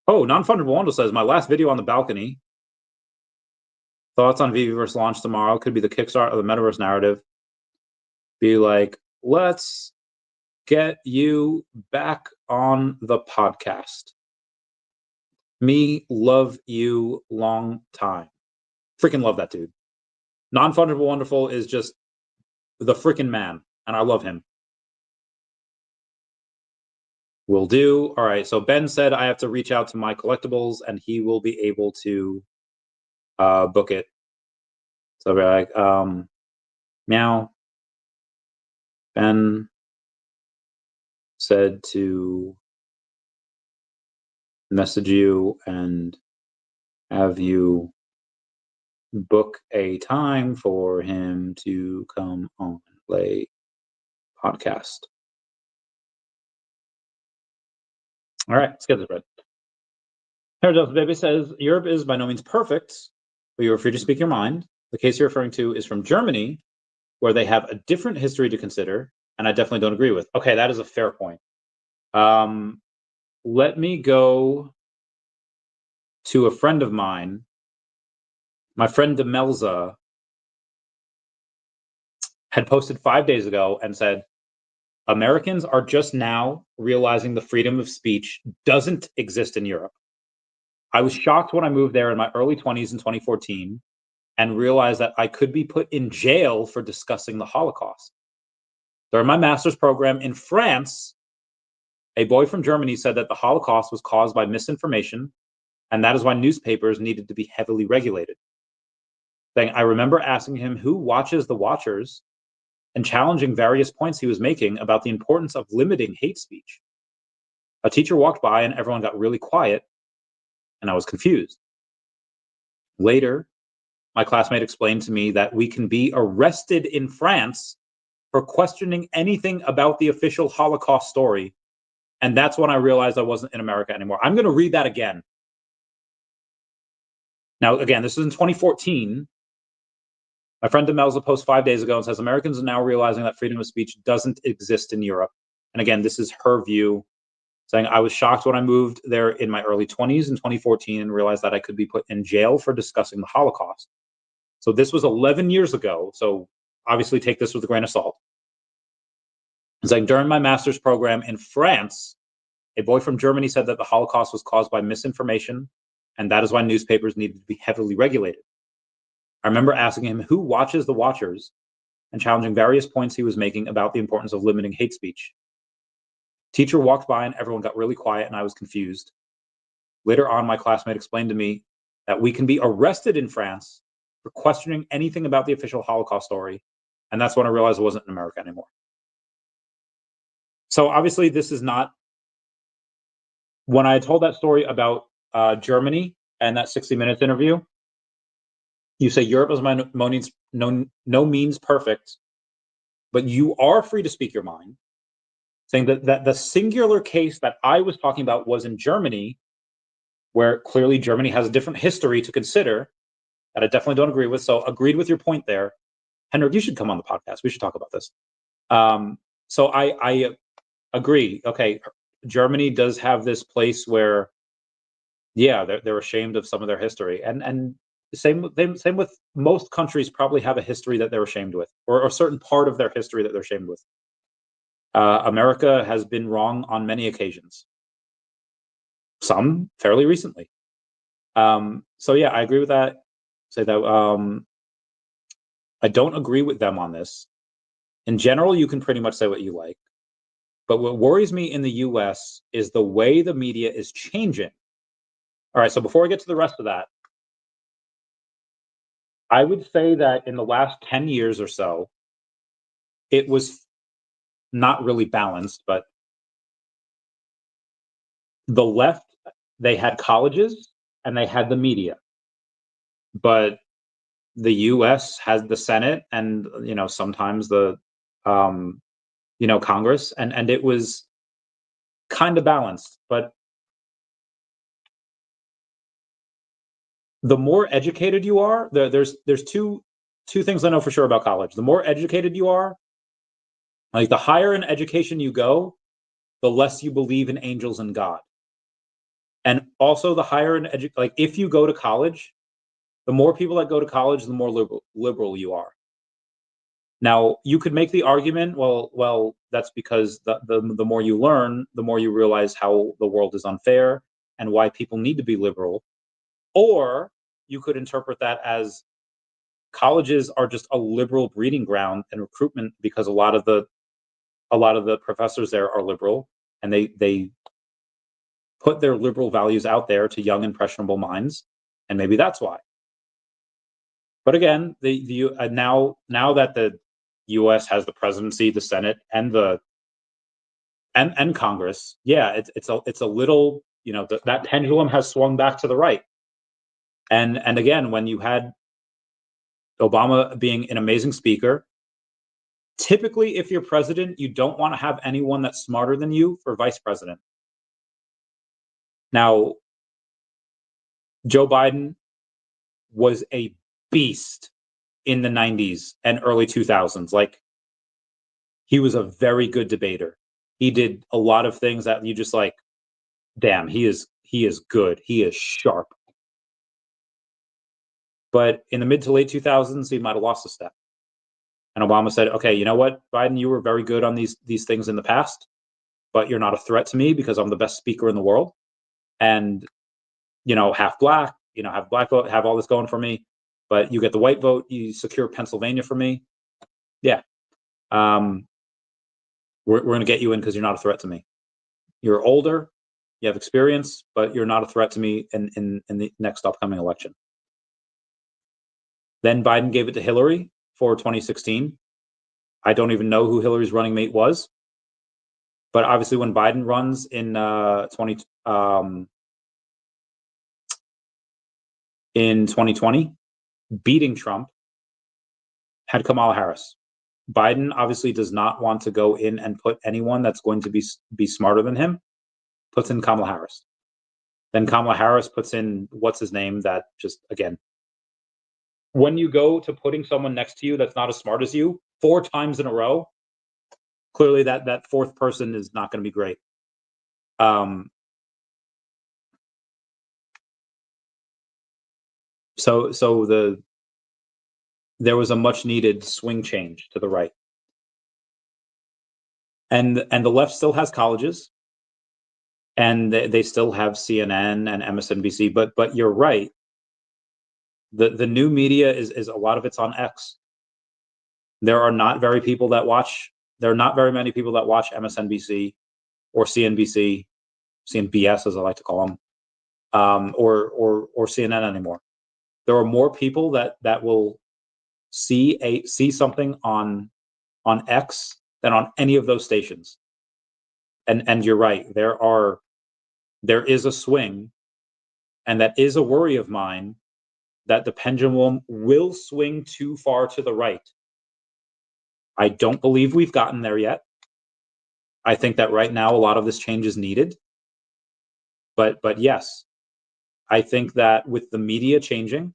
non-fungible Wanda says my last video on the balcony. Thoughts on VeVeVerse launch tomorrow could be the kickstart of the metaverse narrative. Be like, let's get you back on the podcast. Me love you long time. Freaking love that dude. Non-fungible wonderful is just the freaking man, and I love him. Will do. All right. So Ben said I have to reach out to my collectibles, and he will be able to book it. So I'll be like, meow. Ben said to message you and have you book a time for him to come on and play podcast. All right, let's get this right. Paradox Baby says Europe is by no means perfect, but you are free to speak your mind. The case you're referring to is from Germany, where they have a different history to consider, and I definitely don't agree with. Okay, that is a fair point. Let me go to a friend of mine, my friend Demelza, had posted 5 days ago and said, Americans are just now realizing the freedom of speech doesn't exist in Europe. I was shocked when I moved there in my early 20s in 2014 and realized that I could be put in jail for discussing the Holocaust. During my master's program in France, a boy from Germany said that the Holocaust was caused by misinformation, and that is why newspapers needed to be heavily regulated. Saying, I remember asking him who watches the watchers and challenging various points he was making about the importance of limiting hate speech. A teacher walked by and everyone got really quiet, and I was confused. Later, my classmate explained to me that we can be arrested in France for questioning anything about the official Holocaust story. And that's when I realized I wasn't in America anymore. I'm going to read that again. Now, again, this is in 2014. My friend Demelza posts 5 days ago and says, Americans are now realizing that freedom of speech doesn't exist in Europe. And again, this is her view, saying, I was shocked when I moved there in my early 20s in 2014 and realized that I could be put in jail for discussing the Holocaust. So this was 11 years ago. So obviously take this with a grain of salt. It's like during my master's program in France, a boy from Germany said that the Holocaust was caused by misinformation, and that is why newspapers needed to be heavily regulated. I remember asking him who watches the watchers and challenging various points he was making about the importance of limiting hate speech. Teacher walked by and everyone got really quiet and I was confused. Later on, my classmate explained to me that we can be arrested in France for questioning anything about the official Holocaust story. And that's when I realized I wasn't in America anymore. So obviously this is not, when I told that story about Germany and that 60 Minutes interview, you say Europe is by no means perfect, but you are free to speak your mind. Saying that the singular case that I was talking about was in Germany, where clearly Germany has a different history to consider that I definitely don't agree with. So agreed with your point there. Henrik, you should come on the podcast. We should talk about this. So I agree. Okay, Germany does have this place where, yeah, they're ashamed of some of their history, and same with most countries probably have a history that they're ashamed with, or a certain part of their history that they're ashamed with. America has been wrong on many occasions, some fairly recently. So yeah, I agree with that. Say that I don't agree with them on this. In general, you can pretty much say what you like. But what worries me in the US is the way the media is changing. All right, so before I get to the rest of that, I would say that in the last 10 years or so, it was not really balanced, but the left, they had colleges and they had the media. But the US has the Senate and, sometimes the, Congress, and it was kind of balanced. But the more educated you are, there's two things I know for sure about college. The more educated you are, like the higher in education you go, the less you believe in angels and God. And also the higher in like if you go to college, the more people that go to college, the more liberal you are. Now you could make the argument, well, that's because the more you learn, the more you realize how the world is unfair and why people need to be liberal. Or you could interpret that as colleges are just a liberal breeding ground and recruitment because a lot of the professors there are liberal and they put their liberal values out there to young impressionable minds, and maybe that's why. But again, now that the U.S. has the presidency, the Senate, and and Congress, yeah, it's a little, that pendulum has swung back to the right. And again, when you had Obama being an amazing speaker, typically, if you're president, you don't want to have anyone that's smarter than you for vice president. Now, Joe Biden was a beast in the 90s and early 2000s. Like, he was a very good debater. He did a lot of things that you just like, damn, he is good. He is sharp. But in the mid to late 2000s, he might have lost a step. And Obama said, okay, you know what, Biden, you were very good on these things in the past, but you're not a threat to me because I'm the best speaker in the world. And, half black, have black vote, have all this going for me, but you get the white vote, you secure Pennsylvania for me. Yeah. We're going to get you in because you're not a threat to me. You're older, you have experience, but you're not a threat to me in the next upcoming election. Then Biden gave it to Hillary for 2016. I don't even know who Hillary's running mate was. But obviously when Biden runs in 2020, beating Trump, had Kamala Harris. Biden obviously does not want to go in and put anyone that's going to be smarter than him, puts in Kamala Harris. Then Kamala Harris puts in, what's his name, that just, again, when you go to putting someone next to you that's not as smart as you 4 times in a row, clearly that fourth person is not going to be great. So there was a much needed swing change to the right. And the left still has colleges, and they still have CNN and MSNBC, but you're right. The new media is a lot of it's on X. There are not very many people that watch MSNBC or CNBC, CNBS as I like to call them, or CNN anymore. There are more people that will see something on X than on any of those stations. And you're right, there is a swing, and that is a worry of mine, that the pendulum will swing too far to the right. I don't believe we've gotten there yet. I think that right now a lot of this change is needed. But yes, I think that with the media changing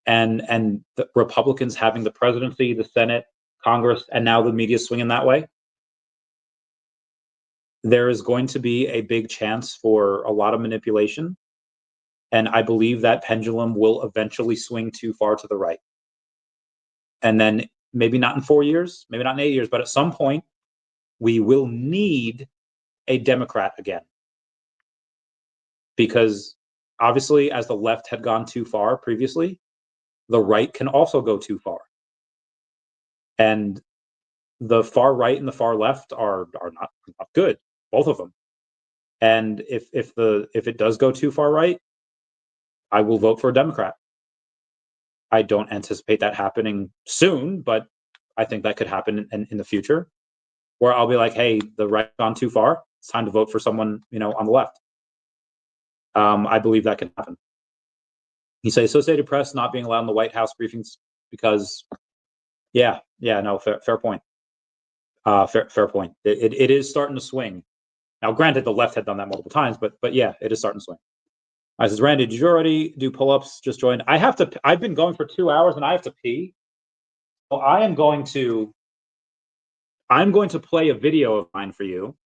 and the Republicans having the presidency, the Senate, Congress, and now the media swinging that way, there is going to be a big chance for a lot of manipulation. And I believe that pendulum will eventually swing too far to the right. And then maybe not in 4 years, maybe not in 8 years, but at some point, we will need a Democrat again. Because obviously, as the left had gone too far previously, the right can also go too far. And the far right and the far left are not good, both of them. And if it does go too far right, I will vote for a Democrat. I don't anticipate that happening soon, but I think that could happen in the future, where I'll be like, hey, the right's gone too far. It's time to vote for someone, on the left. I believe that can happen. You say Associated Press not being allowed in the White House briefings because, no, fair point. Fair point. It is starting to swing. Now, granted, the left had done that multiple times, but yeah, it is starting to swing. I says, Randy, did you already do pull-ups? Just joined. I've been going for 2 hours and I have to pee. So I'm going to play a video of mine for you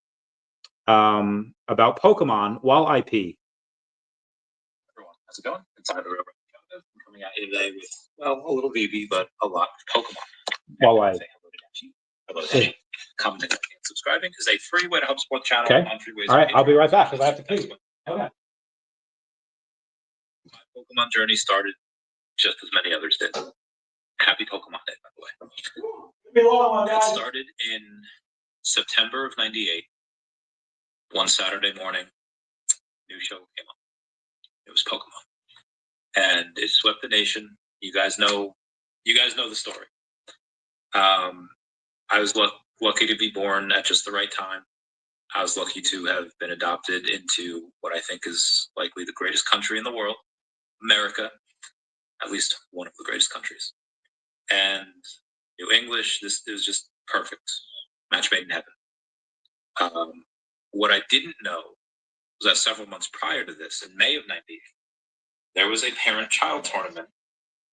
about Pokemon while I pee. Everyone, how's it going? It's either over. I'm coming out here today with, a little VeVe, but a lot of Pokemon. While I say hello to Dashi. Commenting and subscribing is a free way to help support the channel. Okay. All right, I'll be right back because I have to pee. Okay. My Pokemon journey started just as many others did. Happy Pokemon Day, by the way. It started in September of '98. One Saturday morning, new show came on. It was Pokemon, and it swept the nation. You guys know the story. I was lucky to be born at just the right time. I was lucky to have been adopted into what I think is likely the greatest country in the world, America, at least one of the greatest countries. And New English, this is just perfect. Match made in heaven. What I didn't know was that several months prior to this, in May of '98, there was a parent-child tournament,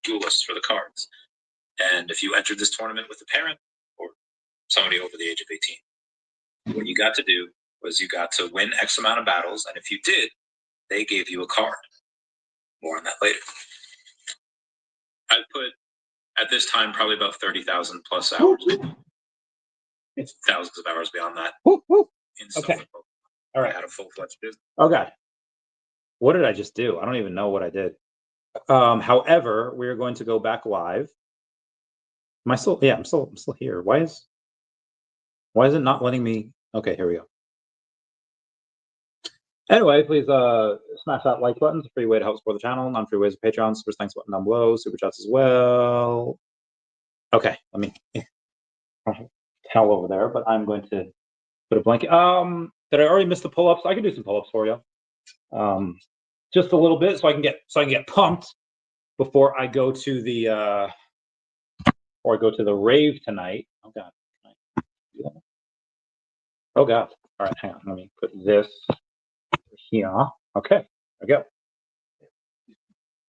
duelists for the cards. And if you entered this tournament with a parent or somebody over the age of 18, what you got to do was you got to win X amount of battles, and if you did, they gave you a card. More on that later. I At this time, probably about 30,000 plus hours. It's thousands of hours beyond that. Okay. All right. I had a full-fledged business. Okay. What did I just do? I don't even know what I did. However, we're going to go back live. Am I still? Yeah, I'm still here. Why is it not letting me? Okay, here we go. Anyway, please smash that like button. It's a free way to help support the channel. Non-free ways of Patreon. Super thanks button down below. Super chats as well. Okay, let me tell over there, but I'm going to put a blanket. Did I already miss the pull-ups? I can do some pull-ups for you. Just a little bit so I can get pumped before I go to the rave tonight. Oh god. Can I do that? Oh god. All right, hang on. Let me put this here. Okay, there we go.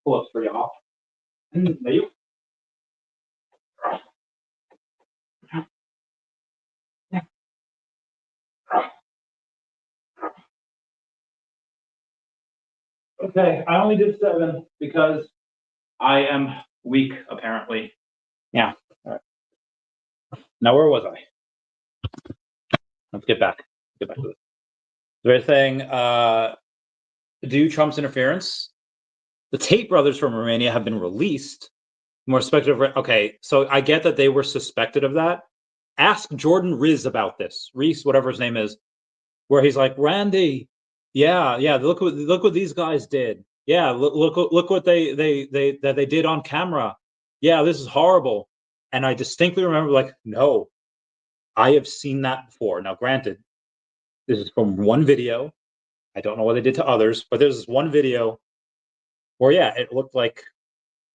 Pull ups for y'all. There you. Okay, I only did 7 because I am weak, apparently. Yeah. All right. Now, where was I? Let's get back. Get back to this. They're saying, due Trump's interference, the Tate brothers from Romania have been released. More speculative. Okay, so I get that they were suspected of that. Ask Jordan Riz about this. Reese, whatever his name is, where he's like, Randy, yeah, look what these guys did. Yeah, look what they did on camera. Yeah, this is horrible. And I distinctly remember, like, no, I have seen that before. Now, granted, this is from one video. I don't know what they did to others, but there's this one video where, yeah, it looked like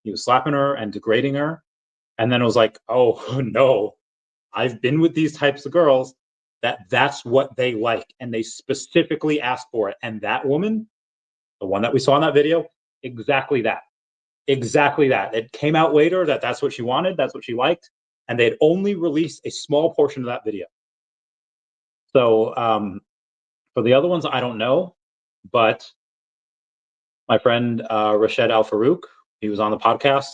he was slapping her and degrading her. And then it was like, oh, no, I've been with these types of girls that's what they like. And they specifically asked for it. And that woman, the one that we saw in that video, exactly that. Exactly that. It came out later that that's what she wanted. That's what she liked. And they had only released a small portion of that video. So for the other ones, I don't know. But my friend Rashid Al Farooq, he was on the podcast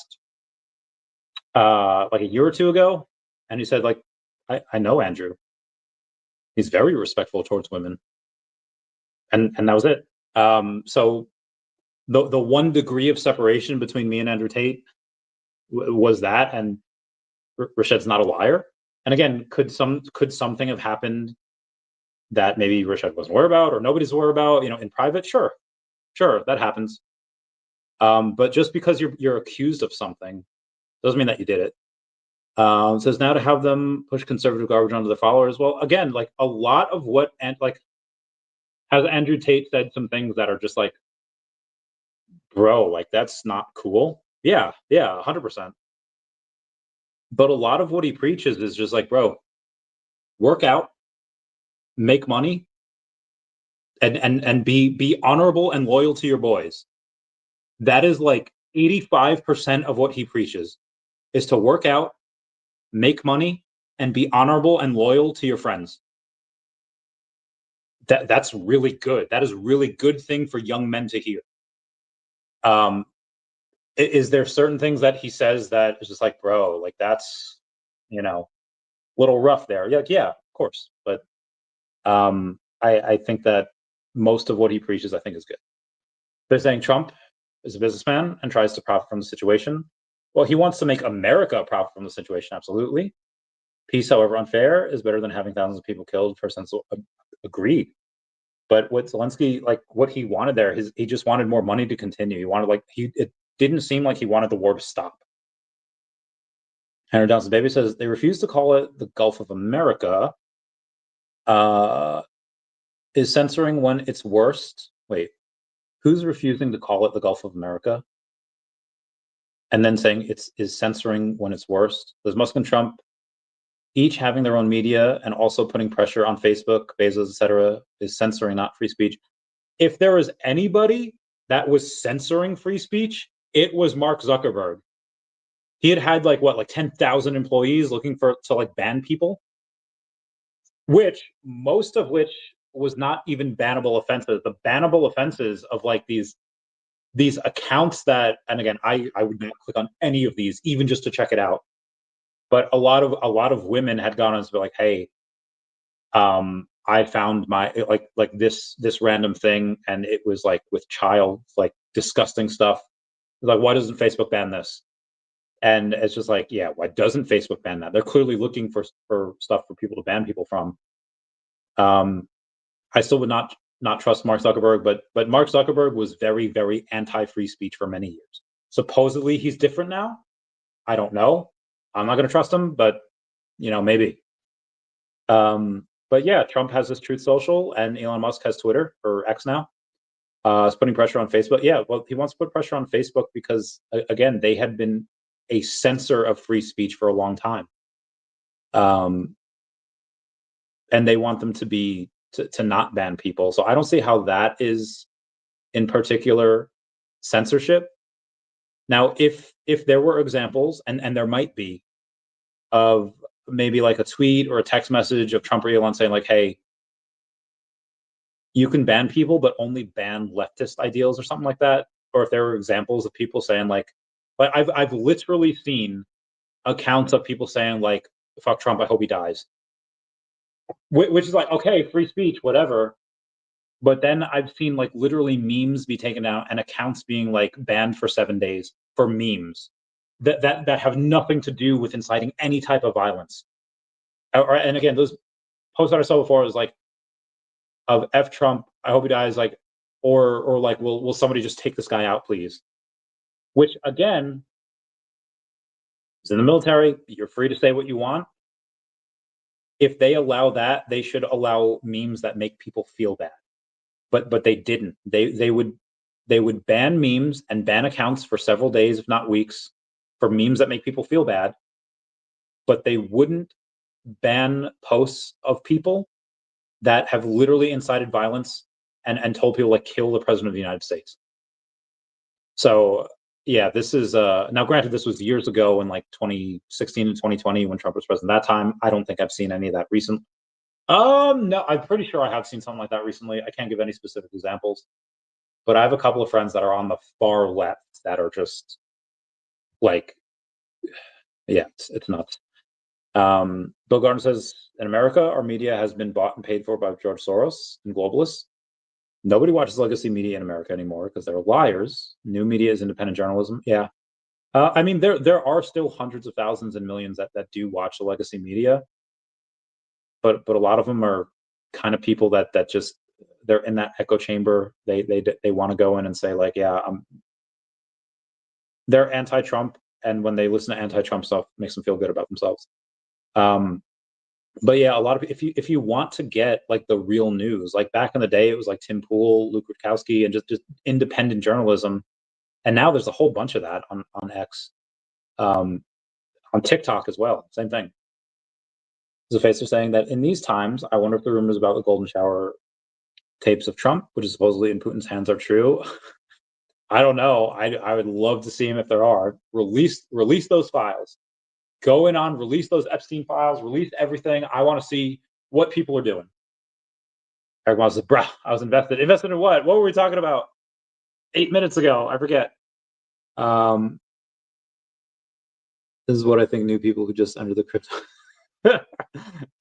like a year or two ago. And he said, like, I know Andrew. He's very respectful towards women. And that was it. So the one degree of separation between me and Andrew Tate was that, and Rashid's not a liar. And again, could something have happened that maybe Rashid wasn't aware about or nobody's aware about, in private? Sure, that happens. But just because you're accused of something doesn't mean that you did it. It says now to have them push conservative garbage onto their followers. Well, again, like a lot of what, and like, has Andrew Tate said some things that are just like, bro, like that's not cool. Yeah, 100%. But a lot of what he preaches is just like, bro, work out, make money, and be honorable and loyal to your boys. That is like 85% of what he preaches, is to work out, make money, and be honorable and loyal to your friends. That's really good. That is a really good thing for young men to hear. Is there certain things that he says that is just like, bro, like that's, little rough there? Yeah, of course. But I think that most of what he preaches, I think, is good. They're saying Trump is a businessman and tries to profit from the situation. Well, he wants to make America profit from the situation, absolutely. Peace, however unfair, is better than having thousands of people killed for sense of agreed. But what Zelensky, like what he wanted there, he just wanted more money to continue. He wanted it didn't seem like he wanted the war to stop. Henry Johnson Baby says they refuse to call it the Gulf of America. Is censoring when it's worst. Wait, who's refusing to call it the Gulf of America? And then saying is censoring when it's worst? Does Musk and Trump each having their own media and also putting pressure on Facebook, Bezos, etc., is censoring, not free speech? If there was anybody that was censoring free speech, it was Mark Zuckerberg. He had like 10,000 employees looking to ban people, most of which was not even bannable offenses. The bannable offenses of like these these accounts that, and again, I would not click on any of these, even just to check it out. But a lot of women had gone on to be like, hey, I found my like this random thing, and it was like with child, like disgusting stuff. Like, why doesn't Facebook ban this? And it's just like, yeah, why doesn't Facebook ban that? They're clearly looking for stuff for people to ban people from. I still would not trust Mark Zuckerberg, but Mark Zuckerberg was very, very anti-free speech for many years. Supposedly he's different now. I don't know. I'm not going to trust him, but maybe. But yeah, Trump has this Truth Social, and Elon Musk has Twitter, or X now. Is putting pressure on Facebook. Yeah, well, he wants to put pressure on Facebook because, again, they had been a censor of free speech for a long time. And they want them to be to not ban people. So I don't see how that is in particular censorship. Now, if there were examples, and there might be, of maybe like a tweet or a text message of Trump or Elon saying like, hey, you can ban people, but only ban leftist ideals or something like that. Or if there were examples of people saying like I've literally seen accounts of people saying like, fuck Trump, I hope he dies. Which is like, okay, free speech, whatever. But then I've seen like literally memes be taken down and accounts being like banned for 7 days for memes that have nothing to do with inciting any type of violence. And again, those posts that I saw before was like, of F Trump, I hope he dies, like, or like, will somebody just take this guy out, please? Which again, is in the military, you're free to say what you want. If they allow that, they should allow memes that make people feel bad. But they didn't. They would ban memes and ban accounts for several days, if not weeks, for memes that make people feel bad. But they wouldn't ban posts of people that have literally incited violence and told people like kill the president of the United States. So yeah, this is now granted, this was years ago in like 2016 and 2020 when Trump was president. That time, I don't think I've seen any of that recent. No, I'm pretty sure I have seen something like that recently. I can't give any specific examples, but I have a couple of friends that are on the far left that are just like, yeah, it's nuts. Bill Gardner says, in America, our media has been bought and paid for by George Soros and globalists. Nobody watches legacy media in America anymore because they're liars. New media is independent journalism. Yeah. I mean, there are still hundreds of thousands and millions that do watch the legacy media, but a lot of them are kind of people that just, they're in that echo chamber. They want to go in and say like, yeah, they're anti-Trump, and when they listen to anti-Trump stuff, it makes them feel good about themselves. But yeah, a lot of, if you want to get like the real news, like back in the day, it was like Tim Pool, Luke Rutkowski, and just independent journalism. And now there's a whole bunch of that on X, on TikTok as well. Same thing. There's a facer saying that in these times, I wonder if the rumors about the golden shower tapes of Trump, which is supposedly in Putin's hands, are true. I don't know. I would love to see them if there are. Release those files. Go in on, release those Epstein files, release everything. I want to see what people are doing. Everyone says, bro, I was invested. Invested in what? What were we talking about 8 minutes ago? I forget. This is what I think new people who just enter the crypto.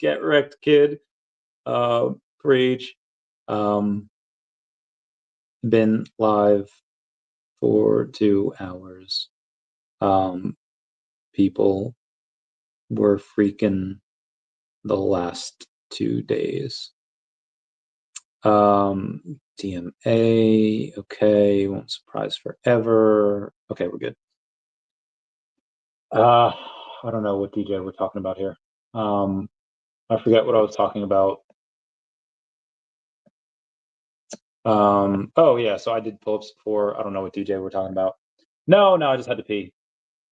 Get wrecked, kid. Preach. Been live for 2 hours. People were freaking the last 2 days. DMA, okay, won't surprise forever. Okay, we're good. I don't know what DJ we're talking about here. I forget what I was talking about. Oh yeah, so I did pull-ups before. I don't know what DJ we're talking about. No, I just had to pee.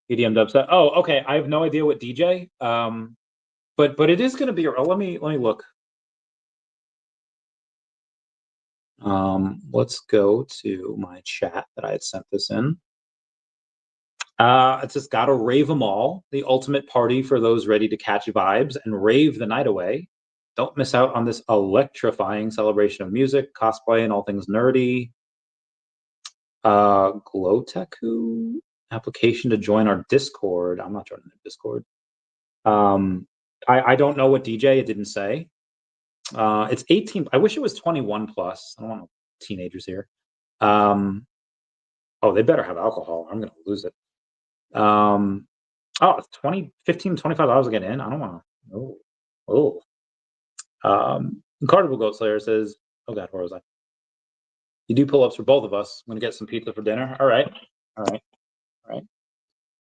EDM dubstep. Oh, okay. I have no idea what DJ. But it is going to be. Let me look. Let's go to my chat that I had sent this in. It's just gotta rave them all. The ultimate party for those ready to catch vibes and rave the night away. Don't miss out on this electrifying celebration of music, cosplay, and all things nerdy. Gloteku application to join our Discord. I'm not joining the Discord. I don't know what DJ. It didn't say. It's 18. I wish it was 21 plus. I don't want teenagers here. Oh, they better have alcohol. I'm gonna lose it. Oh, it's 20, 15, $25 to get in. I don't want to. Incredible Goat Slayer says, "Oh God, where was I? You do pull-ups for both of us. I'm gonna get some pizza for dinner. All right.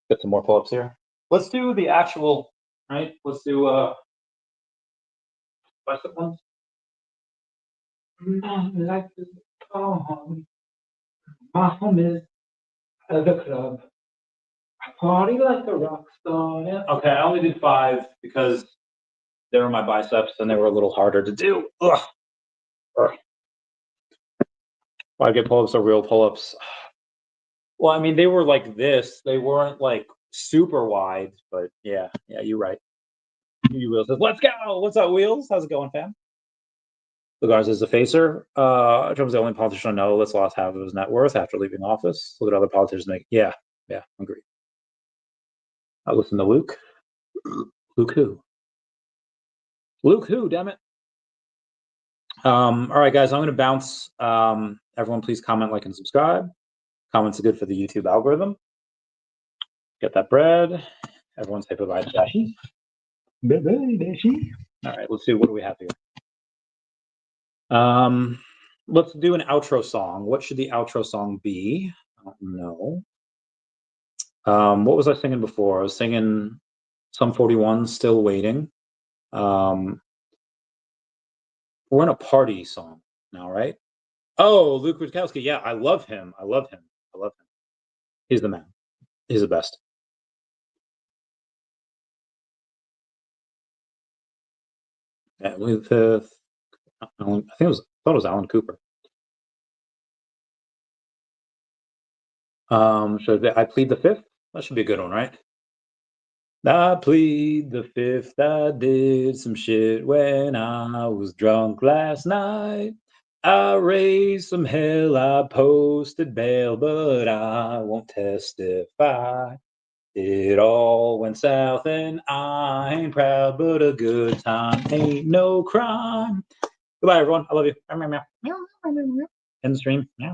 Get some more pull-ups here. Let's do the actual. Right. Let's do bicep ones. I like to call home. My home is the club. I party like a rock star. Yeah. Okay, I only did 5 because they were my biceps and they were a little harder to do. Ugh. Why get pull-ups are real pull-ups? Well, I mean, they were like this. They weren't like super wide, but yeah, you're right. Wheels says, "Let's go." What's up, Wheels? How's it going, fam? Lagarde is a facer. Trump's the only politician I know that's lost half of his net worth after leaving office. Look at other politicians make. Yeah, agree. I listen to Luke. Luke who? Luke who? Damn it. All right, guys, I'm going to bounce. Everyone, please comment, like, and subscribe. Comments are good for the YouTube algorithm. Get that bread. Everyone say bye-bye to Dashi. Bye-bye, Dashi. All right, let's see. What do we have here? Let's do an outro song. What should the outro song be? I don't know. What was I singing before? I was singing Sum 41, Still Waiting. We're in a party song now, right? Oh, Luke Rutkowski. Yeah, I love him. He's the man. He's the best. Yeah, with I thought it was Alan Cooper. Should I plead the fifth? That should be a good one, right? I plead the fifth. I did some shit when I was drunk last night. I raised some hell. I posted bail, but I won't testify. It all went south, and I ain't proud, but a good time ain't no crime. Goodbye, everyone. I love you. End the stream. Yeah.